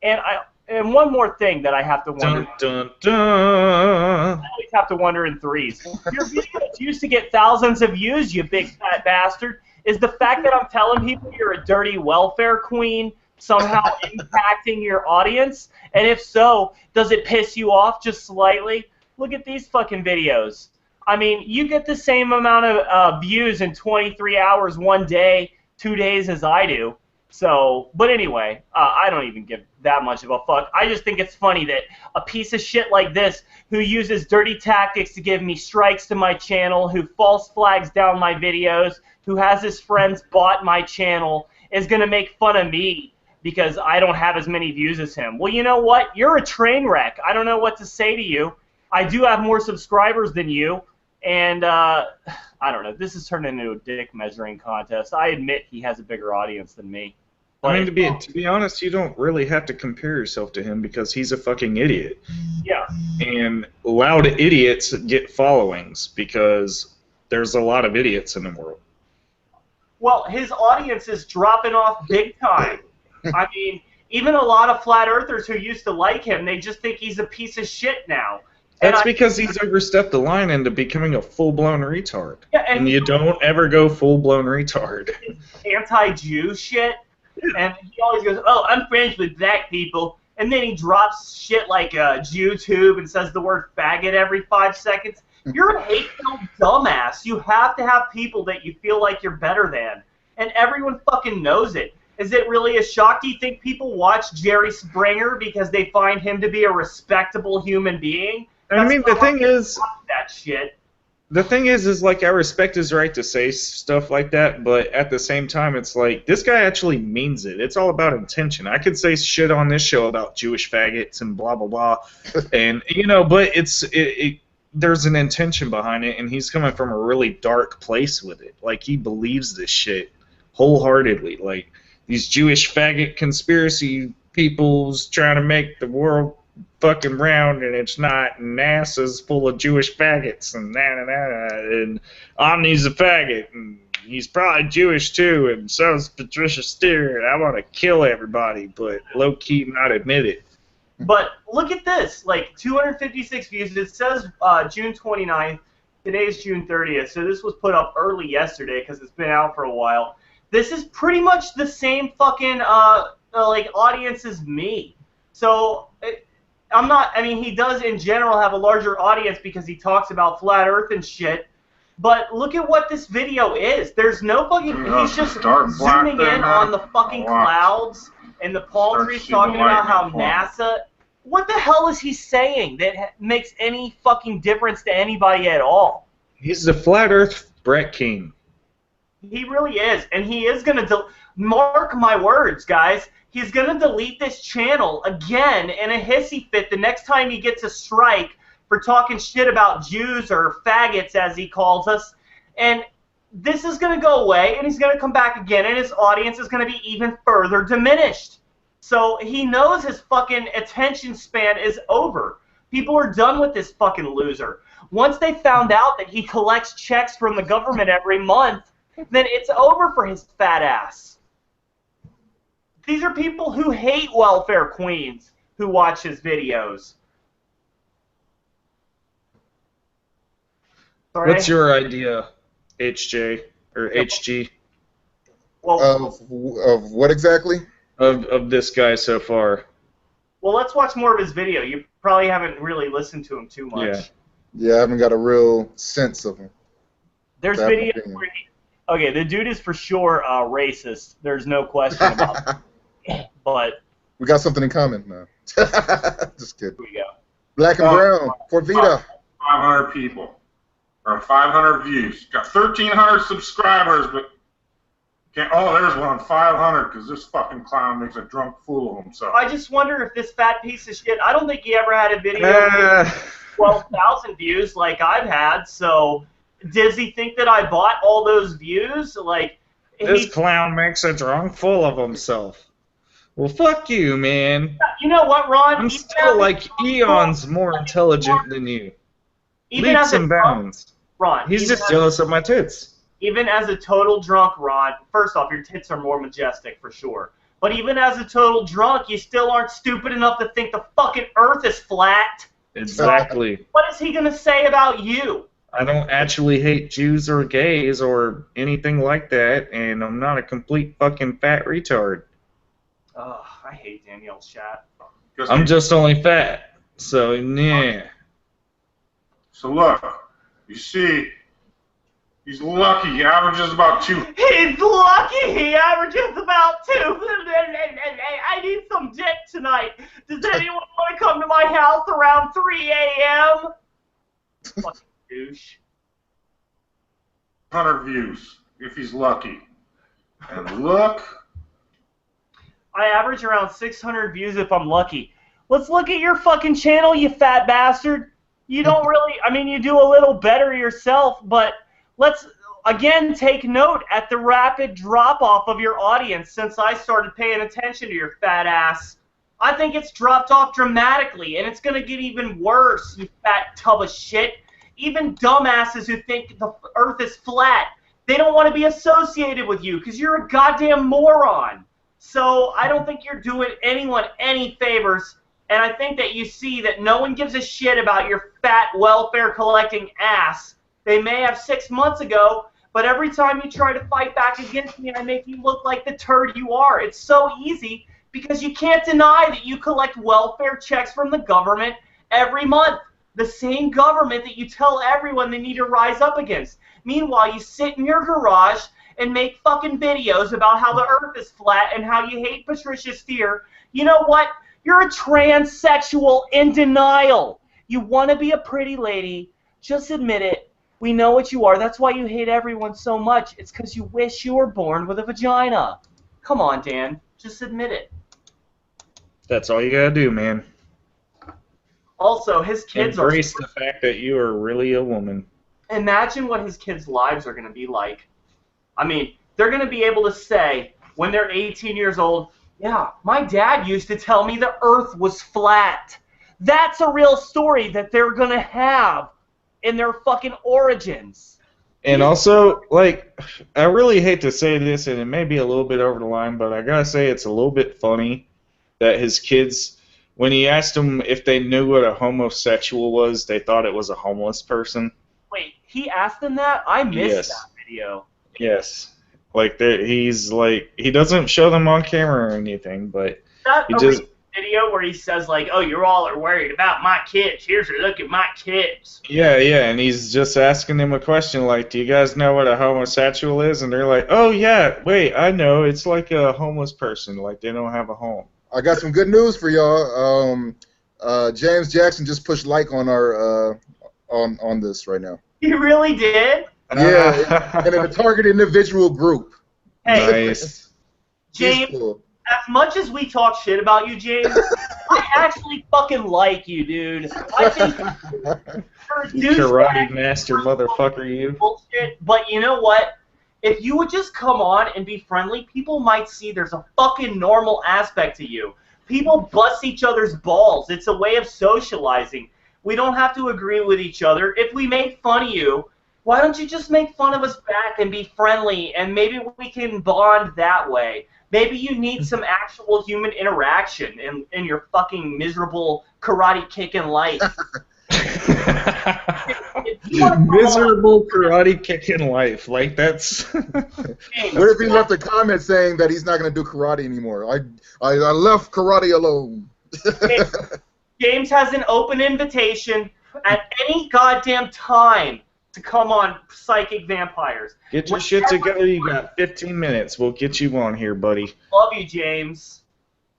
And one more thing that I have to wonder. Dun, dun, dun. I always have to wonder in threes. Your videos used to get thousands of views, you big fat bastard. Is the fact that I'm telling people you're a dirty welfare queen somehow impacting your audience? And if so, does it piss you off just slightly? Look at these fucking videos. I mean, you get the same amount of views in 23 hours one day, 2 days as I do. So, but anyway, I don't even give that much of a fuck. I just think it's funny that a piece of shit like this, who uses dirty tactics to give me strikes to my channel, who false flags down my videos, who has his friends bot my channel, is going to make fun of me because I don't have as many views as him. Well, you know what? You're a train wreck. I don't know what to say to you. I do have more subscribers than you, and I don't know. This has turned into a dick measuring contest. I admit he has a bigger audience than me. I mean, to be honest, you don't really have to compare yourself to him because he's a fucking idiot. Yeah. And loud idiots get followings because there's a lot of idiots in the world. Well, his audience is dropping off big time. I mean, even a lot of flat earthers who used to like him, they just think he's a piece of shit now. That's because he's overstepped the line into becoming a full-blown retard. Yeah, and you don't ever go full-blown retard. Anti-Jew shit. And he always goes, oh, I'm friends with black people. And then he drops shit like JewTube and says the word faggot every 5 seconds. You're a hate-filled dumbass. You have to have people that you feel like you're better than. And everyone fucking knows it. Is it really a shock? Do you think people watch Jerry Springer because they find him to be a respectable human being? I mean, the thing is, that shit. The thing is like I respect his right to say stuff like that, but at the same time, it's like this guy actually means it. It's all about intention. I could say shit on this show about Jewish faggots and blah blah blah, and but there's an intention behind it, and he's coming from a really dark place with it. Like he believes this shit wholeheartedly. Like these Jewish faggot conspiracy people's trying to make the world fucking round, and it's not, and NASA's full of Jewish faggots, and and Omni's a faggot, and he's probably Jewish too, and so's Patricia Steer, and I want to kill everybody, but low-key not admit it. But look at this, like 256 views. It says June 29th. Today's June 30th, so this was put up early yesterday because it's been out for a while. This is pretty much the same fucking like audience as me. So I mean, he does in general have a larger audience because he talks about flat Earth and shit. But look at what this video is. There's no fucking. He's just zooming in on the fucking clouds and the palm trees, talking about how NASA. What the hell is he saying that makes any fucking difference to anybody at all? He's the flat Earth Brett King. He really is, and he is gonna mark my words, guys. He's going to delete this channel again in a hissy fit the next time he gets a strike for talking shit about Jews or faggots, as he calls us. And this is going to go away, and he's going to come back again, and his audience is going to be even further diminished. So he knows his fucking attention span is over. People are done with this fucking loser. Once they found out that he collects checks from the government every month, then it's over for his fat ass. These are people who hate welfare queens who watch his videos. Sorry? What's your idea, HJ or HG? Well, of what exactly? Of this guy so far. Well, let's watch more of his video. You probably haven't really listened to him too much. Yeah, I haven't got a real sense of him. There's videos where okay, the dude is for sure racist. There's no question about it. But we got something in common now. Just kidding. Here we go. Black and brown. For Vita. 500 people. Or 500 views. Got 1,300 subscribers, but there's one, 500, because this fucking clown makes a drunk fool of himself. I just wonder if this fat piece of shit, I don't think he ever had a video with 12,000 views like I've had, so does he think that I bought all those views? Like, this clown makes a drunk fool of himself. Well, fuck you, man. You know what, Ron? I'm still like eons more intelligent than you. Even Leaps and bounds. Ron, he's just jealous of my tits. Even as a total drunk, Ron, first off, your tits are more majestic for sure. But even as a total drunk, you still aren't stupid enough to think the fucking Earth is flat. Exactly. So, what is he gonna say about you? I don't actually hate Jews or gays or anything like that, and I'm not a complete fucking fat retard. Ugh, I hate Danielle's chat. I'm just only fat, so yeah. So look, You see, he's lucky. He averages about 2. He's lucky he averages about 2. I need some dick tonight. Does anyone want to come to my house around 3 a.m.? Fucking douche. 100 views, if he's lucky. And look. I average around 600 views if I'm lucky. Let's look at your fucking channel, you fat bastard. You don't really, I mean, you do a little better yourself, but let's, again, take note at the rapid drop-off of your audience since I started paying attention to your fat ass. I think it's dropped off dramatically, and it's going to get even worse, you fat tub of shit. Even dumbasses who think the earth is flat, they don't want to be associated with you because you're a goddamn moron. So I don't think you're doing anyone any favors, and I think that you see that no one gives a shit about your fat welfare-collecting ass. They may have 6 months ago, but every time you try to fight back against me, I make you look like the turd you are. It's so easy because you can't deny that you collect welfare checks from the government every month. The same government that you tell everyone they need to rise up against. Meanwhile, you sit in your garage and make fucking videos about how the earth is flat and how you hate Patricia Steer. You know what? You're a transsexual in denial. You want to be a pretty lady. Just admit it. We know what you are. That's why you hate everyone so much. It's because you wish you were born with a vagina. Come on, Dan. Just admit it. That's all you gotta do, man. Also, his kids Embrace the fact that you are really a woman. Imagine what his kids' lives are going to be like. I mean, they're going to be able to say, when they're 18 years old, yeah, my dad used to tell me the earth was flat. That's a real story that they're going to have in their fucking origins. And also, like, I really hate to say this, and it may be a little bit over the line, but I gotta say it's a little bit funny that his kids, when he asked them if they knew what a homosexual was, they thought it was a homeless person. Wait, he asked them that? I missed that video. Yes. Like, he's like, he doesn't show them on camera or anything, but he just... video where he says, like, oh, you all are worried about my kids. Here's a look at my kids. Yeah, and he's just asking them a question like, do you guys know what a homosexual is? And they're like, oh, yeah, wait, I know. It's like a homeless person. Like, they don't have a home. I got some good news for y'all. James Jackson just pushed like on our on this right now. He really did? Yeah, and in a targeted individual group. Hey, nice. James, cool. As much as we talk shit about you, James, I actually fucking like you, dude. I think you're a You karate master motherfucker, you. Bullshit, but you know what? If you would just come on and be friendly, people might see there's a fucking normal aspect to you. People bust each other's balls. It's a way of socializing. We don't have to agree with each other. If we make fun of you, why don't you just make fun of us back and be friendly, and maybe we can bond that way. Maybe you need some actual human interaction in your fucking miserable karate kicking life. Miserable karate kicking life. Like, that's... What if he left a comment saying that he's not going to do karate anymore? I left karate alone. James has an open invitation at any goddamn time to come on Psychic Vampires. Get your shit together. You got 15 minutes. We'll get you on here, buddy. Love you, James.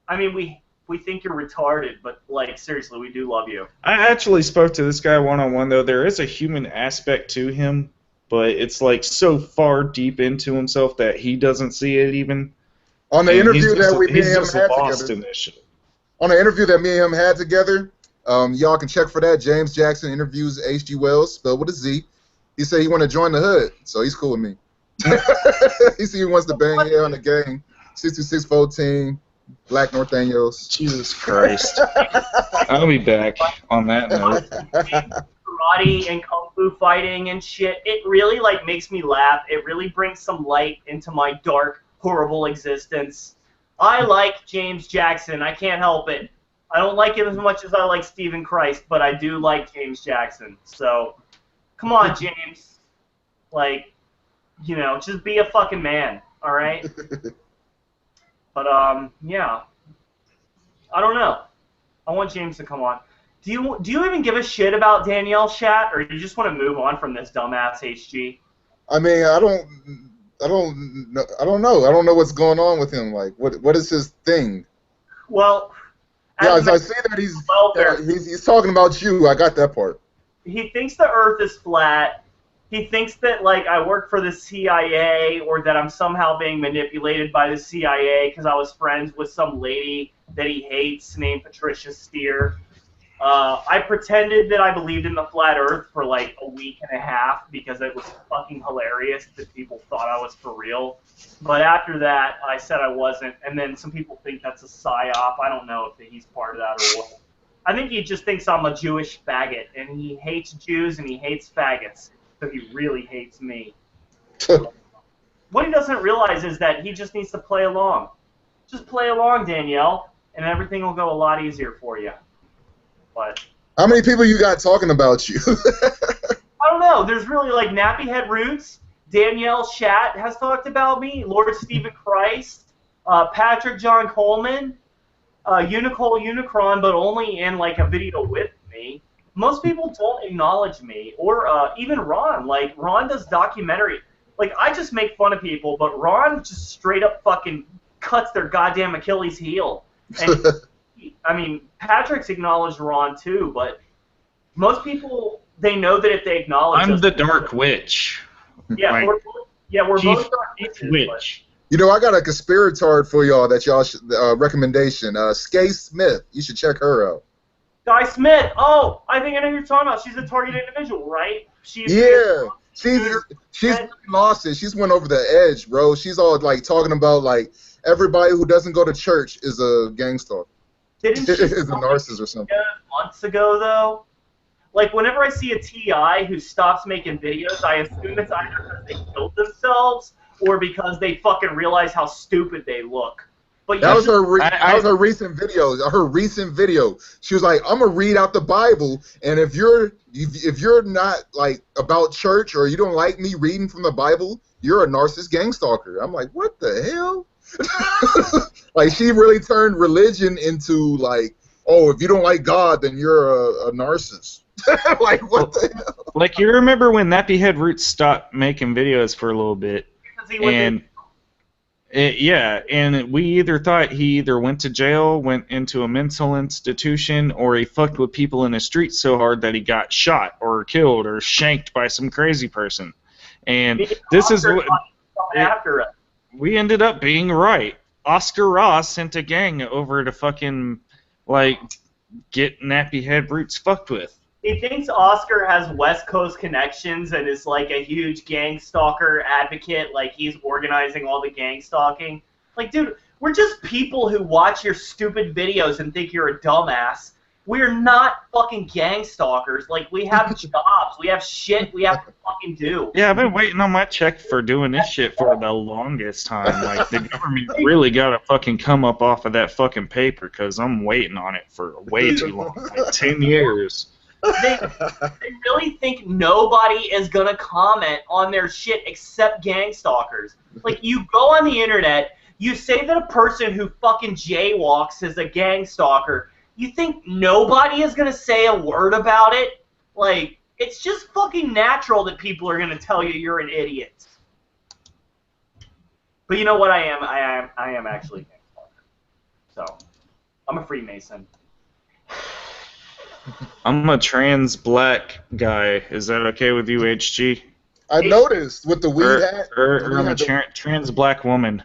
I mean, we think you're retarded, but, like, seriously, we do love you. I actually spoke to this guy one-on-one, though. There is a human aspect to him, but it's, like, so far deep into himself that he doesn't see it even. On the interview that me and him had together. On the interview that me and him had together, y'all can check for that. James Jackson interviews HGWellz, spelled with a Z. He said he want to join the hood, so he's cool with me. He said he wants to bang on the gang. 6614, Black Northaniels. Jesus Christ. I'll be back on that note. Karate and kung fu fighting and shit, it really, like, makes me laugh. It really brings some light into my dark, horrible existence. I like James Jackson. I can't help it. I don't like him as much as I like Stephen Christ, but I do like James Jackson. So, come on, James. Like, you know, just be a fucking man, all right? But, yeah. I don't know. I want James to come on. Do you even give a shit about Danielle Shat, or do you just want to move on from this dumbass HG? I mean, I don't know. I don't know what's going on with him. Like, what is his thing? Well, yeah, I see that he's talking about you. I got that part. He thinks the Earth is flat. He thinks that, like, I work for the CIA or that I'm somehow being manipulated by the CIA because I was friends with some lady that he hates named Patricia Steer. I pretended that I believed in the flat Earth for, like, a week and a half because it was fucking hilarious that people thought I was for real. But after that, I said I wasn't, and then some people think that's a psyop. I don't know if he's part of that or what. I think he just thinks I'm a Jewish faggot, and he hates Jews and he hates faggots. So he really hates me. What he doesn't realize is that he just needs to play along. Just play along, Danielle, and everything will go a lot easier for you. But how many people you got talking about you? I don't know. There's really, like, Nappy Head Roots, Danielle Shat has talked about me, Lord Stephen Christ, Patrick John Coleman, Unicole Unicron, but only in, like, a video with me. Most people don't acknowledge me, or even Ron. Like, Ron does documentary. Like, I just make fun of people, but Ron just straight up fucking cuts their goddamn Achilles heel. And I mean, Patrick's acknowledged Ron too, but most people, they know that if they acknowledge I'm us, the Dark Witch. Yeah, Like, we're Chief both Dark Witches. Witch. You know, I got a conspiratard for y'all that y'all should, recommendation. Skay Smith. You should check her out. Guy Smith. Oh, I think I know who you're talking about. She's a targeted individual, right? She's lost it. She's went over the edge, bro. She's all like talking about like everybody who doesn't go to church is a gangster. Didn't she is a narcissist or something. Months ago, though? Like, whenever I see a TI who stops making videos, I assume it's either because they killed themselves or because they fucking realize how stupid they look. But that was her recent video. Her recent video. She was like, "I'm gonna read out the Bible, and if you're not like about church or you don't like me reading from the Bible, you're a narcissist gang stalker." I'm like, what the hell? Like, she really turned religion into like, oh, if you don't like God, then you're a narcissist. Like, what the hell? Like, you remember when Nappy Head Roots stopped making videos for a little bit, and we either thought he either went to jail, went into a mental institution, or he fucked with people in the street so hard that he got shot or killed or shanked by some crazy person. And this is what we ended up being right. Oscar Ross sent a gang over to fucking, like, get Nappy Head Roots fucked with. He thinks Oscar has West Coast connections and is like a huge gang stalker advocate, like he's organizing all the gang stalking. Like, dude, we're just people who watch your stupid videos and think you're a dumbass. We're not fucking gang stalkers. Like, we have jobs. We have shit we have to fucking do. Yeah, I've been waiting on my check for doing this shit for the longest time. Like, the government really got to fucking come up off of that fucking paper because I'm waiting on it for way too long, like 10 years. They really think nobody is going to comment on their shit except gang stalkers. Like, you go on the internet, you say that a person who fucking jaywalks is a gang stalker. You think nobody is going to say a word about it? Like, it's just fucking natural that people are going to tell you you're an idiot. But you know what I am? I am actually a gang stalker. So, I'm a Freemason. I'm a trans black guy. Is that okay with you, HG? I noticed with the weed hat. Or I'm a trans black woman.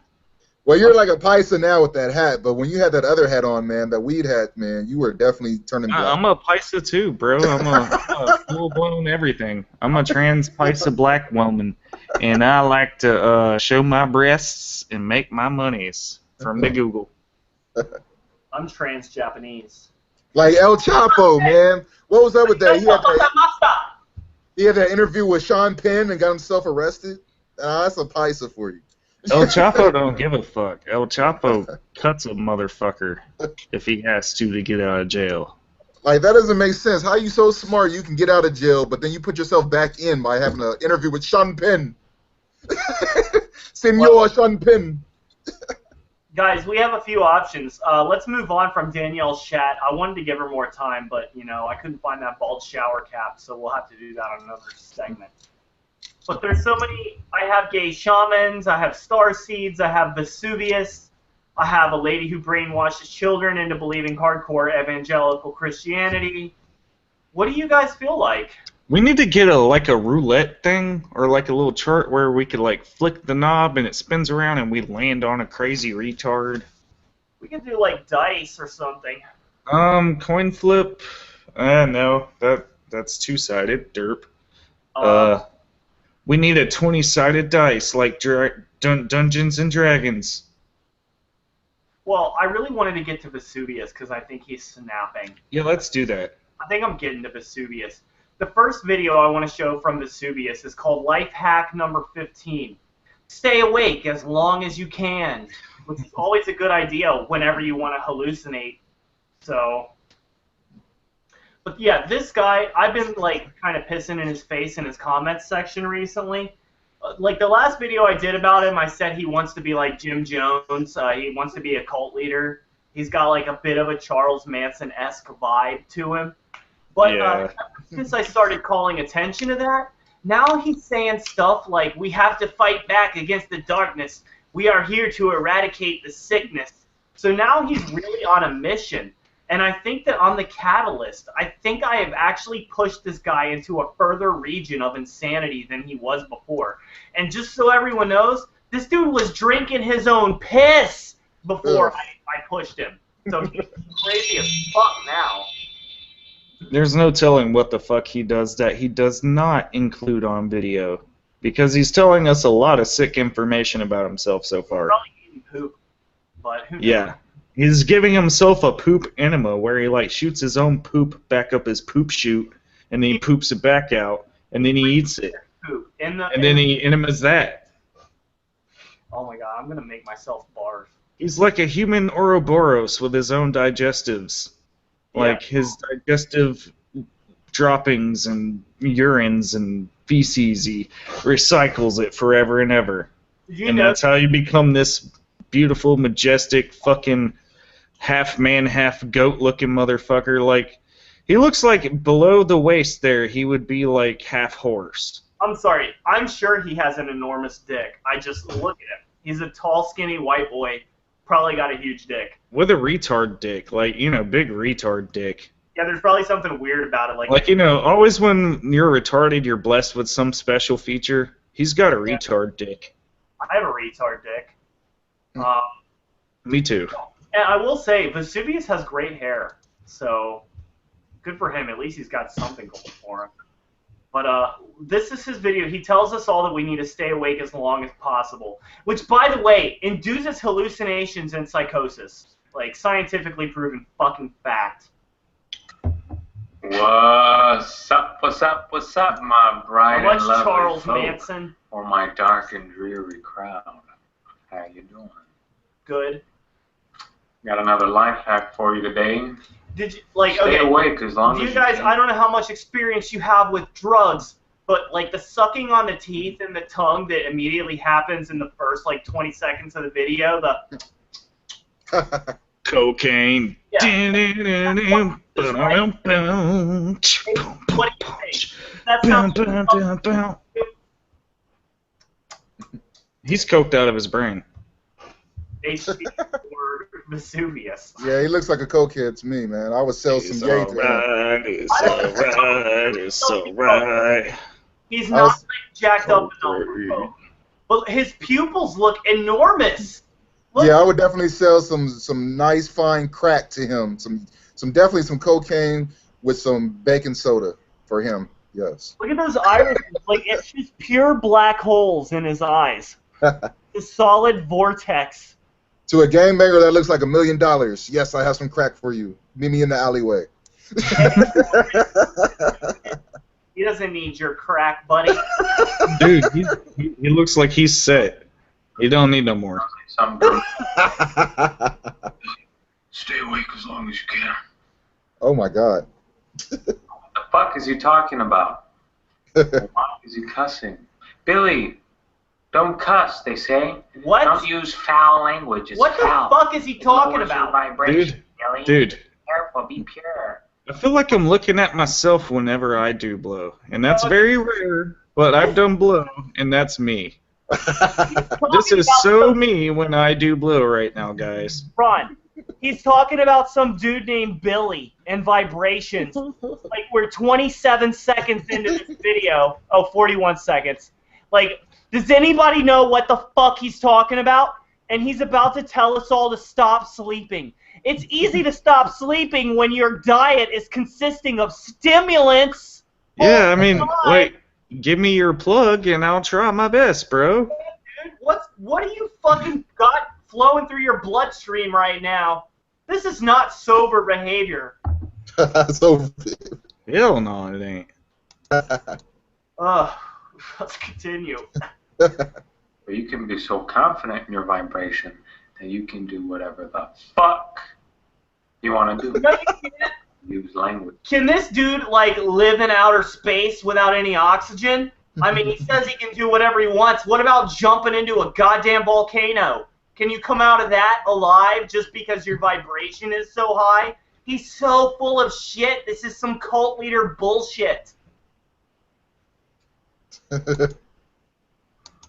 Well, you're like a paisa now with that hat, but when you had that other hat on, man, that weed hat, man, you were definitely turning black. I'm a paisa too, bro. I'm a full-blown everything. I'm a trans paisa black woman, and I like to show my breasts and make my monies from the Google. I'm trans Japanese. Like El Chapo, man. What was up with that? He had that interview with Sean Penn and got himself arrested. That's a paisa for you. El Chapo don't give a fuck. El Chapo cuts a motherfucker if he has to get out of jail. Like, that doesn't make sense. How are you so smart you can get out of jail, but then you put yourself back in by having an interview with Sean Penn? Senor Sean Penn. Guys, we have a few options. Let's move on from Danielle's chat. I wanted to give her more time, but, you know, I couldn't find that bald shower cap, so we'll have to do that on another segment. But there's so many. I have gay shamans, I have star seeds, I have Vesuvius, I have a lady who brainwashes children into believing hardcore evangelical Christianity. What do you guys feel like? We need to get a roulette thing or like a little chart where we could like flick the knob and it spins around and we land on a crazy retard. We could do like dice or something. Coin flip. No, that's two-sided. Derp. We need a 20-sided dice like Dungeons and Dragons. Well, I really wanted to get to Vesuvius because I think he's snapping. Yeah, let's do that. I think I'm getting to Vesuvius. The first video I want to show from Vesuvius is called Life Hack number 15. Stay awake as long as you can, which is always a good idea whenever you want to hallucinate. So, but yeah, this guy, I've been like kind of pissing in his face in his comments section recently. Like the last video I did about him, I said he wants to be like Jim Jones. He wants to be a cult leader. He's got like a bit of a Charles Manson-esque vibe to him. But Yeah. Since I started calling attention to that, now he's saying stuff like, we have to fight back against the darkness. We are here to eradicate the sickness. So now he's really on a mission. And I think that on the Catalyst, I think I have actually pushed this guy into a further region of insanity than he was before. And just so everyone knows, this dude was drinking his own piss before I pushed him. So he's crazy as fuck now. There's no telling what the fuck he does that he does not include on video. Because he's telling us a lot of sick information about himself so far. Probably eating poop, but who knows? Yeah. He's giving himself a poop enema where he like shoots his own poop back up his poop chute and then he poops it back out and then he eats it. Poop. And then he enemas that. Oh my god, I'm gonna make myself barf. He's like a human Ouroboros with his own digestives. Like his digestive droppings and urines and feces, he recycles it forever and ever. And that's how you become this beautiful, majestic, fucking half man, half goat looking motherfucker. Like, he looks like below the waist there, he would be like half horse. I'm sorry, I'm sure he has an enormous dick. I just look at him. He's a tall, skinny white boy. Probably got a huge dick. With a retard dick, like, you know, big retard dick. Yeah, there's probably something weird about it. Like, you know, always when you're retarded, you're blessed with some special feature. He's got a retard dick. I have a retard dick. Me too. And I will say, Vesuvius has great hair, so good for him. At least he's got something going for him. But this is his video. He tells us all that we need to stay awake as long as possible, which, by the way, induces hallucinations and psychosis. Like, scientifically proven fucking fact. What's up, my bright Much and lovely Charles folk, Manson. or my dark and dreary crowd. How you doing? Good. Got another life hack for you today. Did you, like, Stay okay, awake as long do as you guys, can. I don't know how much experience you have with drugs, but, like, the sucking on the teeth and the tongue that immediately happens in the first, like, 20 seconds of the video, the... Cocaine. Yeah. What do you think? That sounds... He's coked out of his brain. HG or Vesuvius. Yeah, he looks like a cokehead to me, man. I would sell some yay to him. It's alright, it's alright. He's not like, jacked up enough. But his pupils look enormous. Look. Yeah, I would definitely sell some nice fine crack to him. Definitely some cocaine with some baking soda for him. Yes. Look at those irises. Like, it's just pure black holes in his eyes. The solid vortex. To a gangbanger that looks like $1 million. Yes, I have some crack for you. Meet me in the alleyway. He doesn't need your crack, buddy. Dude, he looks like he's set. He don't need no more. Stay awake as long as you can. Oh my God. What the fuck is he talking about? Why is he cussing? Billy, Don't cuss, they say. What? Don't use foul language. It's What the foul. fuck is he talking Lowers your about? vibration, Billy. Dude. Careful, be pure. I feel like I'm looking at myself whenever I do blow, and that's very rare, but I've done blow, and that's me. This is so me when I do blow right now, guys. Ron, he's talking about some dude named Billy and vibrations. Like, we're 27 seconds into this video. Oh, 41 seconds. Like, does anybody know what the fuck he's talking about? And he's about to tell us all to stop sleeping. It's easy to stop sleeping when your diet is consisting of stimulants. Yeah, I mean, like, give me your plug and I'll try my best, bro. Dude, what do you fucking got flowing through your bloodstream right now? This is not sober behavior. So, Hell no, it ain't. Let's continue. But you can be so confident in your vibration that you can do whatever the fuck you want to do. No, you can't. Use language. Can this dude, like, live in outer space without any oxygen? I mean, he says he can do whatever he wants. What about jumping into a goddamn volcano? Can you come out of that alive just because your vibration is so high? He's so full of shit. This is some cult leader bullshit.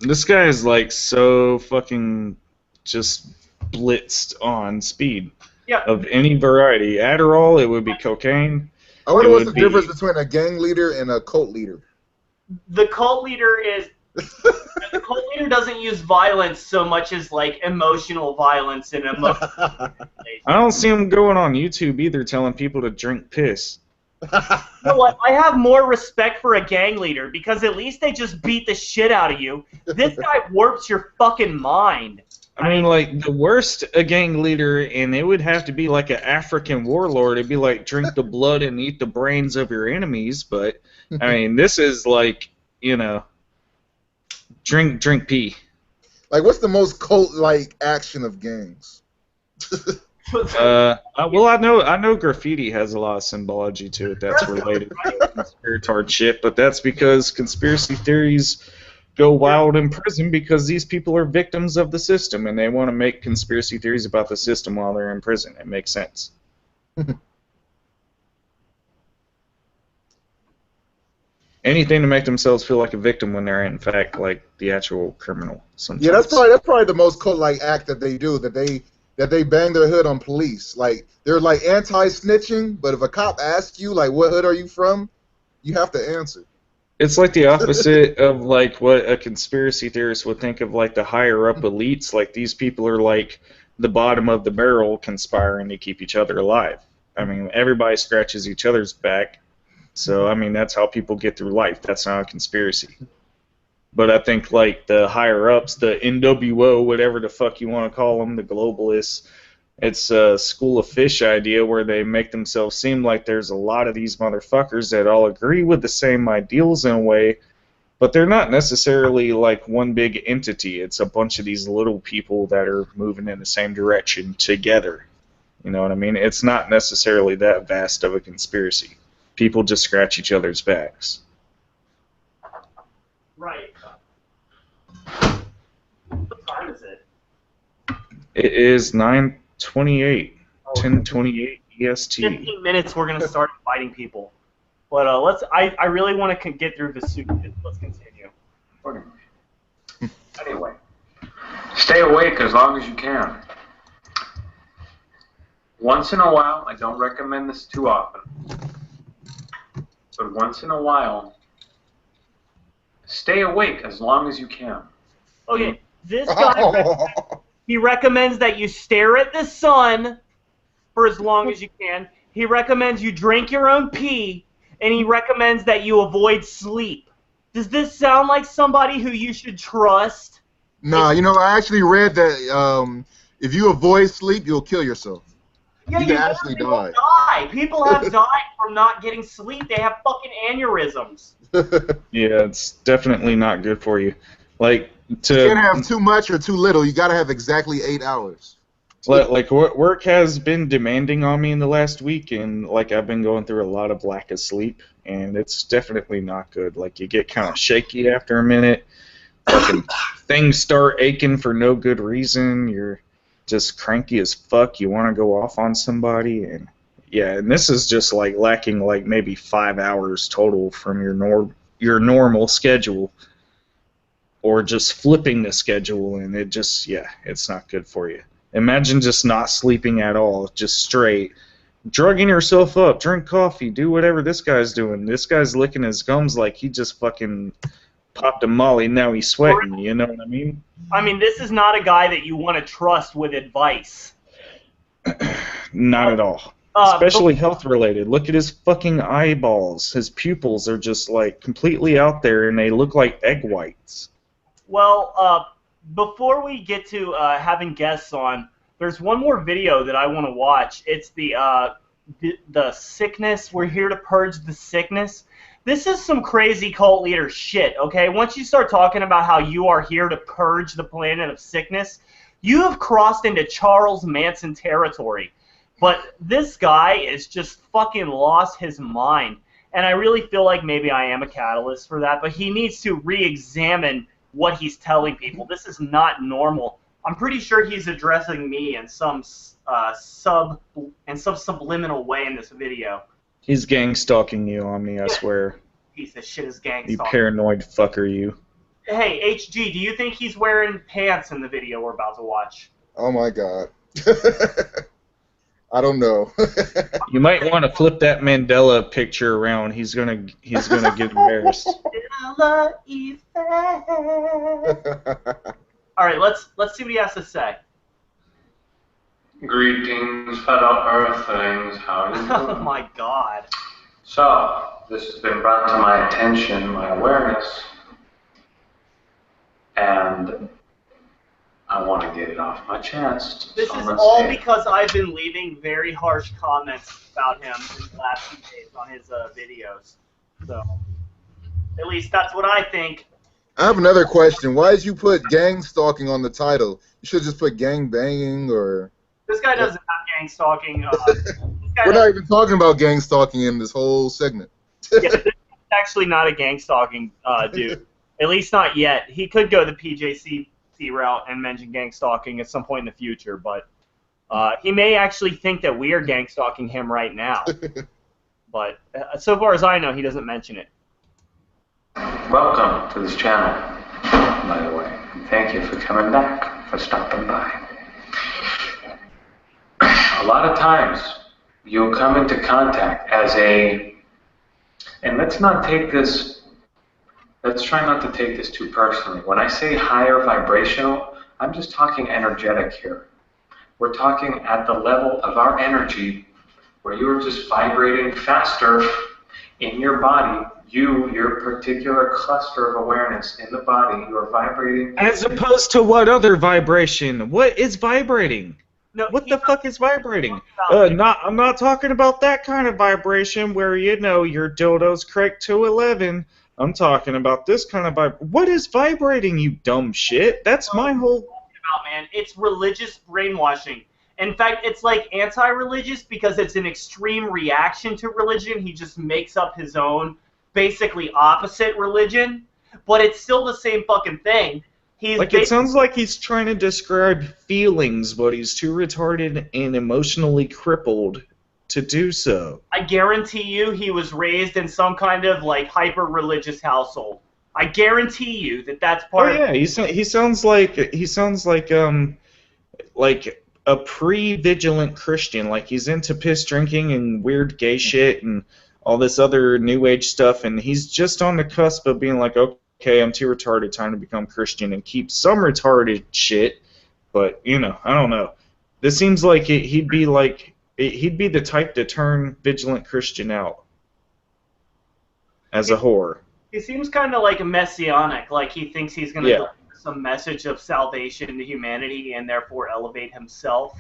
This guy is, like, so fucking just blitzed on speed. Yeah. Of any variety. Adderall, it would be cocaine. I wonder It what's the would be- difference between a gang leader and a cult leader. The cult leader is... the cult leader doesn't use violence so much as, like, emotional violence and emotional... I don't see him going on YouTube either telling people to drink piss. You know what? I have more respect for a gang leader because at least they just beat the shit out of you. This guy warps your fucking mind. I mean, like, the worst a gang leader, and it would have to be like an African warlord. It'd be like drink the blood and eat the brains of your enemies. But, I mean, this is like, you know, drink pee. Like, what's the most cult-like action of gangs? Well, I know graffiti has a lot of symbology to it that's related to conspiratard shit, but that's because conspiracy theories go wild in prison because these people are victims of the system and they want to make conspiracy theories about the system while they're in prison. It makes sense. Anything to make themselves feel like a victim when they're in fact like the actual criminal. Sometimes. Yeah, that's probably the most cult-like act that they do. That they bang their hood on police. Like, they're like anti-snitching, but if a cop asks you like what hood are you from, you have to answer. It's like the opposite of like what a conspiracy theorist would think of like the higher up elites. Like these people are like the bottom of the barrel conspiring to keep each other alive. I mean, everybody scratches each other's back. So, I mean, that's how people get through life. That's not a conspiracy. But I think like the higher ups, the NWO, whatever the fuck you want to call them, the globalists, it's a school of fish idea where they make themselves seem like there's a lot of these motherfuckers that all agree with the same ideals in a way, but they're not necessarily like one big entity. It's a bunch of these little people that are moving in the same direction together. You know what I mean? It's not necessarily that vast of a conspiracy. People just scratch each other's backs. Right. What time is it? It is 9:28, 10:28 EST. 15 minutes, we're going to start fighting people. But I really want to get through this suit. Let's continue. Anyway, stay awake as long as you can. Once in a while, I don't recommend this too often, but once in a while, stay awake as long as you can. Okay, this guy, he recommends that you stare at the sun for as long as you can. He recommends you drink your own pee, and he recommends that you avoid sleep. Does this sound like somebody who you should trust? Nah, you know, I actually read that if you avoid sleep, you'll kill yourself. Yeah, You can actually die. People have died from not getting sleep. They have fucking aneurysms. Yeah, it's definitely not good for you. Like You can't to have too much or too little. You gotta have exactly 8 hours. like work has been demanding on me in the last week, and like I've been going through a lot of lack of sleep, and it's definitely not good. Like you get kind of shaky after a minute. fucking things start aching for no good reason. You're just cranky as fuck. You want to go off on somebody, and yeah, and this is just like lacking like maybe 5 hours total from your normal schedule, or just flipping the schedule, and it just, yeah, it's not good for you. Imagine just not sleeping at all, just straight, drugging yourself up, drink coffee, do whatever this guy's doing. This guy's licking his gums like he just fucking popped a molly, now he's sweating, you know what I mean? I mean, this is not a guy that you want to trust with advice. Not at all. Especially health-related. Look at his fucking eyeballs. His pupils are just, like, completely out there, and they look like egg whites. Well, before we get to having guests on, there's one more video that I want to watch. It's the sickness. We're here to purge the sickness. This is some crazy cult leader shit, okay? Once you start talking about how you are here to purge the planet of sickness, you have crossed into Charles Manson territory. But this guy is just fucking lost his mind. And I really feel like maybe I am a catalyst for that, but he needs to re-examine what he's telling people. This is not normal. I'm pretty sure he's addressing me in some subliminal way in this video. He's gang stalking you, Omni, I swear. Piece of shit is gang You stalking. paranoid fucker, you. Hey, HG, do you think he's wearing pants in the video we're about to watch? Oh my god. I don't know. You might want to flip that Mandela picture around. He's gonna get embarrassed. All right, let's see what he has to say. Greetings, fellow Earthlings. How are you doing? Oh my god. So, this has been brought to my attention, my awareness, and I want to get it off my chest. This so is all because I've been leaving very harsh comments about him in the last few days on his videos. So, at least that's what I think. I have another question. Why did you put gang stalking on the title? You should just put gang banging or... This guy doesn't have gang stalking. We're not even talking about gang stalking in this whole segment. Yeah, this is actually not a gang stalking dude. At least not yet. He could go the PJC route and mention gang stalking at some point in the future, but he may actually think that we are gang stalking him right now. But so far as I know, he doesn't mention it. Welcome to this channel, by the way. And thank you for coming back, for stopping by. A lot of times, you'll come into contact as a, and let's try not to take this too personally. When I say higher vibrational, I'm just talking energetic here. We're talking at the level of our energy where you're just vibrating faster in your body. Your particular cluster of awareness in the body, you are vibrating. As opposed to what other vibration? What is vibrating? No, What the fuck is vibrating? I'm not talking about that kind of vibration where, you know, your dildo's cranked to 11. I'm talking about this kind of What is vibrating, you dumb shit? That's my whole... Man, it's religious brainwashing. In fact, it's like anti-religious because it's an extreme reaction to religion. He just makes up his own, basically opposite religion, but it's still the same fucking thing. It sounds like he's trying to describe feelings, but he's too retarded and emotionally crippled to do so. I guarantee you he was raised in some kind of, like, hyper-religious household. I guarantee you that that's part of... Oh, yeah, he sounds like a pre-vigilant Christian. Like, he's into piss drinking and weird gay shit and all this other new age stuff, and he's just on the cusp of being like, okay, I'm too retarded, time to become Christian and keep some retarded shit, but, you know, I don't know. This seems like he'd be the type to turn vigilant Christian out as a whore. He seems kind of like a messianic, like he thinks he's going to deliver some message of salvation to humanity and therefore elevate himself.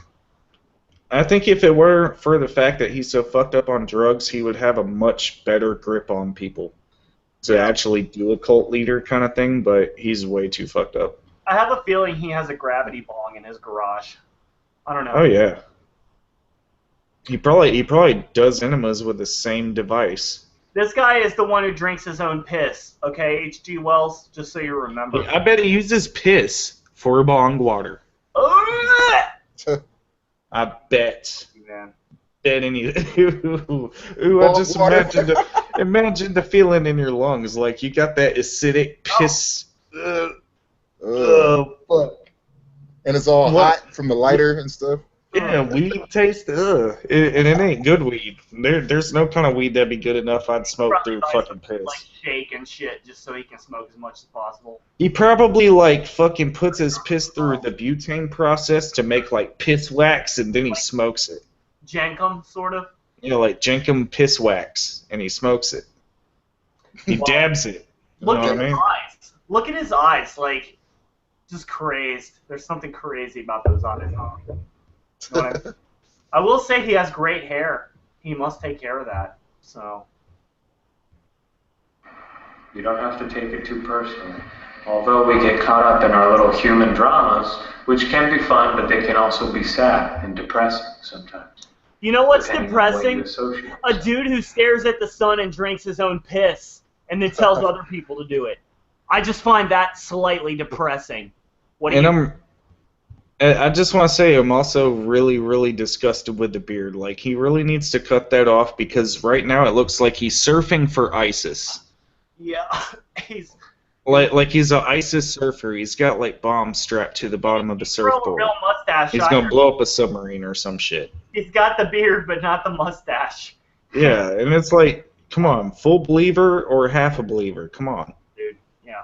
I think if it were for the fact that he's so fucked up on drugs, he would have a much better grip on people to actually do a cult leader kind of thing, but he's way too fucked up. I have a feeling he has a gravity bong in his garage. I don't know. Oh, yeah. He probably does enemas with the same device. This guy is the one who drinks his own piss. Okay, HGWellz, just so you remember. I bet he uses piss for bong water. Oh, I bet. man. Bet any. Ooh, I just imagine the feeling in your lungs, like you got that acidic piss. Fuck. And it's all hot from the lighter and stuff. Yeah, weed taste. And it ain't good weed. There's no kind of weed that'd be good enough. I'd smoke through fucking piss. Like shake and shit, just so he can smoke as much as possible. He probably like fucking puts his piss through the butane process to make like piss wax, and then he smokes it. Jenkum, sort of. You know, like Jenkum piss wax, and he smokes it. He dabs it. Look at his eyes. Look at his eyes, like, just crazed. There's something crazy about those eyes. I will say he has great hair. He must take care of that. So. You don't have to take it too personally. Although we get caught up in our little human dramas, which can be fun, but they can also be sad and depressing sometimes. You know what's depending depressing? on what you associate. A dude who stares at the sun and drinks his own piss and then tells other people to do it. I just find that slightly depressing. What do you I just want to say I'm also really, really disgusted with the beard. Like, he really needs to cut that off because right now it looks like he's surfing for ISIS. Yeah, he's... Like he's an ISIS surfer. He's got, like, bombs strapped to the bottom of the surfboard. Real mustache. He's going to blow up a submarine or some shit. He's got the beard, but not the mustache. Yeah, and it's like, come on, full believer or half a believer? Come on. Dude, yeah.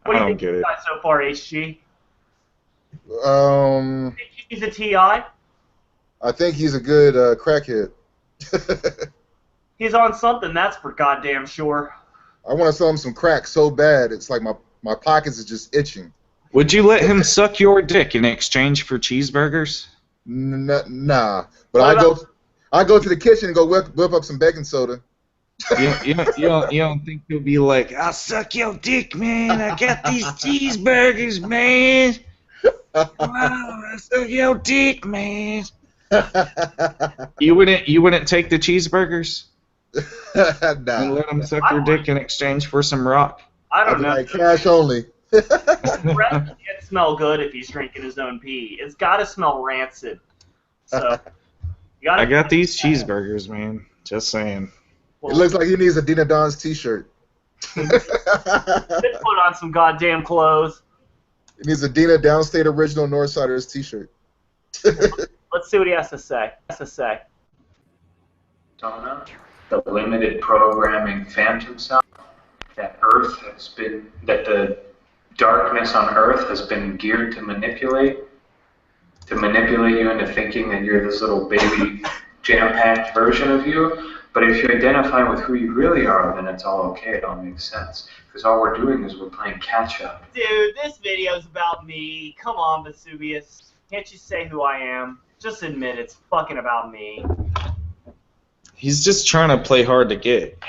I don't get it. Got so far, HG? Um, Think he's a TI? I think he's a good crackhead. He's on something, that's for goddamn sure. I want to sell him some crack so bad, it's like my pockets is just itching. Would you let him suck your dick in exchange for cheeseburgers? Nah, but I go to the kitchen and go whip up some baking soda. You don't think he'll be like, I'll suck your dick, man. I got these cheeseburgers, man. Wow, I'll suck your dick, man. You wouldn't take the cheeseburgers? Nah. And let him suck your dick in exchange for some rock? I don't know. Like cash only. Breath can't smell good if he's drinking his own pee. It's got to smell rancid. So, I got these cheeseburgers, man. Just saying. It looks like he needs a Dina Don's t-shirt. Put on some goddamn clothes. He needs a Dina Downstate Original Northsiders t-shirt. Let's see what he has to say. Donna, the limited programming phantom self, that the darkness on Earth has been geared to manipulate you into thinking that you're this little baby jam-packed version of you. But if you identify with who you really are, then it's all okay. It all makes sense. Because all we're doing is we're playing catch-up. Dude, this video's about me. Come on, Vesuvius. Can't you say who I am? Just admit it's fucking about me. He's just trying to play hard to get.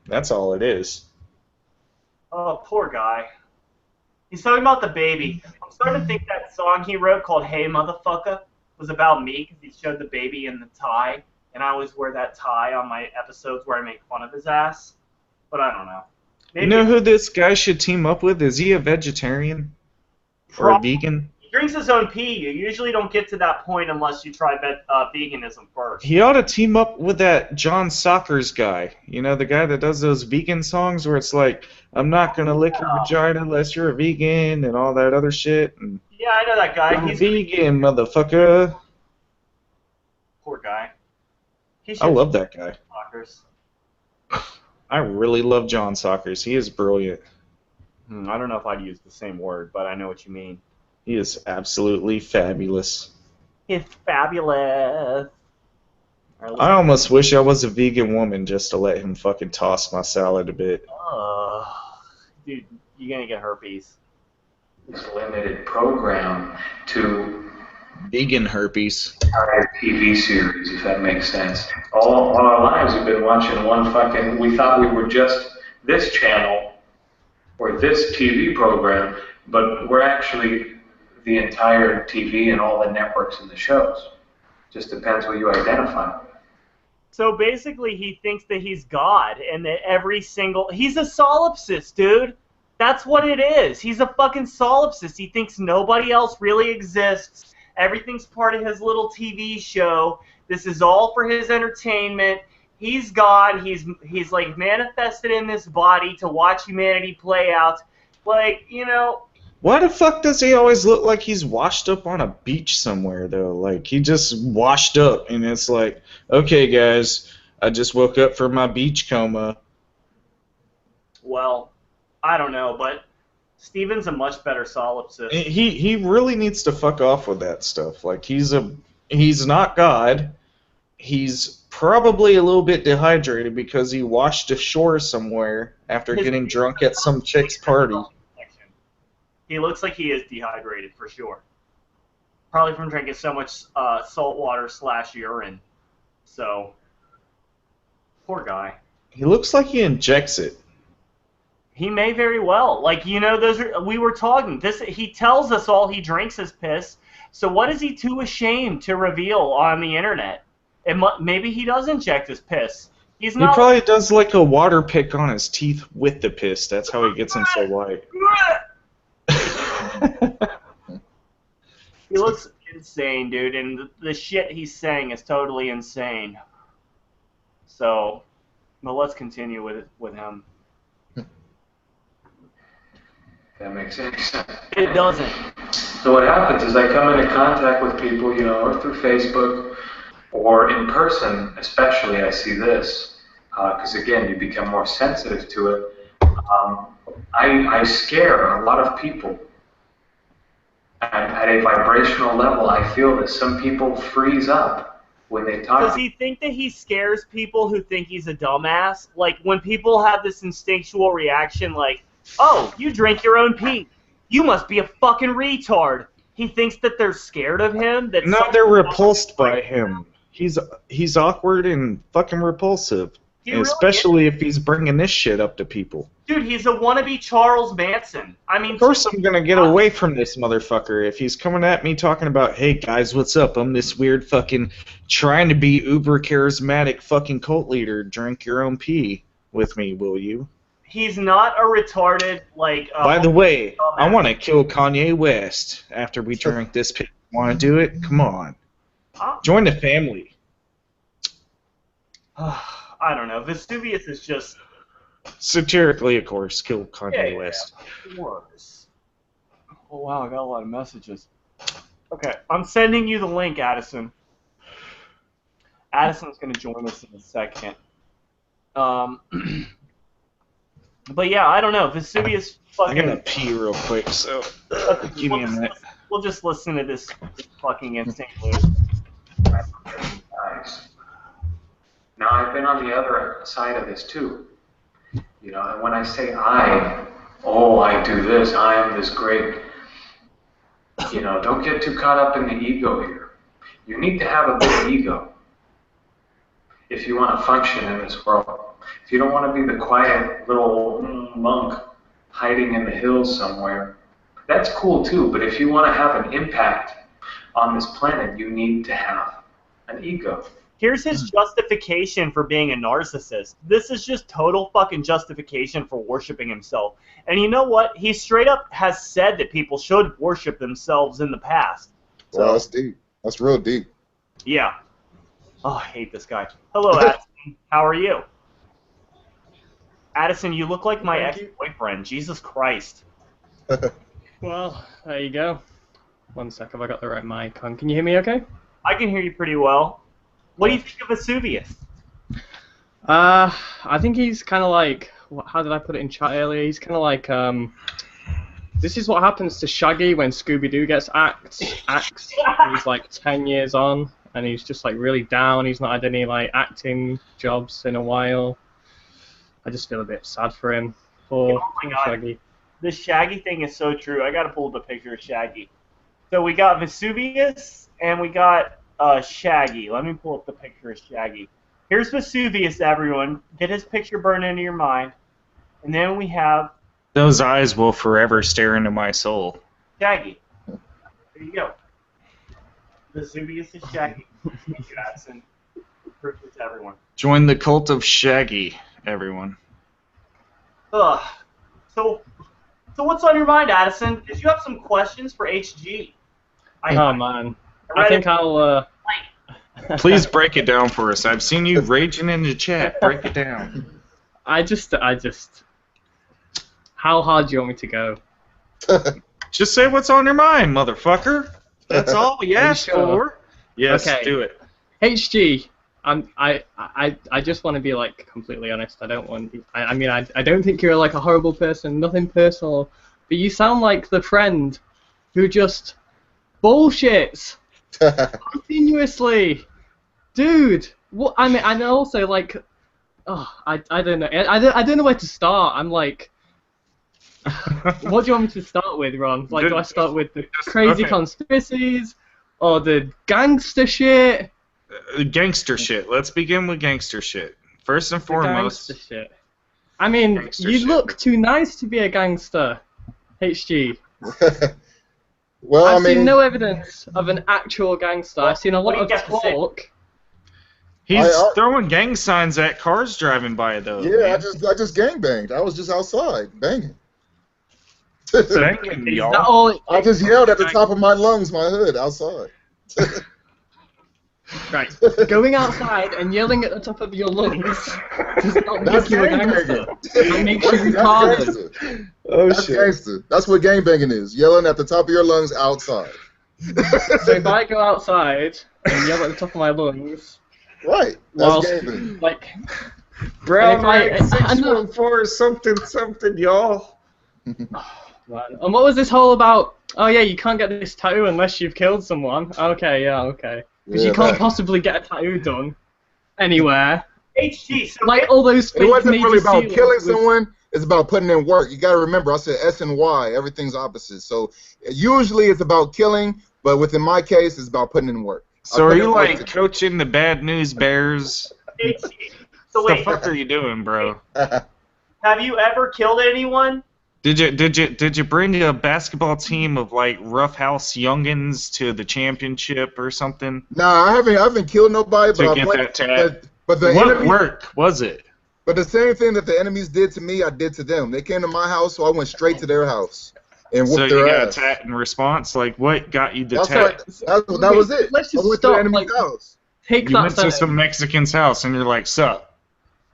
That's all it is. Oh, poor guy. He's talking about the baby. I'm starting to think that song he wrote called Hey Motherfucker was about me because he showed the baby in the tie. And I always wear that tie on my episodes where I make fun of his ass. But I don't know. Maybe you know who this guy should team up with? Is he a vegetarian? Or a vegan? He drinks his own pee. You usually don't get to that point unless you try veganism first. He ought to team up with that John Sockers guy. You know, the guy that does those vegan songs where it's like, I'm not going to lick your vagina unless you're a vegan and all that other shit. And yeah, I know that guy. He's vegan, motherfucker. Poor guy. I love that guy. Sockers. I really love John Sockers. He is brilliant. I don't know if I'd use the same word, but I know what you mean. He is absolutely fabulous. He's fabulous. I almost wish I was a vegan woman just to let him fucking toss my salad a bit. Dude, you're gonna get herpes. This limited program to vegan herpes. Entire TV series, if that makes sense. All our lives we've been watching we thought we were just this channel or this TV program, but we're actually the entire TV and all the networks and the shows. Just depends what you identify with. So basically, he thinks that he's God, and that he's a solipsist, dude. That's what it is. He's a fucking solipsist. He thinks nobody else really exists. Everything's part of his little TV show. This is all for his entertainment. He's God. He's like manifested in this body to watch humanity play out. Like, you know. Why the fuck does he always look like he's washed up on a beach somewhere, though? Like, he just washed up, and it's like, okay, guys, I just woke up from my beach coma. Well, I don't know, but Steven's a much better solipsist. He really needs to fuck off with that stuff. Like, he's not God. He's probably a little bit dehydrated because he washed ashore somewhere after getting drunk at some chick's party. He looks like he is dehydrated for sure. Probably from drinking so much salt water / urine. So, poor guy. He looks like he injects it. He may very well. Like, you know, we were talking. He tells us all he drinks is piss. So what is he too ashamed to reveal on the internet? Maybe he does inject his piss. He probably does like a water pick on his teeth with the piss. That's how he gets them so white. He looks insane, dude, and the shit he's saying is totally insane. So, well, let's continue with him. That makes any sense. It doesn't. So what happens is I come into contact with people, you know, or through Facebook, or in person, especially. I see this because again, you become more sensitive to it. I scare a lot of people. At a vibrational level, I feel that some people freeze up when they talk. Does he think that he scares people who think he's a dumbass? Like, when people have this instinctual reaction like, oh, you drink your own pee. You must be a fucking retard. He thinks that they're scared of him? No, they're repulsed by him. He's awkward and fucking repulsive. Especially if he's bringing this shit up to people. Dude, he's a wannabe Charles Manson. I mean, of course I'm gonna get away from this motherfucker if he's coming at me talking about, hey guys, what's up? I'm this weird fucking trying to be uber charismatic fucking cult leader. Drink your own pee with me, will you? He's not a retarded, like... By the way, I want to kill Kanye West after we drink this pee. Want to do it? Come on. Join the family. I don't know. Vesuvius is just... Satirically, of course, kill Kanye West. Of course. Oh, wow, I got a lot of messages. Okay, I'm sending you the link, Addison. Addison's going to join us in a second. But yeah, I don't know. Vesuvius fucking... I'm going to pee real quick, so give me a minute. We'll just listen to this fucking insane loop. Now, I've been on the other side of this, too. You know, and when I say I do this, I am this great, you know, don't get too caught up in the ego here. You need to have a big ego if you want to function in this world. If you don't want to be the quiet little monk hiding in the hills somewhere, that's cool, too. But if you want to have an impact on this planet, you need to have an ego. Here's his justification for being a narcissist. This is just total fucking justification for worshiping himself. And you know what? He straight up has said that people should worship themselves in the past. So, well, that's deep. That's real deep. Yeah. Oh, I hate this guy. Hello, Addison. How are you? Addison, you look like my ex-boyfriend. Jesus Christ. Well, there you go. One sec, have I got the right mic on? Can you hear me okay? I can hear you pretty well. What do you think of Vesuvius? I think he's kind of like, how did I put it in chat earlier? He's kind of like, this is what happens to Shaggy when Scooby-Doo gets axed. He's like 10 years on, and he's just like really down. He's not had any like acting jobs in a while. I just feel a bit sad for him. Poor Shaggy. This Shaggy thing is so true. I gotta pull up a picture of Shaggy. So we got Vesuvius, and we got Shaggy. Let me pull up the picture of Shaggy. Here's Vesuvius, everyone. Get his picture burned into your mind. And then we have... Those eyes will forever stare into my soul. Shaggy. There you go. Vesuvius is Shaggy. Thank you, Addison. Truthfully to everyone. Join the cult of Shaggy, everyone. Ugh. So what's on your mind, Addison? Did you have some questions for HG? Oh man, I think I'll. Please break it down for us. I've seen you raging in the chat. Break it down. I just. How hard do you want me to go? Just say what's on your mind, motherfucker. That's all we asked for. Yes, Okay. do it. HG, I just want to be like completely honest. I don't want. I mean, I don't think you're like a horrible person. Nothing personal, but you sound like the friend who just bullshits continuously, dude. What I mean, and also like, I don't know. I don't know where to start. I'm like. What do you want me to start with, Ron? Like, do I start with the crazy conspiracies or the gangster shit? Gangster shit. Let's begin with gangster shit. First and foremost. Gangster shit. I mean, Gangster you shit. look too nice to be a gangster, HG. Well, I've I mean, seen no evidence of an actual gangster. I've seen a lot what of do you get to say? talk. He's I- throwing gang signs at cars driving by, though. yeah, man. I just gangbanged. I was just outside banging. Banging, Is y'all. that all? I just yelled at the top of my lungs, my hood, outside. Right. Going outside and yelling at the top of your lungs does not That's make you a gangster. gangbanging. It makes you That's retarded. gangster. Oh, That's gangster. That's what gangbanging is. Yelling at the top of your lungs outside. So if I go outside and yell at the top of my lungs, Right. whilst, That's gangbanging. like, Brown And if I- Rag 614 something, y'all. and what was this whole about? Oh yeah, you can't get this tattoo unless you've killed someone. Okay, yeah, okay. Because Yeah, you can't that- possibly get a tattoo done anywhere. HG, so Like all those fake It wasn't Navy really about SEALs killing with- someone. It's about putting in work. You got to remember, I said S and Y. Everything's opposite. So usually it's about killing, but within my case, it's about putting in work. So I are put you in work like to- coaching the Bad News Bears? HG, so What the wait, fuck are you doing, bro? have you ever killed anyone? Did you bring a basketball team of like roughhouse youngins to the championship or something Nah, I haven't killed nobody, but to I get went. that tat? But the What enemy, work was it? but the same thing that the enemies did to me, I did to them. They came to my house, so I went straight to their house and So whooped you their got a ass. tat in response? Like what got you the That's tat? that was it. Let's just I went to stop, the enemy's like- house. Take You that went to sentence. some Mexican's house and you're like, sup?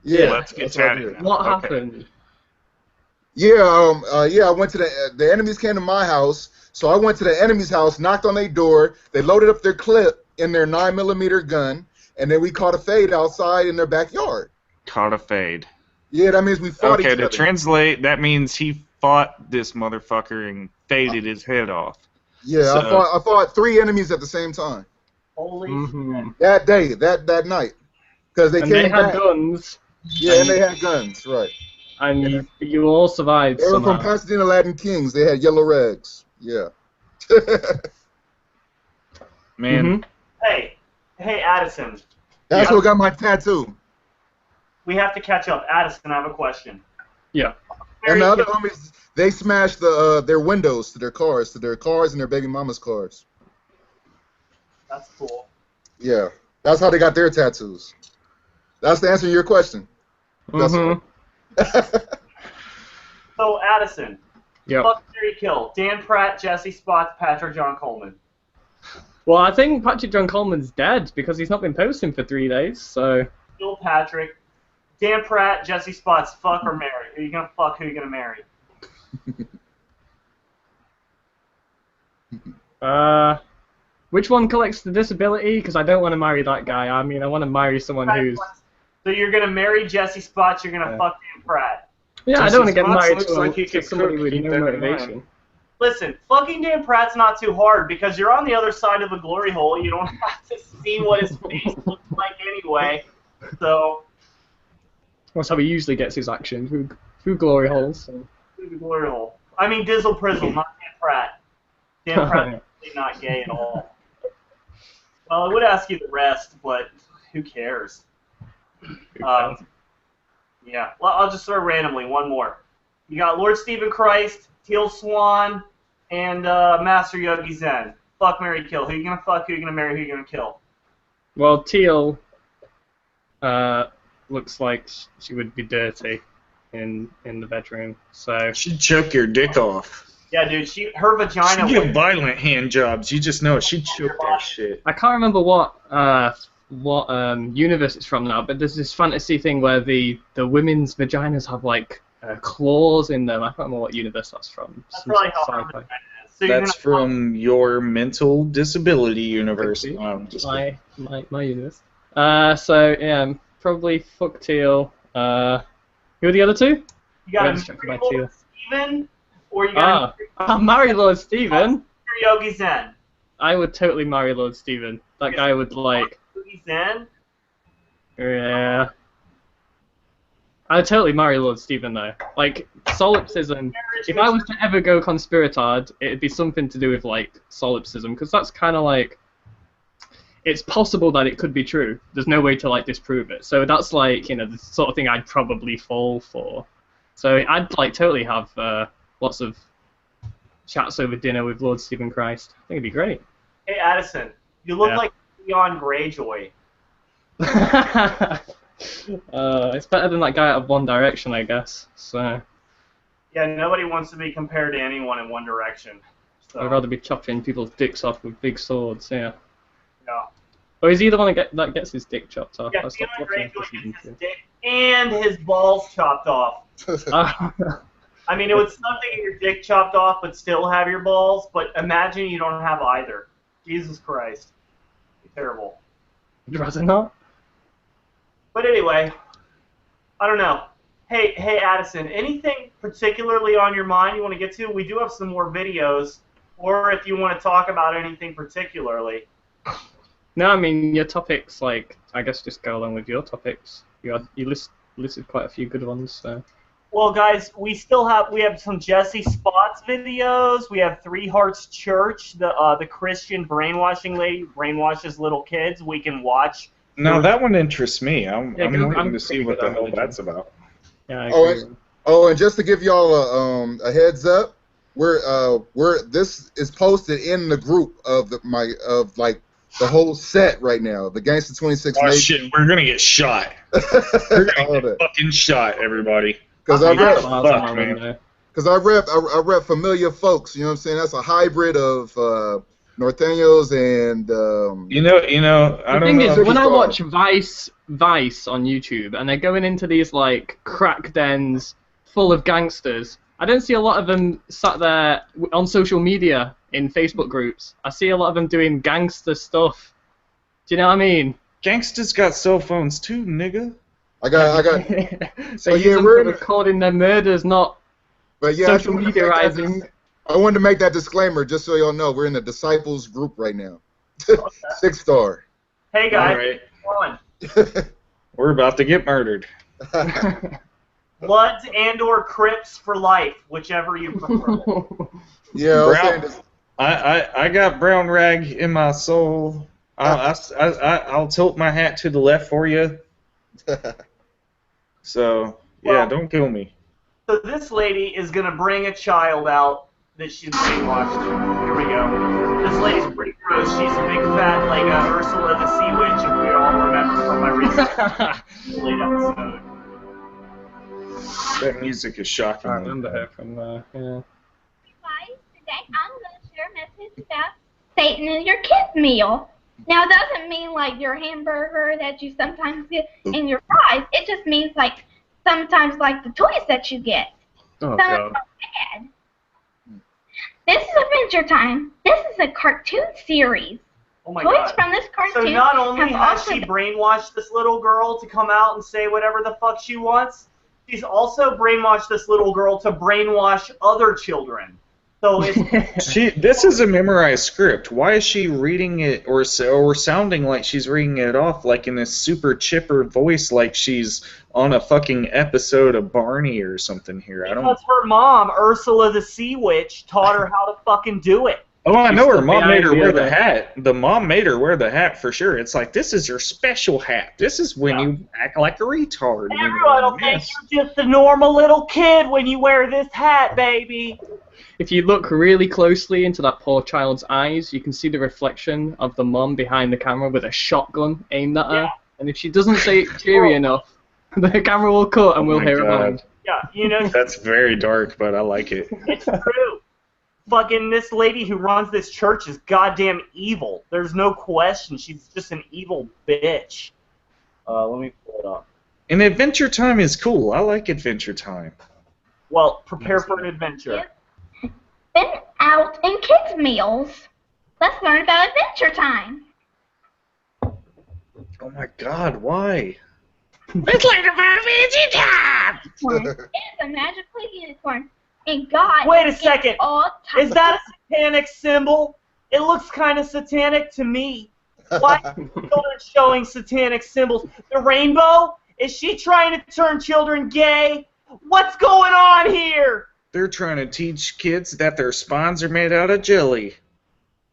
Yeah, Let's get that's what I tatted. did. What Okay. happened? Yeah, I went to the enemies came to my house, so I went to the enemy's house, knocked on their door. They loaded up their clip in their 9mm gun, and then we caught a fade outside in their backyard. Caught a fade. Yeah, that means we fought Okay, each to other. translate, that means he fought this motherfucker and faded his head off. Yeah, so- I fought 3 enemies at the same time Holy Mhm. that day, that night, because they And came they had back. guns, Yeah, and they had guns, right? and you all survived They were somehow. from Pasadena Latin Kings. They had yellow rags. Yeah. Man, Mhm. Hey, Addison, That's Yeah. what got my tattoo. we have to catch up. Addison, I have a question. Yeah. And the Mary other Kill- homies, they smashed their windows to their cars and their baby mama's cars. That's cool. Yeah, that's how they got their tattoos. That's the answer to your question. That's Mhm. So, Addison, Yep. fuck, Mary Kill, Dan Pratt, Jesse Spots, Patrick John Coleman. Well, I think Patrick John Coleman's dead because he's not been posting for 3 days. So. Bill Patrick, Dan Pratt, Jesse Spots, fuck or marry? Who you gonna fuck? Who you gonna marry? Which one collects the disability? Because I don't want to marry that guy. I mean, I want to marry someone who's. So you're gonna marry Jesse Spots. You're gonna Yeah. fuck Dan Pratt. Yeah, I Jesse don't want to get Spots married looks to, like he to could somebody cook, with keep no that in mind. motivation. Listen, fucking Dan Pratt's not too hard because you're on the other side of the glory hole. You don't have to see what his face looks like anyway. So, That's how he usually gets his action through glory holes. So. through the glory hole. I mean, Dizzle Prizzle, not Dan Pratt. Dan Pratt's really not gay at all. Well, I would ask you the rest, but who cares? Yeah. Well, I'll just throw randomly one more. You got Lord Stephen Christ, Teal Swan, and Master Yogi Zen. Fuck, marry, kill. Who you gonna fuck? Who you gonna marry? Who you gonna kill? Well, Teal, looks like she would be dirty in the bedroom. So She'd choke your dick off. Yeah, dude, her vagina. She'd give violent hand jobs. You just know she'd choke that shit. I can't remember what universe it's from now, but there's this fantasy thing where the women's vaginas have like claws in them. I can't remember what universe that's from. That's probably how her sci-fi. vagina is. So That's from your mental disability universe. Could be. Oh, just kidding. my universe. So yeah, probably fuck Teal. Who are the other two? You got Let's check my to Teal. Steven, or you got I'll marry Lord Steven. Yogi Zen. I would totally marry Lord Steven. That guy would like. Yogi Zen. Yeah. I'd totally marry Lord Steven though. Like solipsism. If I was to ever go conspiratard, it'd be something to do with like solipsism, because that's kind of like. It's possible that it could be true. There's no way to like disprove it. So that's like the sort of thing I'd probably fall for. So I'd like totally have lots of chats over dinner with Lord Stephen Christ. I think it'd be great. Hey Addison, you look like Leon Greyjoy. It's better than that guy out of One Direction, I guess. So Yeah, nobody wants to be compared to anyone in One Direction. So. I'd rather be chopping people's dicks off with big swords. Yeah. Yeah. Or is he the one that gets his dick chopped off? Yeah, I stopped Leon watching Greyjoy season gets his 2. dick and his balls chopped off. I mean, it would suck to get your dick chopped off but still have your balls, but imagine you don't have either. Jesus Christ. Terrible. Would you rather not? But anyway, I don't know. Hey Addison, anything particularly on your mind you want to get to? We do have some more videos, or if you want to talk about anything particularly. No, I mean, your topics, like, I guess just go along with your topics. You listed quite a few good ones, so. Well, guys, we have some Jesse Spots videos. We have Three Hearts Church, the Christian brainwashing lady brainwashes little kids. We can watch. No, that one interests me. I'm waiting to see what the hell that's about. Yeah, I agree. And just to give y'all a heads up, this is posted in the group of the whole set right now. The Gangsta 26 Oh Nation. shit, we're gonna get shot. We're gonna get fucking shot, everybody. Because I rep man. Familiar Folks. You know what I'm saying? That's a hybrid of Norteños and. The thing is, when I watch Vice on YouTube, and they're going into these like crack dens full of gangsters, I don't see a lot of them sat there on social media in Facebook groups. I see a lot of them doing gangster stuff. Do you know what I mean? Gangsters got cell phones too, nigga. I got. So use them for recording their murders, not social mediaizing. I wanted to make that disclaimer just so y'all know we're in the Disciples group right now. 6-star. Hey guys, right. We're about to get murdered. Bloods and/or Crips for life, whichever you prefer. Yeah, I got brown rag in my soul. I'll tilt my hat to the left for you. So yeah, don't kill me. So this lady is gonna bring a child out that she's brainwashed. Here we go. This lady's pretty gross. She's a big fat like Ursula the Sea Witch, if we all remember from my recent late episode. That music is shocking. I remember her from yeah. Guys, today I'm going to share a message about Satan in your kids' meal. Now, it doesn't mean like your hamburger that you sometimes get in your fries. It just means like sometimes like the toys that you get. Oh, Some God. are bad. This is Adventure Time. This is a cartoon series. Oh my Toys God. from this cartoon. So not only have has also she brainwashed this little girl to come out and say whatever the fuck she wants, she's also brainwashed this little girl to brainwash other children. So it's This is a memorized script. Why is she reading it or sounding like she's reading it off like in this super chipper voice, like she's on a fucking episode of Barney or something here? because her mom, Ursula the Sea Witch, taught her how to fucking do it. Oh, I know her mom made her wear the that- hat. The mom made her wear the hat for sure. It's like, this is your special hat. This is when you act like a retard. Everyone will think you're just a normal little kid when you wear this hat, baby. If you look really closely into that poor child's eyes, you can see the reflection of the mom behind the camera with a shotgun aimed at her. and if she doesn't say it cheery enough, the camera will cut and we'll hear it behind. Yeah, you know. That's very dark, but I like it. It's true. Fucking this lady who runs this church is goddamn evil. There's no question. She's just an evil bitch. Let me pull it up. And Adventure Time is cool. I like Adventure Time. Well, prepare for an adventure. Been out in kids' meals. Let's learn about Adventure Time. Oh my God, why? Let's learn about Adventure Time. It is a magical unicorn, and God. Wait a second. All types Is that a satanic symbol? It looks kind of satanic to me. Why are children showing satanic symbols? The rainbow? Is she trying to turn children gay? What's going on here? They're trying to teach kids that their spines are made out of jelly.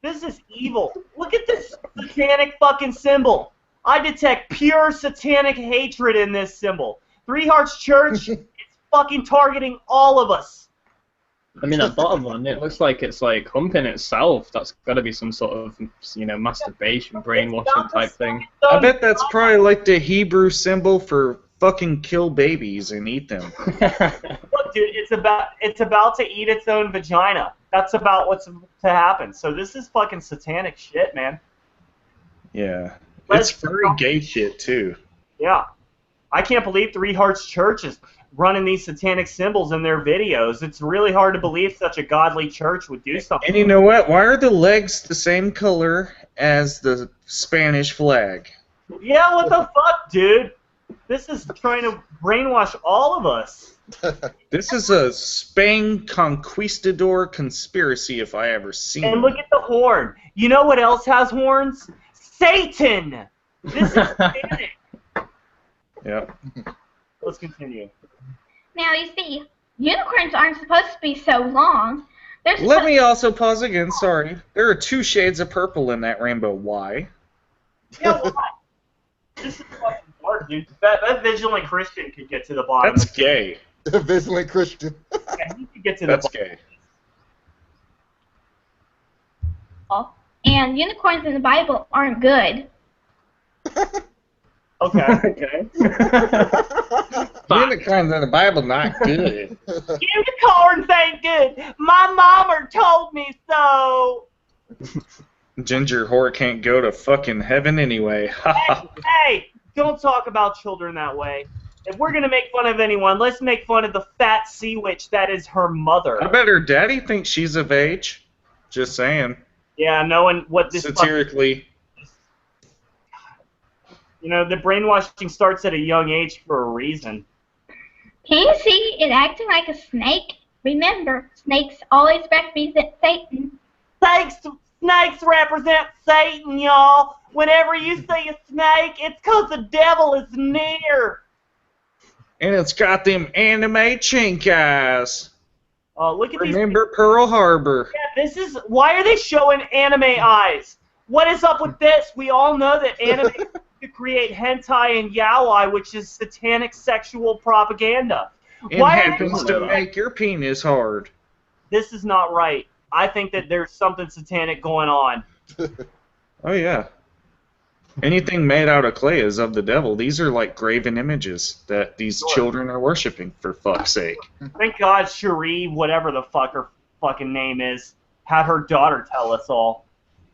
This is evil. Look at this satanic fucking symbol. I detect pure satanic hatred in this symbol. Three Hearts Church is fucking targeting all of us. I mean, that bottom one, it looks like it's like humping itself. That's got to be some sort of, masturbation, brainwashing type thing. I bet that's probably like the Hebrew symbol for fucking kill babies and eat them. Look, dude, it's about to eat its own vagina. That's about what's to happen. So this is fucking satanic shit, man. Yeah. It's furry gay shit, too. Yeah. I can't believe Three Hearts Church is running these satanic symbols in their videos. It's really hard to believe such a godly church would do something. And you know what? Why are the legs the same color as the Spanish flag? Yeah, what the fuck, dude? This is trying to brainwash all of us. This is a Spain conquistador conspiracy if I ever seen it. And look at the horn. You know what else has horns? Satan! This is satanic. Yep. Let's continue. Now, you see, unicorns aren't supposed to be so long. Let me also pause again, sorry. There are 2 shades of purple in that rainbow. Why? Yeah, why? This is fucking hard, dude. That vigilant Christian could get to the bottom. That's gay. Vigilant Christian. Yeah, he could get to That's the bottom. gay. And unicorns in the Bible aren't good. Okay. Unicorns in the Bible not good. Unicorns ain't good. My mama told me so. Ginger whore can't go to fucking heaven anyway. Hey, don't talk about children that way. If we're gonna make fun of anyone, let's make fun of the fat sea witch that is her mother. I bet her daddy thinks she's of age. Just saying. Yeah, knowing what this satirically. You know, the brainwashing starts at a young age for a reason. Can you see it acting like a snake? Remember, snakes always represent Satan. Snakes represent Satan, y'all. Whenever you see a snake, it's 'cause the devil is near. And it's got them anime chink eyes. Look at Remember Pearl Harbor. Yeah, why are they showing anime eyes? What is up with this? We all know that anime to create hentai and yaoi, which is satanic sexual propaganda. It happens to make your penis hard. This is not right. I think that there's something satanic going on. Oh, yeah. Anything made out of clay is of the devil. These are like graven images that these children are worshiping, for fuck's sake. Thank God Cherie, whatever the fuck her fucking name is, had her daughter tell us all.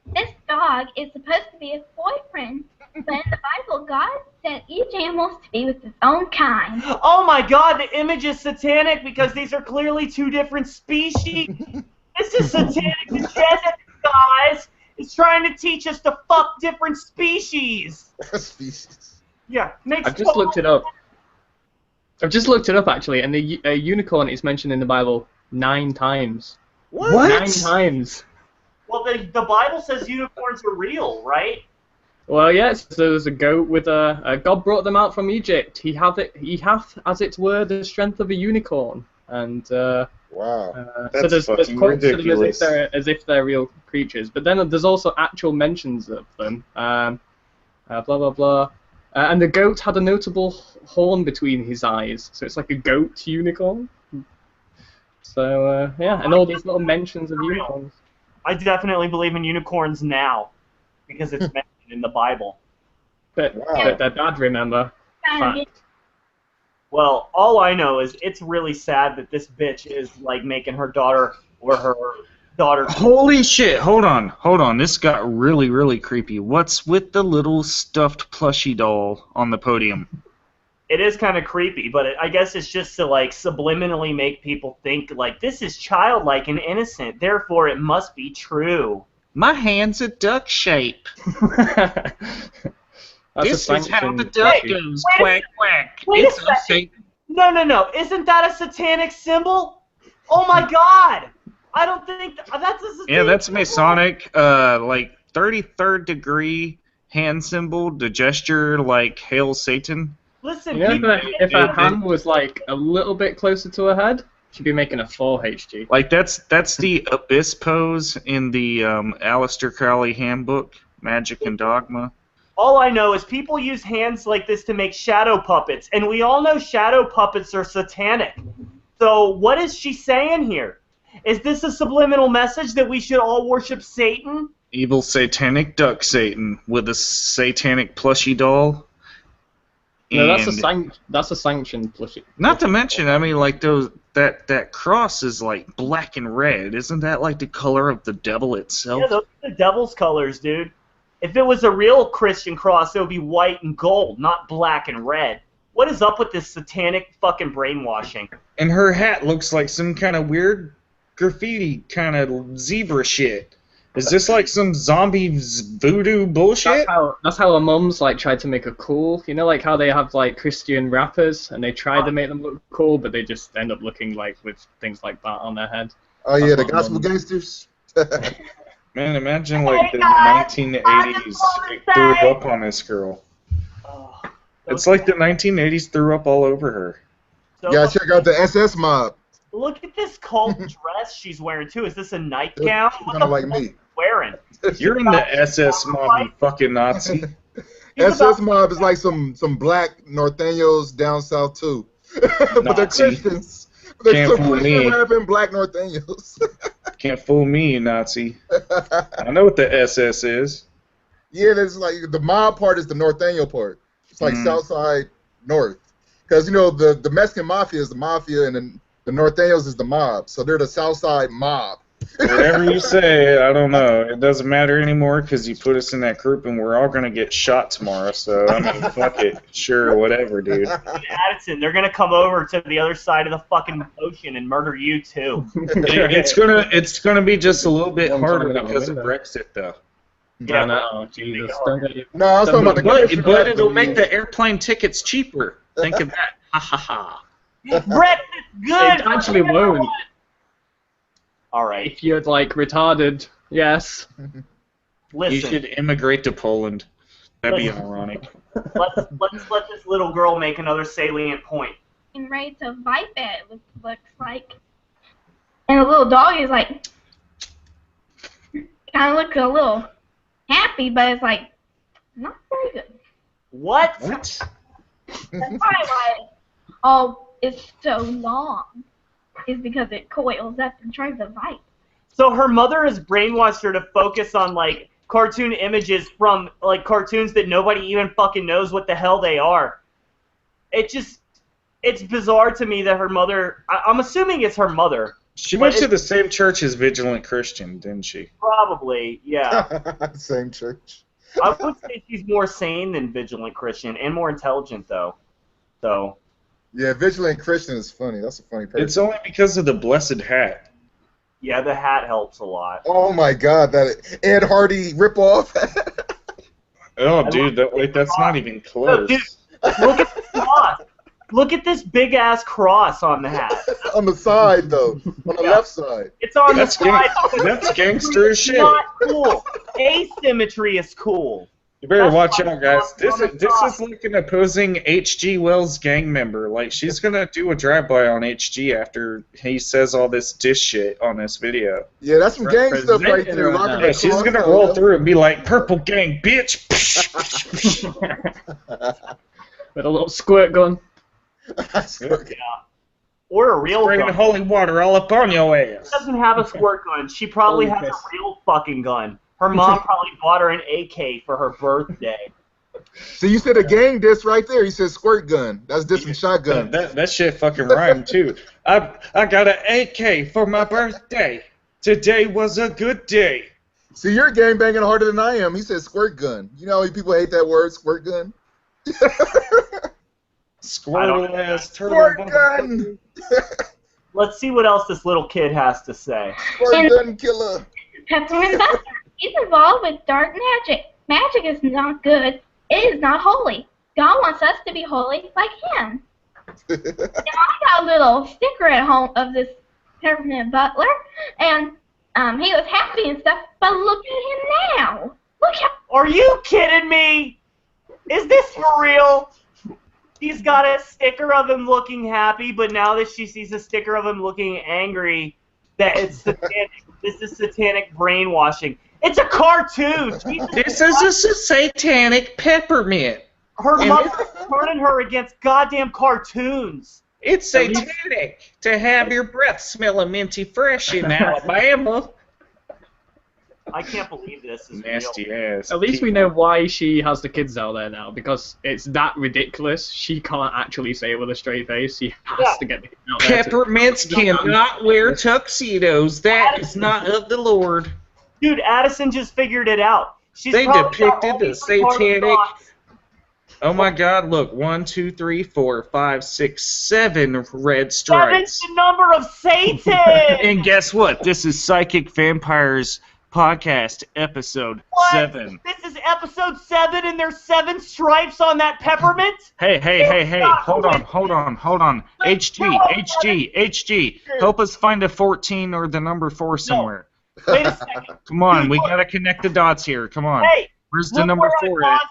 This dog is supposed to be a boyfriend, but in the Bible, God said each animal is to be with its own kind. Oh my God, the image is satanic because these are clearly 2 different species. This is satanic agenda, guys. It's trying to teach us to fuck different species. Species. Yeah, I've just looked it up. Actually, and the unicorn is mentioned in the Bible 9 times. What? 9 times. Well, the Bible says unicorns are real, right? Well, yes. So there's a goat with God brought them out from Egypt. He hath, as it were, the strength of a unicorn. And wow, so there's quotes of them as if they're real creatures. But then there's also actual mentions of them. Blah blah blah. And the goat had a notable horn between his eyes, so it's like a goat unicorn. So yeah, and all these little mentions of unicorns. I definitely believe in unicorns now, because it's mentioned in the Bible. But, Wow. but their dad, remember? Fact. Well, all I know is it's really sad that this bitch is like making her daughter or her daughter. Holy shit! Hold on. This got really, really creepy. What's with the little stuffed plushie doll on the podium? It is kind of creepy, but I guess it's just to like subliminally make people think like this is childlike and innocent, therefore it must be true. My hand's a duck shape. That's This a is how sanction the duck Hey, goes. wait a Quack, quack. wait a It's a second. Satan. No. Isn't that a satanic symbol? Oh my god! I don't think that's a satanic Yeah, that's symbol. Masonic, like 33rd degree hand symbol, the gesture like Hail Satan. Listen, You know people, that if her hand was like a little bit closer to her head, she'd be making a 4 HG. Like that's the abyss pose in the Aleister Crowley handbook, Magic and Dogma. all I know is people use hands like this to make shadow puppets, and we all know shadow puppets are satanic. So what is she saying here? Is this a subliminal message that we should all worship Satan? Evil satanic duck Satan with a satanic plushie doll. No, that's And a sanctioned plushie. not to mention, I mean, like that cross is like black and red. Isn't that like the color of the devil itself? Yeah, those are the devil's colors, dude. If it was a real Christian cross, it would be white and gold, not black and red. What is up with this satanic fucking brainwashing? And her hat looks like some kind of weird graffiti kind of zebra shit. Is this like some zombie voodoo bullshit? That's how her mums like tried to make her cool. You know, like how they have like Christian rappers and they tried to make them look cool, but they just end up looking like with things like that on their head. Oh yeah, the That's what gospel mum- gangsters. Man, imagine like the 1980s threw up on this girl. Oh, It's like the 1980s threw up all over her. so Yeah, check out the SS mob. Look at this cult dress she's wearing too. Is this a nightgown? What Kind the of like fuck me. is she wearing? You're in the SS mob, you fucking Nazi. She's SS about- mob is like some black Norteños down south too, but they're Nazi. Christians. They're Can't some fool Christian me. rapping black Norteños. Can't fool me, you Nazi. I know what the SS is. Yeah, there's like the mob part is the Norteño part. It's like south side north, because you know the Mexican mafia is the mafia and then the Norteños is the mob, so they're the south side mob. Whatever you say, I don't know. It doesn't matter anymore because you put us in that group and we're all going to get shot tomorrow. So, I mean, fuck it. Sure, whatever, dude. Addison, they're gonna come over to the other side of the fucking ocean and murder you too. It's gonna be just a little bit One harder time out the because of window. Brexit, though. Yeah, no, Jesus, don't get you. No, I was talking about the commissioner. But it'll make the airplane tickets cheaper. Think of that. Ha ha ha. Brett, good. It actually won't. All right, If you're like retarded, yes. You listen. should immigrate to Poland. That'd be ironic. Let's let this little girl make another salient point. And ready to bite that, it looks like. And the little dog is like, kind of looks a little happy, but it's like, not very good. What? What? That's probably why it's so long, is because it coils up and tries to bite. So her mother has brainwashed her to focus on like cartoon images from like cartoons that nobody even fucking knows what the hell they are. It's bizarre to me that her mother. I'm assuming it's her mother. She went to the same church as Vigilant Christian, didn't she? Probably, yeah. Same church. I would say she's more sane than Vigilant Christian and more intelligent though. So. Yeah, Vigilant Christian is funny. That's a funny person. It's only because of the blessed hat. Yeah, the hat helps a lot. Oh my God, that Ed Hardy ripoff. Oh, dude, that's not even close. Dude, look at the cross. Look at this big ass cross on the hat. On the side though, on the left side. It's on That's the side. That's gangster as It's shit. not cool. Asymmetry is cool. You better That's watch why out, guys. it's This on the is top. like an opposing HGWellz gang member. Like, she's gonna do a drive-by on HG after he says all this dish shit on this video. Yeah, that's some gang stuff right Representing there. right Rocking now. the Yeah, she's cross, gonna though. roll through and be like, "Purple gang, bitch." With a little squirt gun. Or a real Spraying gun. holy water all up on your ass. She doesn't have a squirt gun. She probably Holy has a piss. real fucking gun. Her mom probably bought her an AK for her birthday. See, you said a gang diss right there. You said squirt gun. That's dissing shotgun. That shit fucking rhymed too. I got an AK for my birthday. Today was a good day. See, you're gang banging harder than I am. He said squirt gun. You know how many people hate that word, squirt gun? Squirtle ass turtle. Squirt gun! Let's see what else this little kid has to say. Squirt gun killer. Peppermint Buster. He's involved with dark magic. Magic is not good. It is not holy. God wants us to be holy like him. Now, I got a little sticker at home of this Peppermint Butler, and he was happy and stuff, but look at him now. Look how... Are you kidding me? Is this for real? She's got a sticker of him looking happy, but now that she sees a sticker of him looking angry, that it's satanic. This is satanic brainwashing. It's a cartoon. This is a satanic peppermint. Her mother's turning her against goddamn cartoons. It's satanic to have your breath smelling minty fresh in Alabama. I can't believe this is Nasty real. ass. At least we know why she has the kids out there now, because it's that ridiculous. She can't actually say it with a straight face. She has to get the kids out there. Peppermints cannot wear tuxedos. That is not of the Lord. Dude, Addison just figured it out. They depicted the satanic. Oh my God! Look, 1, 2, 3, 4, 5, 6, 7 red stripes. 7's the number of Satan. And guess what? This is Psychic Vampires Podcast episode 7. This is episode 7, and there's 7 stripes on that peppermint. Hey! Hold on. HG. Help us find a 14 or the number 4 somewhere. No. Wait a second. Come on, we gotta connect the dots here. Come on. Hey, where's the number 4 at?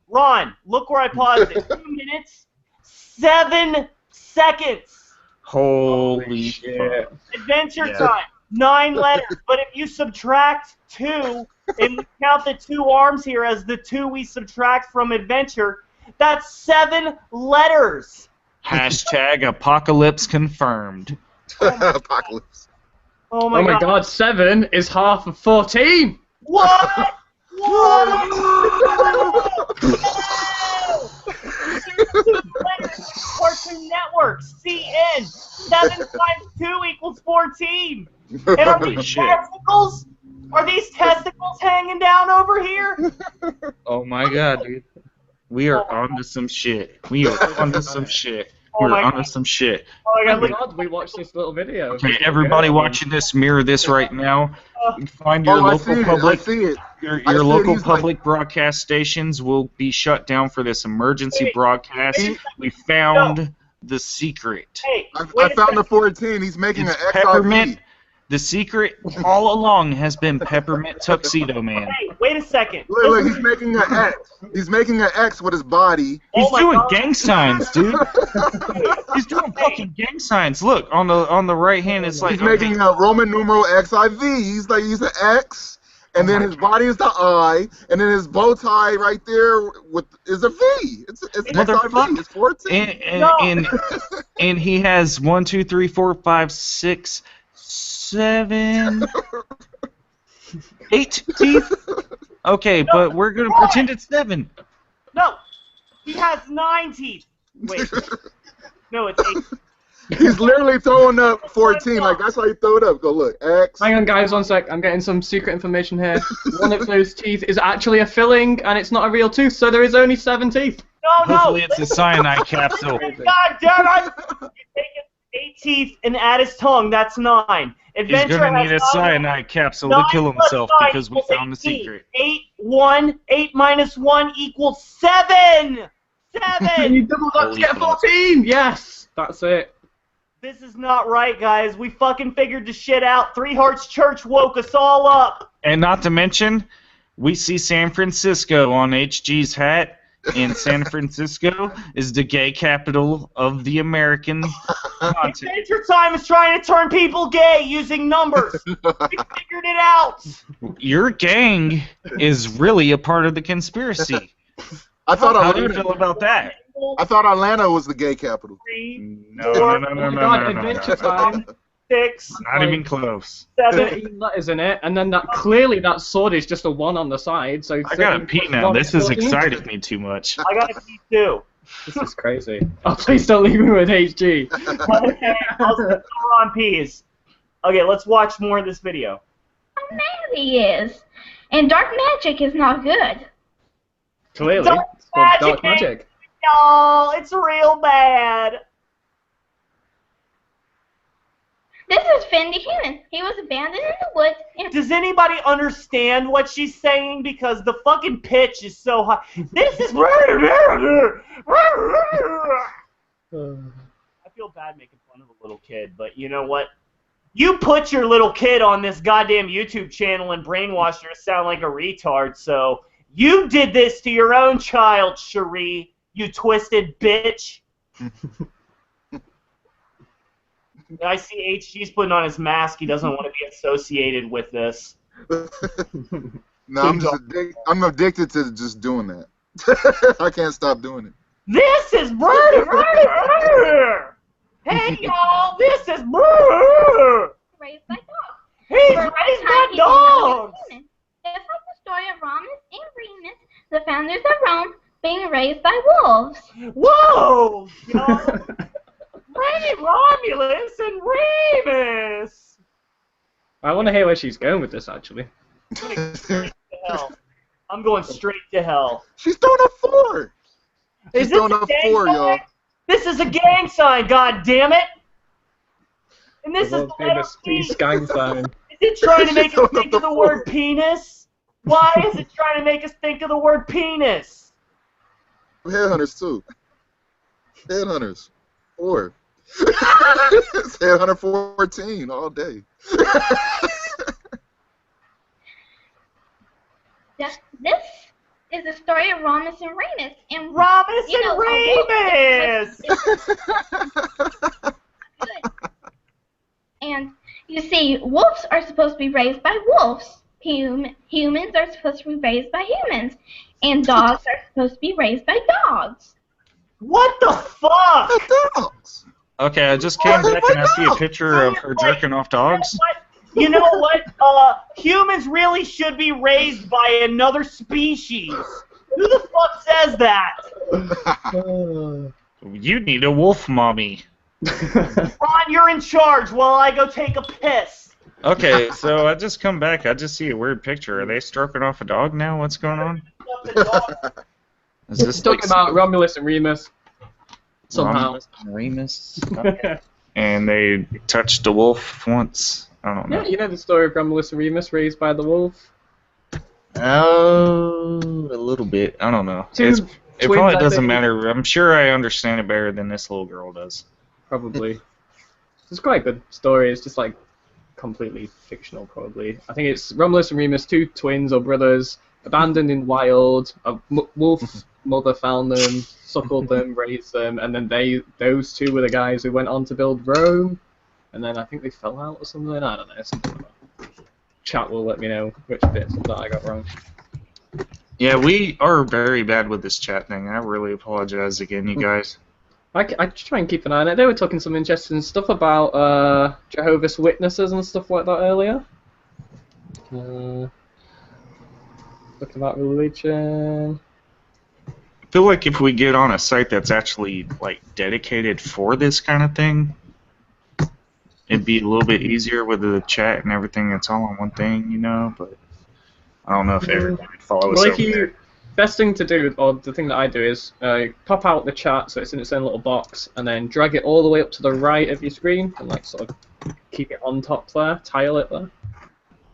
Ron, look where I paused it. 2 minutes, 7 seconds. Holy shit. Adventure time, 9 letters. But if you subtract 2, and we count the 2 arms here as the 2 we subtract from adventure, that's 7 letters. Hashtag apocalypse confirmed. Apocalypse. Oh my God, 7 is half of 14. What? Cartoon Network, CN, 7 times 2 equals 14. And are these testicles? Are these testicles hanging down over here? Oh my God, dude. We are onto some shit. Oh my God, we watched this little video. Okay, everybody watching this, mirror this right now. Find your local public. Your local public broadcast stations will be shut down for this emergency broadcast. We found the secret. Hey, I found the 14. He's making an peppermint. The secret all along has been Peppermint Tuxedo Man. Hey, wait a second. Look, he's making an X. He's making an X with his body. He's doing gang signs, dude. He's doing fucking gang signs. Look, on the right hand, it's like he's making a Roman numeral XIV. He's an X, and then his body is the I, and then his bow tie right there is a V. It's XIV. It's 14. And he has 1, 2, 3, 4, 5, 6, 7, 8 teeth. Okay, but we're gonna pretend it's 7. No, he has 9 teeth. Wait, no, it's 8. He's literally throwing up 14. Like that's how you throw it up. Go look. X. Hang on, guys, 1 sec. I'm getting some secret information here. One of those teeth is actually a filling, and it's not a real tooth, so there is only 7 teeth. No. Hopefully, it's a cyanide capsule. God damn it! You take 8 teeth and add his tongue. That's 9. Adventure He's gonna need a cyanide capsule to kill himself because we found the secret. 8 minus 1 equals 7. 7. You doubled up to get 14. Yes, that's it. This is not right, guys. We fucking figured the shit out. Three Hearts Church woke us all up. And not to mention, we see San Francisco on HG's hat. And San Francisco is the gay capital of the American continent. Adventure Time is trying to turn people gay using numbers. We figured it out. Your gang is really a part of the conspiracy. How do you feel about that? I thought Atlanta was the gay capital. No. Adventure Time. 6, Not even close. 7. 13 letters in it, and then that sword is just a 1 on the side. So I gotta 13 pee plus now. 1 This is has 14. excited me too much. I got a P2. This is crazy. Oh, please don't leave me with HG. Okay, I'll still on P's. Okay, let's watch more of this video. How mad he is. And dark magic is not good. Clearly, Dark it's called magic, dark magic. No, it's real bad. This is Finn the Human. He was abandoned in the woods. And Does anybody understand what she's saying? Because the fucking pitch is so high. This is... I feel bad making fun of a little kid, but you know what? You put your little kid on this goddamn YouTube channel and brainwashed her to sound like a retard, so you did this to your own child, Cherie, you twisted bitch. I see HG's putting on his mask. He doesn't want to be associated with this. No, I'm addicted to just doing that. I can't stop doing it. This is murder! Hey, y'all, this is murder! raised by dogs. He's For a long raised time, by he didn't know he was dogs! human. Just like the story of Romulus and Remus, the founders of Rome, being raised by wolves. Whoa! Y'all. Romulus and Remus! I want to hear where she's going with this, actually. Hell. I'm going straight to hell. She's throwing a 4. Is She's this throwing a a gang 4, sign? y'all. This is a gang sign, god damn it! And this The is world the letter famous P. peace gang sign. Is it trying to make us She's think throwing of up the the word 4. penis? Why is it trying to make us think of the word penis? Headhunters, too. Headhunters. 4. It's Headhunter 14 all day. This is the story of Romulus and Remus. And Romulus you know, and a wolf Remus! Good. And you see, wolves are supposed to be raised by wolves. Humans are supposed to be raised by humans. And dogs are supposed to be raised by dogs. What the fuck? Dogs. Okay, I just came back and I see a picture of her jerking off dogs. You know what? Humans really should be raised by another species. Who the fuck says that? You need a wolf mommy. Ron, you're in charge while I go take a piss. Okay, so I just come back. I just see a weird picture. Are they stroking off a dog now? What's going on? Is this Talking about Romulus and Remus. Somehow. Romulus and Remus? Okay. And they touched a wolf once. I don't know. Yeah, you know the story of Romulus and Remus raised by the wolf? Oh, a little bit. I don't know. It probably doesn't matter. I'm sure I understand it better than this little girl does. Probably. It's quite a good story. It's just like completely fictional, probably. I think it's Romulus and Remus, 2 twins or brothers, abandoned in wild. A wolf mother found them, suckled them, raised them, and then those 2 were the guys who went on to build Rome. And then I think they fell out or something. I don't know. Something like that. Chat will let me know which bits of that I got wrong. Yeah, we are very bad with this chat thing. I really apologize again, you guys. I try and keep an eye on it. They were talking some interesting stuff about Jehovah's Witnesses and stuff like that earlier. Talking about religion. I feel like if we get on a site that's actually like dedicated for this kind of thing, it'd be a little bit easier with the chat and everything. It's all on one thing, you know. But I don't know if everybody would follow us over there. Best thing to do, or the thing that I do, is pop out the chat so it's in its own little box, and then drag it all the way up to the right of your screen, and like sort of keep it on top there, tile it there.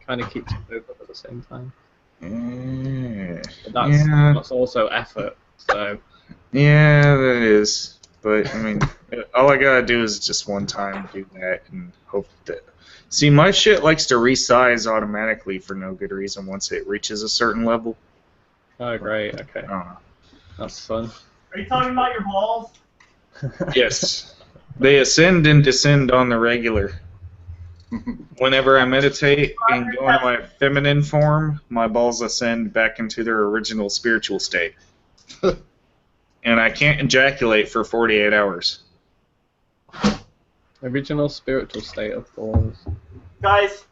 Kind of keeps it open at the same time. But that's also effort. So. Yeah, that is. But I mean, all I gotta do is just one time do that and hope that. See, my shit likes to resize automatically for no good reason once it reaches a certain level. Oh, great. Okay. I don't know. That's fun. Are you talking about your balls? Yes. They ascend and descend on the regular. Whenever I meditate and go into my feminine form, my balls ascend back into their original spiritual state. And I can't ejaculate for 48 hours. Original spiritual state of balls. Guys,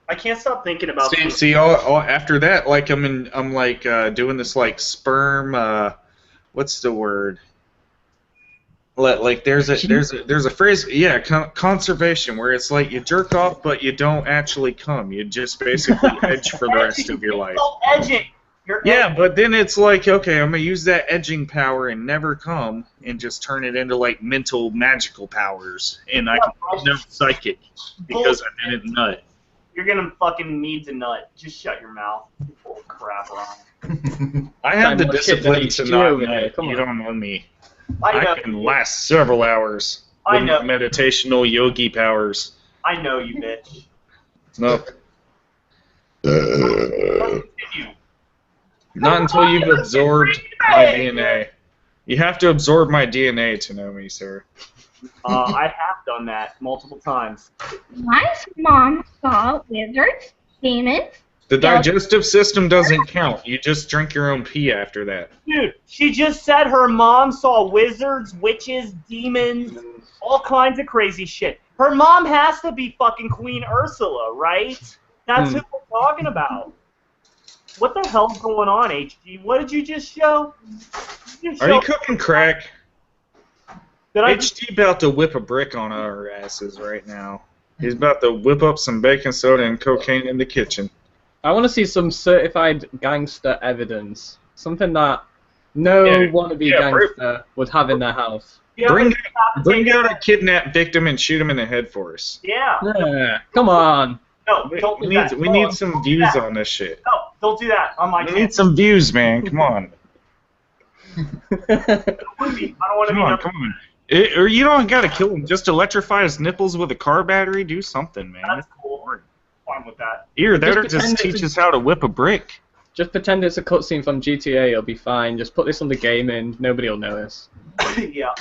I can't stop thinking about. See, all after that, like I'm like doing this like sperm. What's the word? Like there's a phrase, yeah, conservation, where it's like you jerk off but you don't actually come. You just basically edge for the rest of your life. Edging. Yeah, but then it's like, okay, I'm gonna use that edging power and never come, and just turn it into like mental magical powers, and I can no psychic because I didn't nut. You're gonna fucking need to nut. Just shut your mouth. You full of crap, Ron. I have the discipline to not nut. You don't know me. I can last several hours with meditational yogi powers. I know you, bitch. No. Let's continue. Not until you've absorbed my DNA. You have to absorb my DNA to know me, sir. I have done that multiple times. My mom saw wizards, demons. The digestive system doesn't count. You just drink your own pee after that. Dude, she just said her mom saw wizards, witches, demons, all kinds of crazy shit. Her mom has to be fucking Queen Ursula, right? That's who we're talking about. What the hell's going on, HG? What did you just show? Are you cooking crack? Did HG about to whip a brick on our asses right now. He's about to whip up some baking soda and cocaine in the kitchen. I want to see some certified gangster evidence. Something that no wannabe gangster would have in their house. Bring out a kidnapped victim and shoot him in the head for us. Yeah. Come on. No, don't do that. We need some views on this shit. No, don't do that on my channel. We need some views, man. Come on. I don't want to be. Come on. Or you don't gotta kill him. Just electrify his nipples with a car battery. Do something, man. That's cool. Fine with that. Either that or just teach us how to whip a brick. Just pretend it's a cutscene from GTA. It'll be fine. Just put this on the game and nobody will notice. Yeah.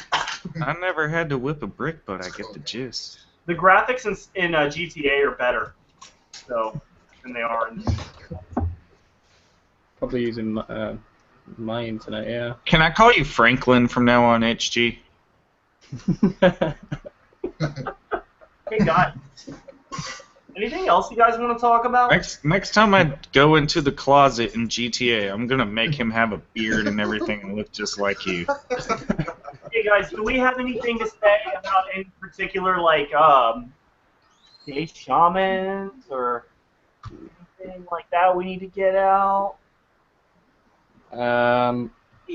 I never had to whip a brick, but I get the gist. The graphics in GTA are better, than they are in. Probably using my internet. Yeah. Can I call you Franklin from now on, HG? Hey, guys. Anything else you guys want to talk about? Next time I go into the closet in GTA, I'm gonna make him have a beard and everything and look just like you. Hey guys, do we have anything to say about any particular gay shamans or anything like that we need to get out? The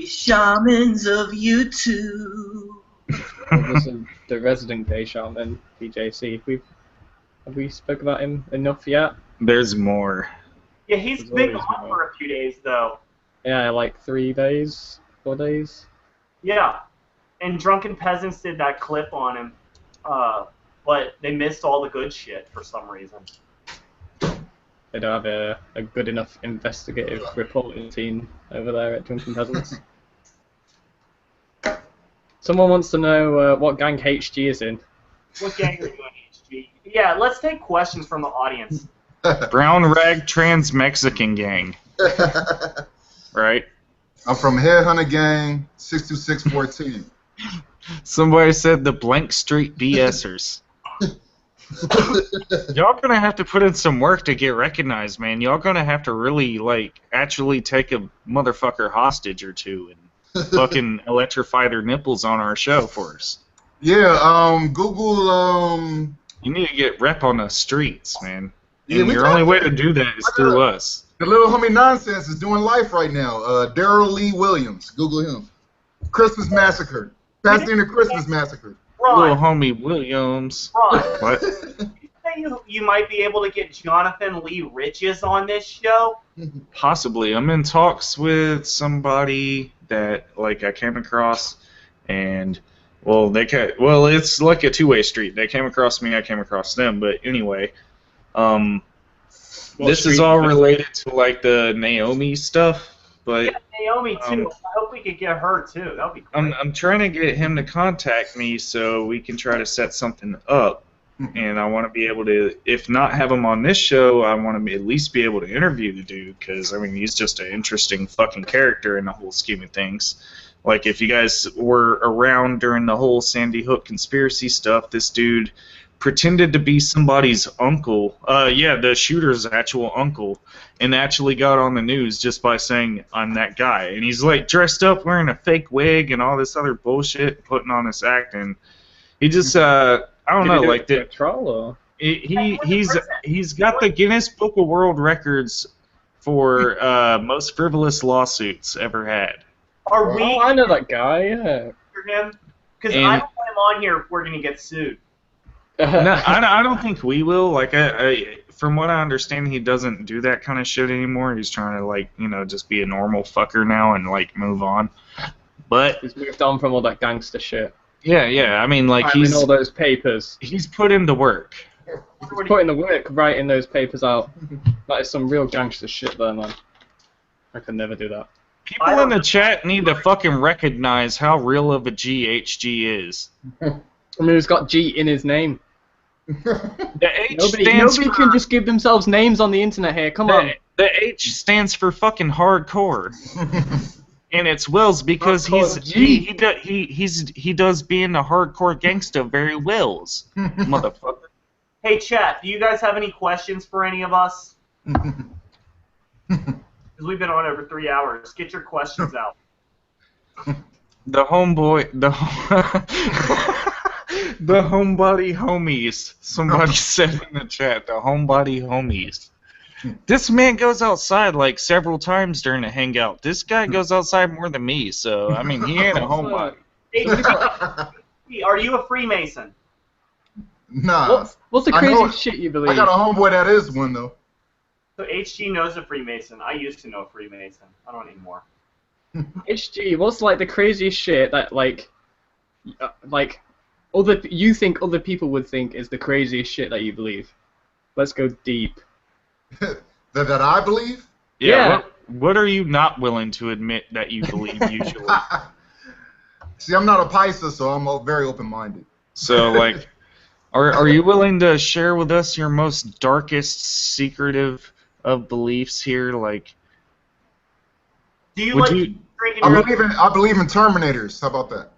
shamans of YouTube. The resident gay shaman, BJC. Have we spoke about him enough yet? There's more. Yeah, he's been gone for a few days, though. Yeah, like 3 days, 4 days. Yeah, and Drunken Peasants did that clip on him, but they missed all the good shit for some reason. They don't have a good enough investigative reporting team over there at Drunken Peasants. Someone wants to know what gang HG is in. What gang are you in, HG? Yeah, let's take questions from the audience. Brown Rag Trans Mexican Gang. Right? I'm from Headhunter Gang, 62614. Somebody said the Blank Street BSers. Y'all gonna have to put in some work to get recognized, man. Y'all gonna have to really, actually take a motherfucker hostage or two and fucking electrify their nipples on our show for us. Yeah, Google, You need to get rep on the streets, man. Yeah, and your only way to do that is through us. The little homie Nonsense is doing life right now. Daryl Lee Williams. Google him. Christmas Massacre. Pasadena Christmas Massacre. Ron, little homie Williams. Ron, what? You might be able to get Jonathan Lee Riches on this show? Possibly. I'm in talks with somebody that I came across, and it's like a two-way street. They came across me, I came across them. But anyway, this is all related to the Naomi stuff. But yeah, Naomi too. I hope we could get her too. That'd be great. I'm trying to get him to contact me so we can try to set something up. And I want to be able to, if not have him on this show, I want to at least be able to interview the dude, because he's just an interesting fucking character in the whole scheme of things. Like, if you guys were around during the whole Sandy Hook conspiracy stuff, this dude pretended to be somebody's uncle. The shooter's actual uncle, and actually got on the news just by saying, I'm that guy. And he's, like, dressed up wearing a fake wig and all this other bullshit, putting on this act, and he just, I don't know, like, the troll or? He's got the Guinness Book of World Records for most frivolous lawsuits ever had. Are we? Oh, I know that guy. Yeah. For him? Because I don't want him on here if we're gonna get sued. No, I don't think we will. Like, from what I understand, he doesn't do that kind of shit anymore. He's trying to, like, just be a normal fucker now and, like, move on. But he's moved on from all that gangster shit. Yeah. I mean, like, he's in all those papers. He's put in the work. He's putting the work writing those papers out. That is some real gangster shit there, man. I could never do that. People in the chat need to fucking recognize how real of a G HG is. I mean, he's got G in his name. The H nobody can just give themselves names on the internet here. Come on. The H stands for fucking hardcore. And it's Wells because he does being a hardcore gangsta very Wells, motherfucker. Hey, chat, do you guys have any questions for any of us? Because we've been on over 3 hours. Get your questions out. The homebody homies. Somebody said in the chat, the homebody homies. This man goes outside like several times during a hangout. This guy goes outside more than me, so I mean he ain't a homebody. Hey, are you a Freemason? Nah. What's the craziest shit you believe? I got a homeboy that is one though. So HG knows a Freemason. I used to know a Freemason. I don't anymore. HG, what's like the craziest shit that you think other people would think is the craziest shit that you believe? Let's go deep. that I believe? Yeah. What are you not willing to admit that you believe usually? See, I'm not a Pisces, so I'm very open-minded. So, like, are you willing to share with us your most darkest, secretive of beliefs here? Like, do you drinking? I believe in Terminators. How about that?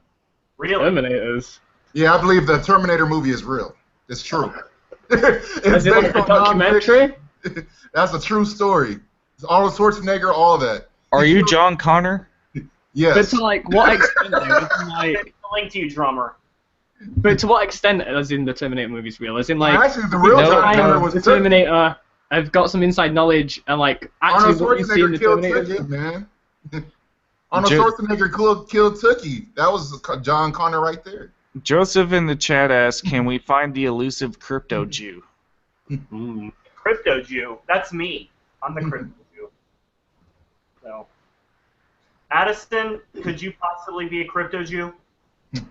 Really? Terminators? Yeah, I believe the Terminator movie is real. It's true. Is it like a documentary? That's a true story. It's Arnold Schwarzenegger, all of that. Are you John Connor? Yes. But to like what extent? Like, link to you, drummer. But to what extent, as in the Terminator movie's real? As in, like, actually, the real John Connor was the Terminator. I've got some inside knowledge, and like actually, what you see in the Terminator, Tookie, man. Arnold Schwarzenegger killed Tookie. That was John Connor right there. Joseph in the chat asks, "Can we find the elusive crypto Jew?" Crypto Jew. That's me. I'm the crypto Jew. So, Addison, could you possibly be a crypto Jew?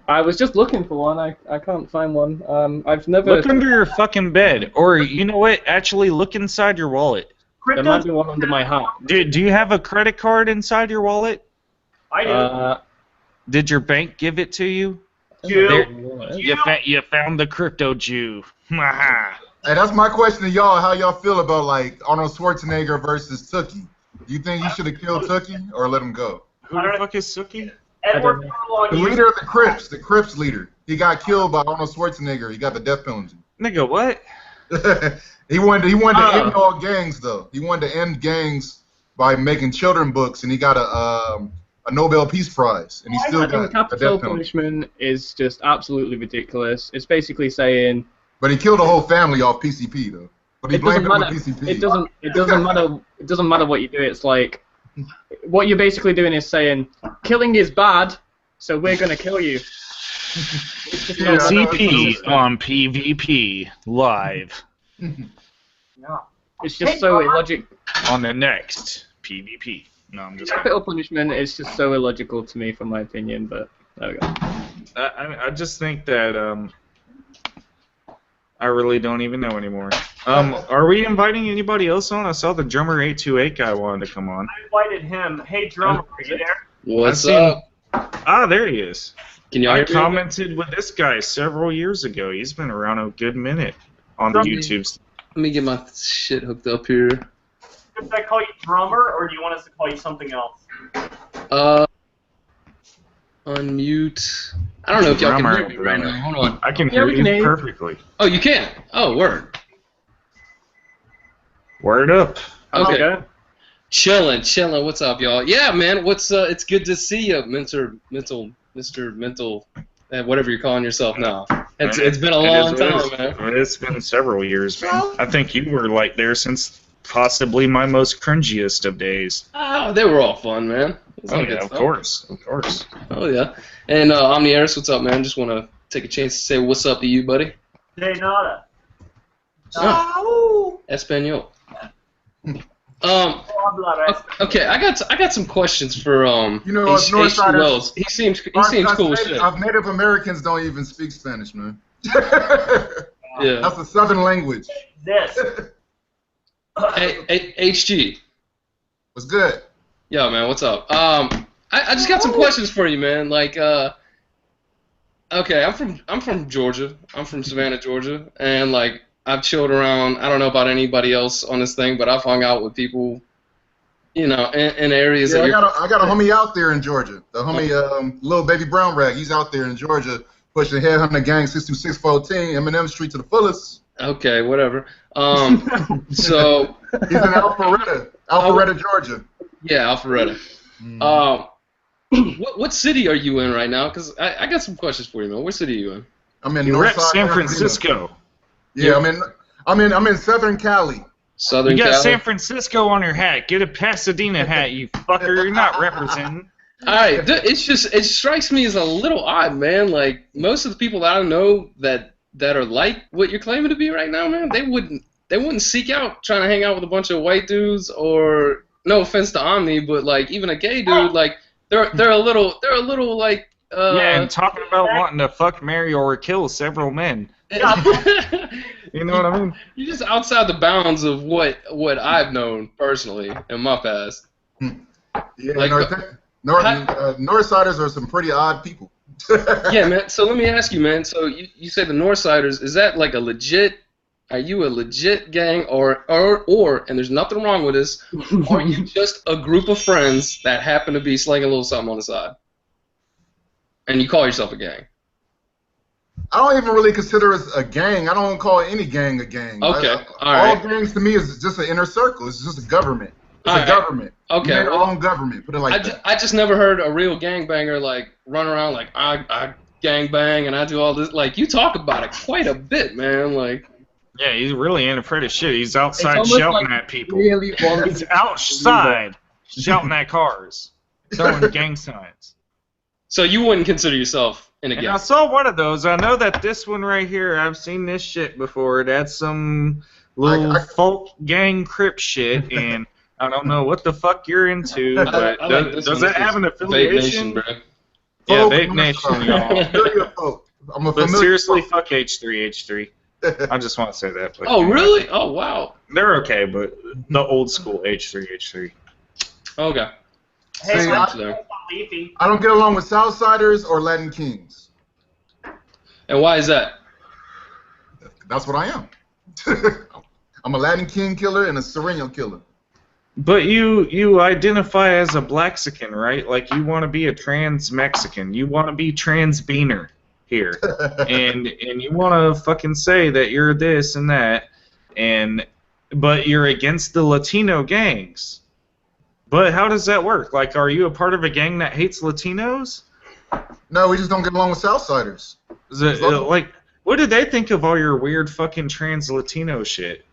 I was just looking for one. I can't find one. I've never. Look under your fucking bed, or you know what? Actually, look inside your wallet. There might be one under my hat. Do you have a credit card inside your wallet? I do. Did your bank give it to you? You found the crypto Jew. Hey, that's my question to y'all. How y'all feel about like Arnold Schwarzenegger versus Tookie? Do you think he should have killed Tookie or let him go? Who the fuck is Tookie? Edward the leader of the Crips leader. He got killed by Arnold Schwarzenegger. He got the death penalty. Nigga, what? He wanted to end all gangs though. He wanted to end gangs by making children books, and he got a Nobel Peace Prize, and he still got a death capital penalty. punishment is just absolutely ridiculous. It's basically saying. But he killed a whole family off PCP though. But he blamed it on PCP. It doesn't matter. It doesn't matter what you do. It's like what you're basically doing is saying killing is bad, so we're gonna kill you. CP on PvP live. No. It's just so illogical. On the next PvP. No, I'm just. Capital punishment is just so illogical to me, from my opinion. But there we go. I just think that I really don't even know anymore. Are we inviting anybody else on? I saw the drummer 828 guy wanted to come on. I invited him. Hey, drummer, are you there? What's up? Ah, there he is. Can y'all hear me? I commented with this guy several years ago. He's been around a good minute on the YouTube. Let me get my shit hooked up here. Should I call you drummer, or do you want us to call you something else? unmute. I don't know if y'all can hear me right now. Hold on. I can Yeah, hear we can hear you you. perfectly. Oh, you can? Oh, word. Word up. Okay. Chilling. What's up, y'all? Yeah, man. It's good to see you, Mr. Mental, whatever you're calling yourself now. It's been a long time, man. It's been several years, man. I think you were like there since possibly my most cringiest of days. Oh, they were all fun, man. Oh yeah, of course. Oh yeah. And Omni-Eris, what's up, man? Just want to take a chance to say what's up to you, buddy. Hey, nada. Oh, Espanol. Okay, I got some questions for You know, us Northsiders. HGWellz. He seems cool as shit. Us Native Americans don't even speak Spanish, man. Yeah. That's a Southern language. This. Hey, HG. What's good? Yo, man, what's up? I just got some questions for you, man. Like, okay, I'm from Georgia. I'm from Savannah, Georgia, and like I've chilled around. I don't know about anybody else on this thing, but I've hung out with people, in areas. Yeah, that I got a homie out there in Georgia. The homie, little baby brown rag. He's out there in Georgia pushing Headhunter Gang 62614 Eminem Street to the fullest. Okay, whatever. So he's in Alpharetta, Georgia. Yeah, Alpharetta. What city are you in right now? Because I got some questions for you, man. What city are you in? I'm in You're at Northside, San Francisco. Yeah, I'm in Southern Cali. Southern You got Cali? San Francisco on your hat. Get a Pasadena hat, you fucker. You're not representing. All right, it strikes me as a little odd, man. Like most of the people that I know that are like what you're claiming to be right now, man, they wouldn't seek out trying to hang out with a bunch of white dudes, or no offense to Omni, but like even a gay dude, like they're a little like yeah, and talking about wanting to fuck, marry, or kill several men. You know what I mean? You're just outside the bounds of what I've known personally in my past. Yeah, like, Northsiders are some pretty odd people. Yeah, man. So let me ask you, man. So you say the Northsiders, is that like are you a legit gang, or and there's nothing wrong with this, or are you just a group of friends that happen to be slinging a little something on the side? And you call yourself a gang? I don't even really consider us a gang. I don't call any gang a gang. Okay, all gangs to me is just an inner circle. It's just a government. It's a government. Okay. You made our own government. Put it like that. I just never heard a real gangbanger like run around like I gang bang and I do all this. Like you talk about it quite a bit, man. Like. Yeah, he's really ain't afraid of shit. He's outside shouting at people. Really He's outside shouting at cars, throwing gang signs. So you wouldn't consider yourself in a gang? And I saw one of those. I know that this one right here, I've seen this shit before. That's some little folk gang crip shit, and I don't know what the fuck you're into, but does it have an affiliation? Vape Nation, bro. Yeah, Vape Nation, y'all. But seriously, fuck H3H3. I just want to say that. Oh, really? Oh, wow. They're okay, but the old school H3H3. Okay. Hey, I don't get along with Southsiders or Latin Kings. And why is that? That's what I am. I'm a Latin King killer and a Sereno killer. But you identify as a Blaxican, right? Like you want to be a trans Mexican. You want to be trans beaner here, and you want to fucking say that you're this and that, but you're against the Latino gangs. But how does that work? Like, are you a part of a gang that hates Latinos? No, we just don't get along with Southsiders. Like, what did they think of all your weird fucking trans Latino shit?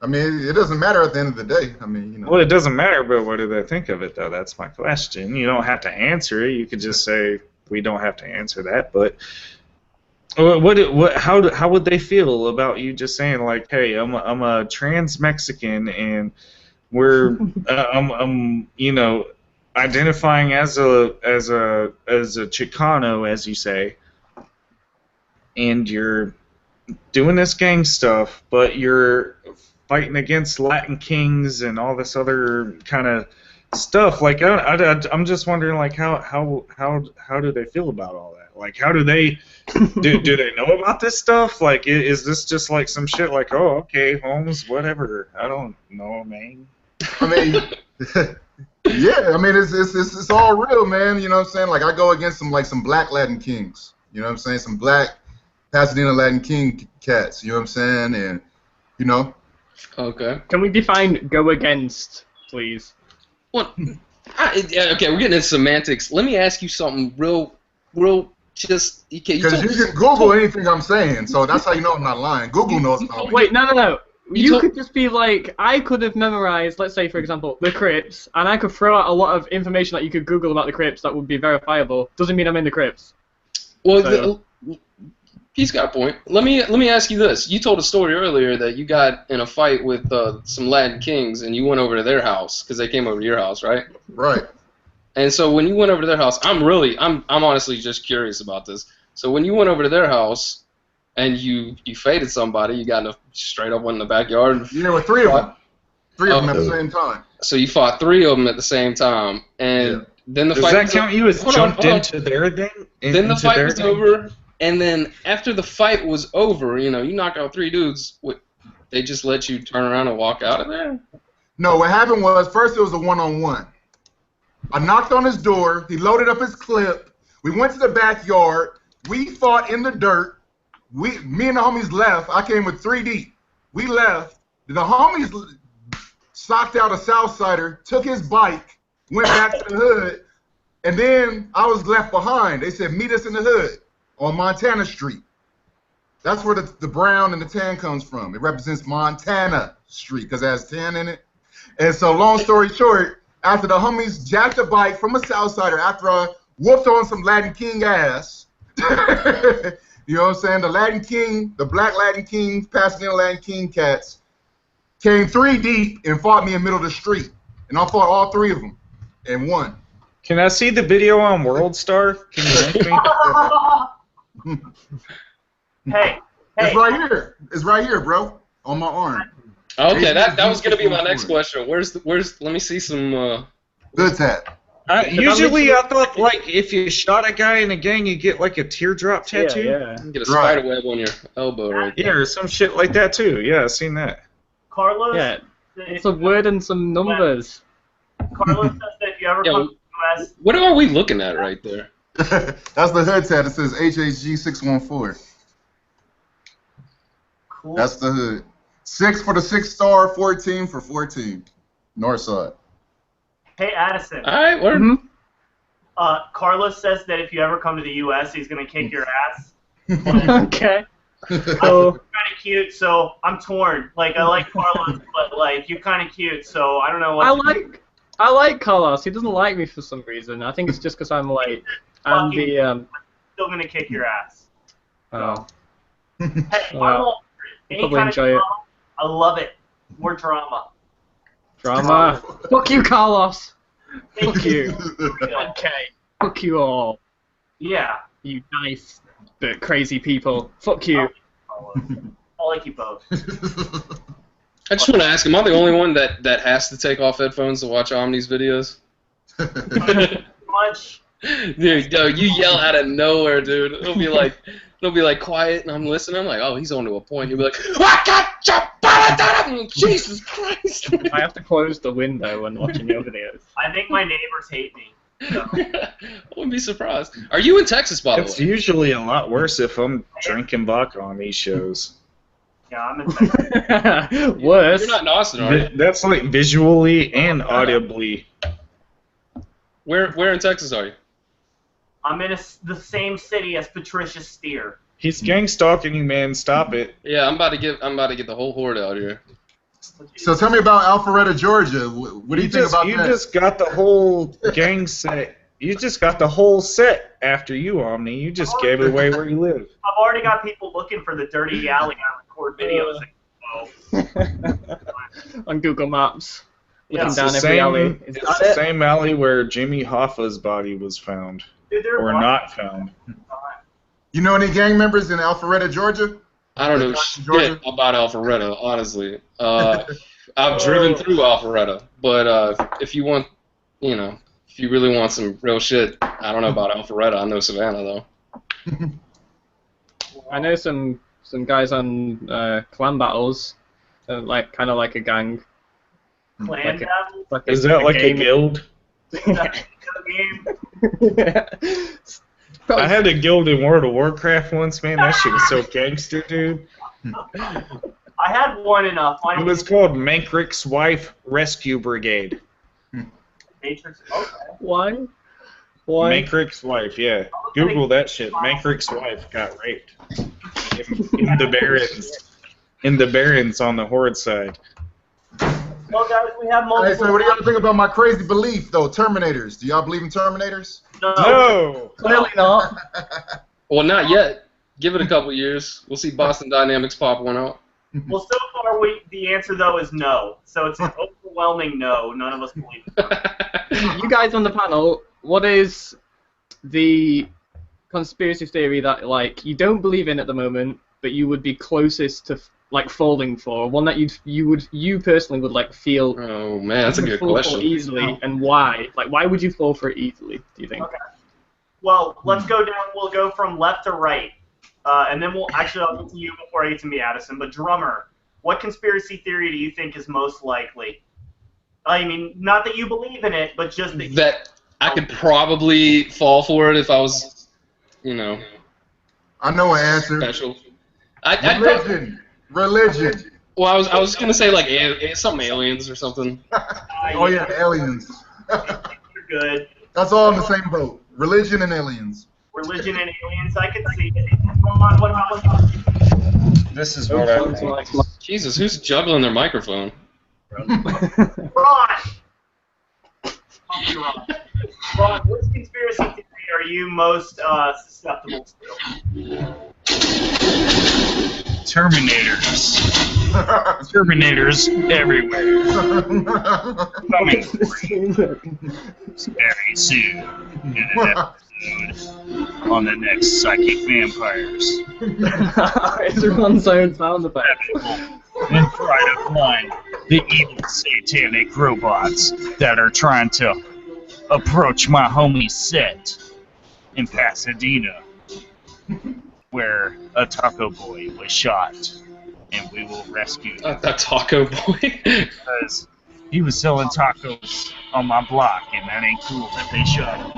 I mean, it doesn't matter at the end of the day. I mean, you know. Well, it doesn't matter, but what do they think of it, though? That's my question. You don't have to answer it. You could just say, we don't have to answer that. But how would they feel about you just saying, like, hey, I'm a trans Mexican, and we're I'm identifying as a Chicano, as you say, and you're doing this gang stuff, but you're fighting against Latin Kings and all this other kind of stuff. Like, I'm just wondering, like, how do they feel about all that? Like, how do they do they know about this stuff? Like, is this just like some shit? Like, oh, okay, Holmes, whatever. I don't know, man. I mean, Yeah, I mean it's all real, man. You know what I'm saying? Like I go against some black Latin kings. You know what I'm saying? Some black Pasadena Latin King cats. You know what I'm saying? And you know. Okay. Can we define go against, please? Well, okay, we're getting into semantics. Let me ask you something real just. Because you can Google anything I'm saying, so that's how you know I'm not lying. Google knows about me. Wait, no. You could just be like, I could have memorized, let's say, for example, the Crips, and I could throw out a lot of information that you could Google about the Crips that would be verifiable. Doesn't mean I'm in the Crips. Well, So- he's got a point. Let me ask you this. You told a story earlier that you got in a fight with some Latin kings, and you went over to their house because they came over to your house, right? Right. And so when you went over to their house, I'm honestly just curious about this. So when you went over to their house and you faded somebody, you got straight up one in the backyard. Yeah, with three of them. Three of them at the same time. So you fought three of them at the same time, and then the Does fight. that count you as jumped into their thing? Then the fight was over, and then after the fight was over, you knocked out three dudes. They just let you turn around and walk out of there? No, what happened was first it was a one-on-one. I knocked on his door. He loaded up his clip. We went to the backyard. We fought in the dirt. Me and the homies left. I came with 3 deep. We left. The homies socked out a Southsider, took his bike, went back to the hood, and then I was left behind. They said, meet us in the hood on Montana Street. That's where the brown and the tan comes from. It represents Montana Street because it has tan in it. And so long story short, after the homies jacked the bike from a Southsider, after I whooped on some Latin King ass, you know what I'm saying? The Latin King, the black Latin King, Pasadena Latin King cats came 3 deep and fought me in the middle of the street. And I fought all 3 of them and won. Can I see the video on WorldStar? Can you link me? Hey. It's right here. It's right here, bro. On my arm. Okay, that was gonna be my next question. Where's let me see some. Good tat. Usually, I thought like if you shot a guy in a gang, you get like a teardrop tattoo. Yeah. You get a spider web on your elbow right there. Yeah, or some shit like that too. Yeah, I've seen that. Carlos? Yeah. It's a word and some numbers. Carlos says that if you ever come to the U.S. What are we looking at right there? That's the hood tat. It says HHG614. Cool. That's the hood. 6 for the 6-star, 14 for 14. North side. Hey, Addison. All right, word. Carlos says that if you ever come to the U.S., he's going to kick your ass. Okay. I'm kind of cute, so I'm torn. Like, I like Carlos, but, like, you're kind of cute, so I don't know what I like Carlos. He doesn't like me for some reason. I think it's just because I'm late. And the I'm still going to kick your ass. Oh. Hey, Well, any probably kind enjoy of it. drama, I love it. More drama. Drama. Fuck you, Carlos. Fuck you. Yeah. Okay. Fuck you all. Yeah. You nice but crazy people. Fuck you. I like you both. I just want to ask, am I the only one that has to take off headphones to watch Omni's videos? Much. Dude, yo, you yell out of nowhere, dude. It'll be like quiet, and I'm listening. I'm like, oh, he's on to a point. You'll be like, I got you, Jesus Christ. I have to close the window when watching your videos. I think my neighbors hate me. So. I wouldn't be surprised. Are you in Texas, by the way? It's usually a lot worse if I'm drinking vodka on these shows. Yeah, I'm in Texas. Worse. You're not in Austin, are you? That's like visually and audibly. Where in Texas are you? I'm in the same city as Patricia Steer. He's gang stalking you, man. Stop it. Yeah, I'm about to get the whole horde out here. So tell me about Alpharetta, Georgia. What do you think about that? You just got the whole gang set. You just got the whole set after you, Omni. You just gave it away where you live. I've already got people looking for the dirty alley I record videos in. On Google Maps. Looking It's down the every same, alley. Is it's that the it? same alley where Jimmy Hoffa's body was found. Dude, they're Or wrong. not found. You know any gang members in Alpharetta, Georgia? I don't know Georgia? shit about Alpharetta, honestly. I've driven through Alpharetta, but if you want, if you really want some real shit, I don't know about Alpharetta. I know Savannah though. I know some guys on clan battles, kind of like a gang. Clan battle? Is that like a game. guild? I had a guild in World of Warcraft once, man. That shit was so gangster, dude. I had one in a It Final was called Mankrick's Wife Rescue Brigade. Matrix. Okay. Why? Mankrick's wife, yeah. Google that shit. Mankrick's wife got raped in the Barrens. In the Barrens on the Horde side. Well, guys, we have multiple. Hey, so what do y'all think about my crazy belief, though? Terminators. Do y'all believe in Terminators? No. Clearly not. Well, not yet. Give it a couple years. We'll see Boston Dynamics pop one out. Well, so far, the answer, though, is no. So it's an overwhelming no. None of us believe it. You guys on the panel, what is the conspiracy theory that, like, you don't believe in at the moment, but you would be closest to, like, falling for? One that you personally would, like, feel... Oh, man, that's a good fall question. for easily, and why? Like, why would you fall for it easily, do you think? Okay. Well, let's go down. We'll go from left to right. And then I'll get to you before I get to me, Addison. But Drummer, what conspiracy theory do you think is most likely? I mean, not that you believe in it, but just that I could probably fall for it if I was, I know an answer. special. Religion. Well, I was gonna say like something aliens or something. Oh yeah, aliens. You're good. That's all in the same boat. Religion and aliens. Religion and aliens, I could see it. What about This is what I think. Jesus, who's juggling their microphone? Ron? Ron, which conspiracy theory are you most susceptible to? Terminators. Terminators everywhere. Coming very soon in an episode on the next Psychic Vampires. Everyone's own sound effect. And try to find the evil satanic robots that are trying to approach my homie set in Pasadena, where a taco boy was shot, and we will rescue him. A taco boy? Because he was selling tacos on my block, and that ain't cool that they shot him.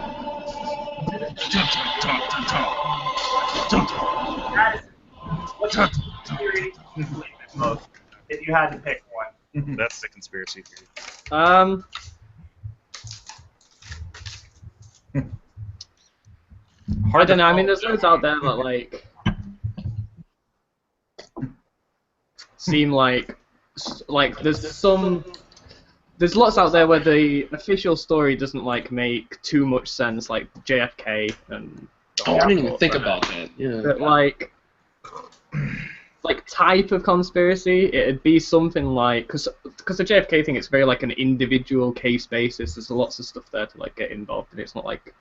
What's the theory you believe in most, if you had to pick one? That's the conspiracy theory. I don't know. I mean, there's loads out there that like seem like there's lots out there where the official story doesn't like make too much sense, like JFK and. Oh, I didn't even think about that. Yeah. But like type of conspiracy, it'd be something like because the JFK thing, it's very like an individual case basis. There's lots of stuff there to like get involved in. It's not like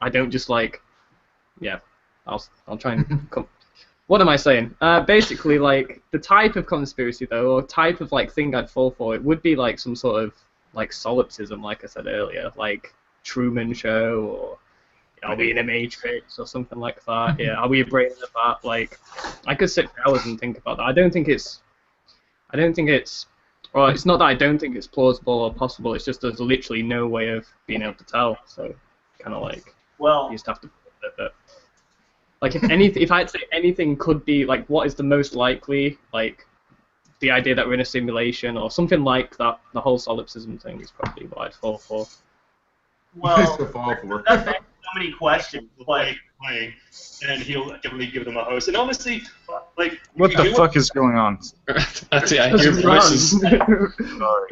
I don't just like. Yeah, I'll try and come. What am I saying? Basically, like the type of conspiracy though, or type of like thing I'd fall for, it would be like some sort of like solipsism, like I said earlier, like Truman Show, or are we in a Matrix or something like that? Yeah, are we a brain of that? Like, I could sit for hours and think about that. I don't think it's. Well, it's not that I don't think it's plausible or possible. It's just there's literally no way of being able to tell. So, kind of like. Well. You just have to. Like if I had to say anything could be like what is the most likely, like the idea that we're in a simulation or something like that, the whole solipsism thing is probably what I'd fall for. Well, that's so many questions. Like, and he'll give them a host. And honestly, like, what the fuck is going on? I hear voices. Well,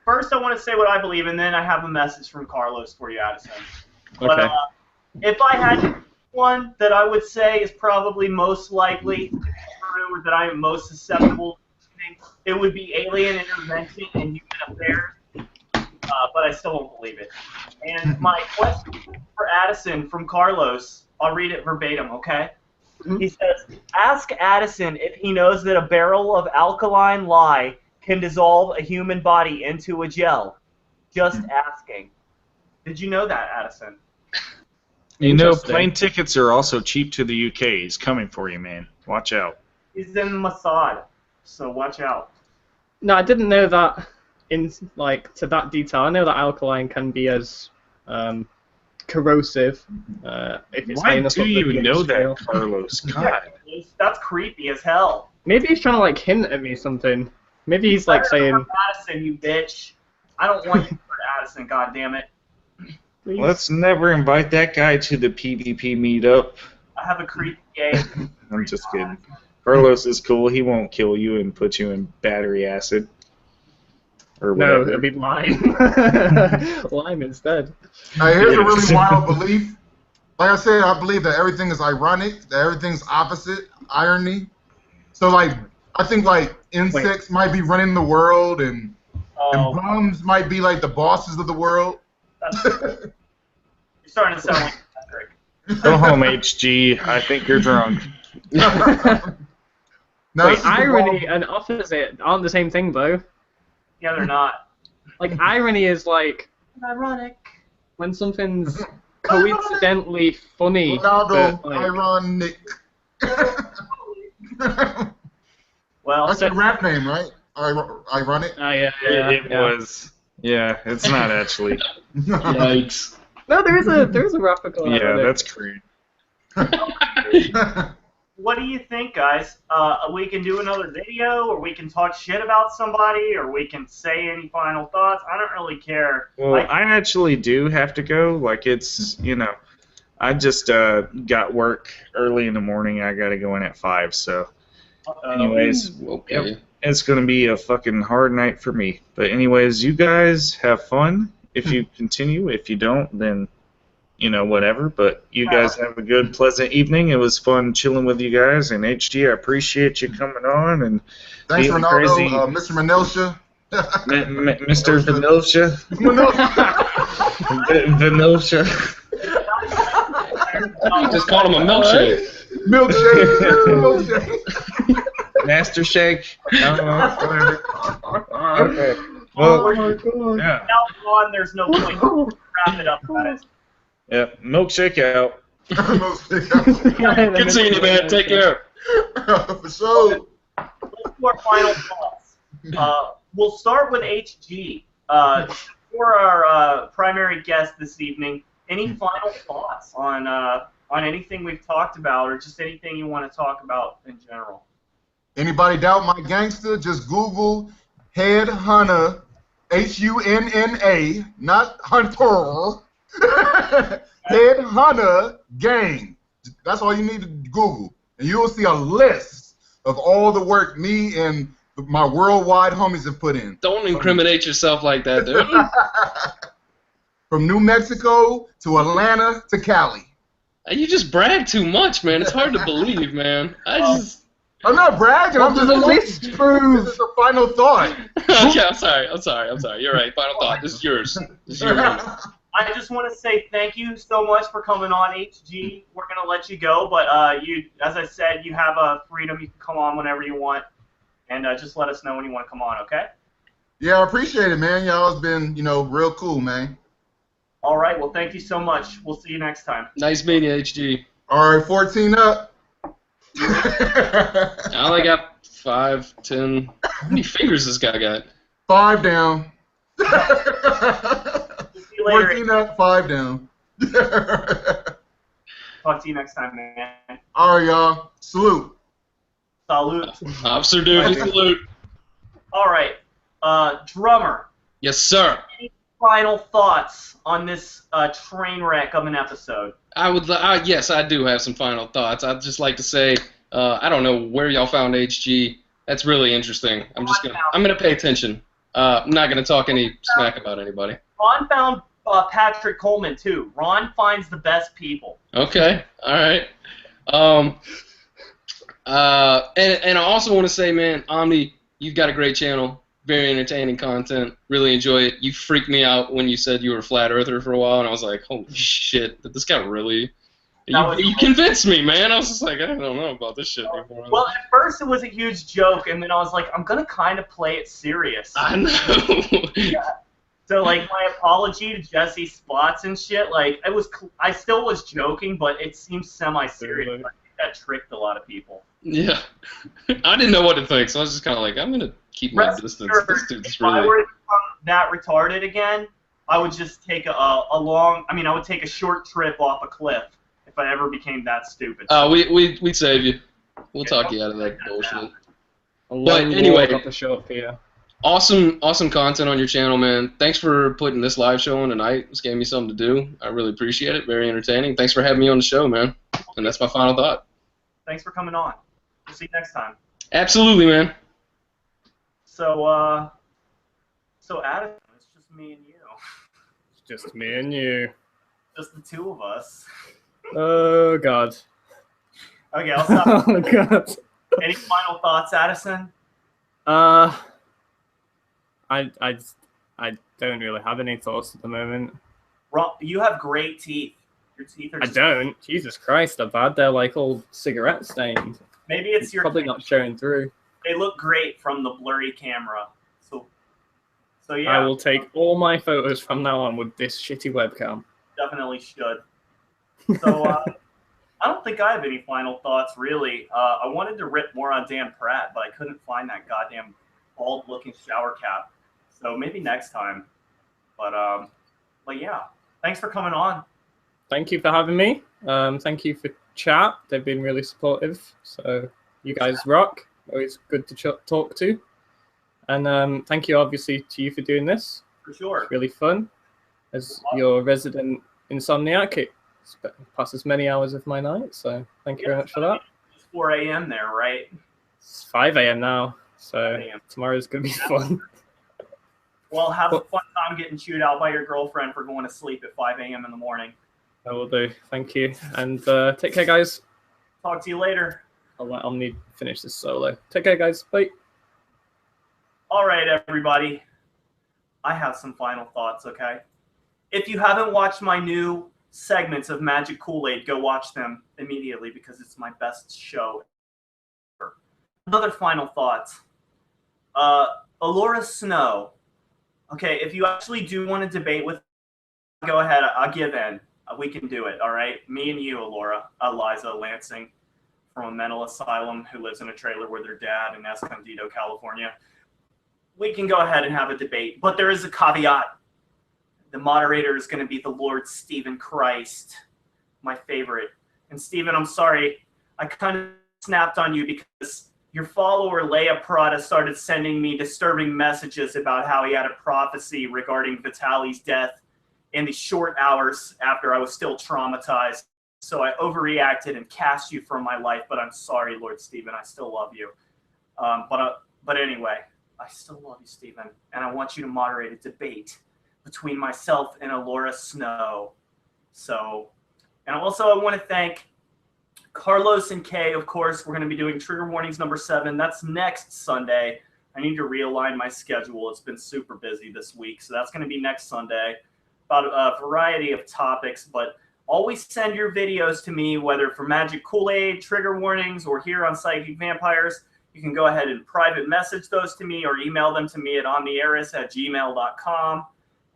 first I want to say what I believe, and then I have a message from Carlos for you, Addison. But, Okay. If I had one that I would say is probably most likely true, that I am most susceptible to, it would be alien intervention in human affairs, but I still don't believe it. And my question for Addison from Carlos, I'll read it verbatim, okay? He says, ask Addison if he knows that a barrel of alkaline lye can dissolve a human body into a gel. Just asking. Did you know that, Addison? You know, plane tickets are also cheap to the UK. He's coming for you, man. Watch out. He's in Mossad, so watch out. No, I didn't know that. in like to that detail. I know that alkaline can be as corrosive if it's high Why enough do up the you pH know scale. that, Carlos? God. That's creepy as hell. Maybe he's trying to like hint at me something. Maybe he's like saying, Addison, you bitch. I don't want you for Addison, goddammit. please. Let's never invite that guy to the PvP meetup. I have a creepy gay. I'm just kidding. Carlos is cool. He won't kill you and put you in battery acid. Or No, whatever. it'd be lime. Lime instead. Here's a really wild belief. Like I said, I believe that everything is ironic, that everything's opposite, irony. So, like, I think, like, insects might be running the world, and bums might be, like, the bosses of the world. You're starting to sound like Patrick. Go home, HG. I think you're drunk. Wait, irony and opposite aren't the same thing, though. Yeah, they're not. Like, irony is like ironic when something's coincidentally funny. Ronaldo, but, like, ironic. Well, that's a rap name, right? Ironic. Yeah. It was. Yeah, it's not actually. Yikes. No, there is a rapper called Yeah, Ironic. that's crude. What do you think, guys? We can do another video, or we can talk shit about somebody, or we can say any final thoughts. I don't really care. Well, I actually do have to go. Like, it's, I just got work early in the morning. I got to go in at 5, so. Anyways, okay. It's going to be a fucking hard night for me. But anyways, you guys have fun if you continue. If you don't, then, whatever. But you guys have a good, pleasant evening. It was fun chilling with you guys. And HG, I appreciate you coming on. And thanks, being Ronaldo. crazy. Mr. Menelcia. Mr. Vanilsha. Vanilsha. You just called him a milkshake. Milkshake. Master Shake. I don't know. Whatever. Okay. Oh my god. Yeah. Now on, there's no point. Wrap it up, guys. Yep. Milkshake out. Good seeing you, man. Take care. For sure. Let's do our final thoughts. We'll start with HG. For our primary guest this evening, any final thoughts on anything we've talked about, or just anything you want to talk about in general? Anybody doubt my gangster? Just Google Head Hunter, Hunna, not Hunter. Head Hunter Gang. That's all you need to Google, and you'll see a list of all the work me and my worldwide homies have put in. Don't incriminate yourself like that, dude. From New Mexico to Atlanta to Cali. You just brag too much, man. It's hard to believe, man. I'm not bragging. I'm just the list prove? This is the final thought. Okay, I'm sorry. You're right. Final thought. This is yours. This is your moment. I just want to say thank you so much for coming on, HG. We're going to let you go, but as I said, you have freedom. You can come on whenever you want, and just let us know when you want to come on, okay? Yeah, I appreciate it, man. Y'all has been, real cool, man. All right, well, thank you so much. We'll see you next time. Nice meeting you, HG. All right, 14 up. I only got 5, 10. How many fingers this guy got? 5 down. See you later. 14 up, 5 down. Talk to you next time, man. All right, y'all. Salute. Salute. Officer Duty, salute. All right, drummer. Yes, sir. Any final thoughts on this train wreck of an episode? Yes, I do have some final thoughts. I'd just like to say, I don't know where y'all found HG. That's really interesting. I'm gonna pay attention. I'm not gonna talk any smack about anybody. Ron found Patrick Coleman too. Ron finds the best people. Okay, all right. And I also want to say, man, Omni, you've got a great channel. Very entertaining content. Really enjoy it. You freaked me out when you said you were a flat earther for a while, and I was like, holy shit, did this guy really? You convinced me, man. I was just like, I don't know about this shit anymore. Well, at first it was a huge joke, and then I was like, I'm gonna kind of play it serious. I know. Yeah. So like, my apology to Jesse Spots and shit. Like, I still was joking, but it seems semi-serious. I think that tricked a lot of people. Yeah. I didn't know what to think, so I was just kind of like, I'm going to keep my distance. This dude's If I really... were to become that retarded again, I would just take I would take a short trip off a cliff if I ever became that stupid. Oh, we'd save you. We'll talk you out of that bullshit. But Long anyway, walk up a short pier. awesome content on your channel, man. Thanks for putting this live show on tonight. This gave me something to do. I really appreciate it. Very entertaining. Thanks for having me on the show, man. And that's my final thought. Thanks for coming on. We'll see you next time. Absolutely, man. So Addison, it's just me and you. It's just me and you. Just the two of us. Oh, God. Okay, I'll stop. Oh, God. Any final thoughts, Addison? I don't really have any thoughts at the moment. You have great teeth. Your teeth are I don't. Jesus Christ, they're bad. They're like all cigarette stained. Maybe it's your probably not showing through. They look great from the blurry camera. So yeah. I will take all my photos from now on with this shitty webcam. Definitely should. So I don't think I have any final thoughts really. I wanted to rip more on Dan Pratt, but I couldn't find that goddamn bald-looking shower cap. So maybe next time. But yeah. Thanks for coming on. Thank you for having me. Thank you for chat. They've been really supportive. So you guys rock. Always good to talk to. And thank you, obviously, to you for doing this. For sure. It's really fun. As your resident insomniac, it passes many hours of my night. So thank you very much for that. It's 4 a.m. there, right? It's 5 a.m. now. So tomorrow's going to be fun. Well, have a fun time getting chewed out by your girlfriend for going to sleep at 5 a.m. in the morning. I will do. Thank you. And take care, guys. Talk to you later. I'll let Omni finish this solo. Take care, guys. Bye. All right, everybody. I have some final thoughts, okay? If you haven't watched my new segments of Magic Kool-Aid, go watch them immediately because it's my best show ever. Another final thought. Allura Snow. Okay, if you actually do want to debate with me, go ahead. I'll give in. We can do it, all right? Me and you, Allura. Eliza Lansing from a mental asylum who lives in a trailer with her dad in Escondido, California. We can go ahead and have a debate, but there is a caveat. The moderator is going to be the Lord Stephen Christ, my favorite. And Stephen, I'm sorry, I kind of snapped on you because your follower, Leia Prada, started sending me disturbing messages about how he had a prophecy regarding Vitaly's death in the short hours after I was still traumatized. So I overreacted and cast you from my life, but I'm sorry, Lord Stephen, I still love you. But anyway, I still love you, Stephen, and I want you to moderate a debate between myself and Allura Snow. So, and also I want to thank Carlos and Kay, of course. We're going to be doing Trigger Warnings number 7. That's next Sunday. I need to realign my schedule. It's been super busy this week, so that's going to be next Sunday. About a variety of topics, but always send your videos to me, whether for Magic Kool-Aid, Trigger Warnings, or here on Psychic Vampires. You can go ahead and private message those to me or email them to me at omnieris@gmail.com.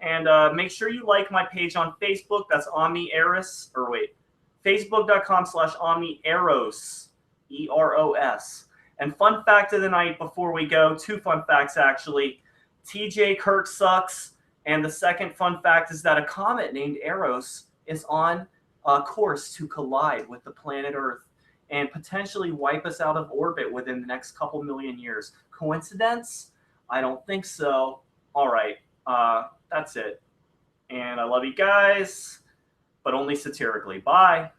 And make sure you like my page on Facebook. That's facebook.com/omnieros, E-R-O-S. And fun fact of the night before we go, 2 fun facts actually. TJ Kirk sucks. And the second fun fact is that a comet named Eros is on a course to collide with the planet Earth and potentially wipe us out of orbit within the next couple million years. Coincidence? I don't think so. All right, that's it. And I love you guys, but only satirically. Bye.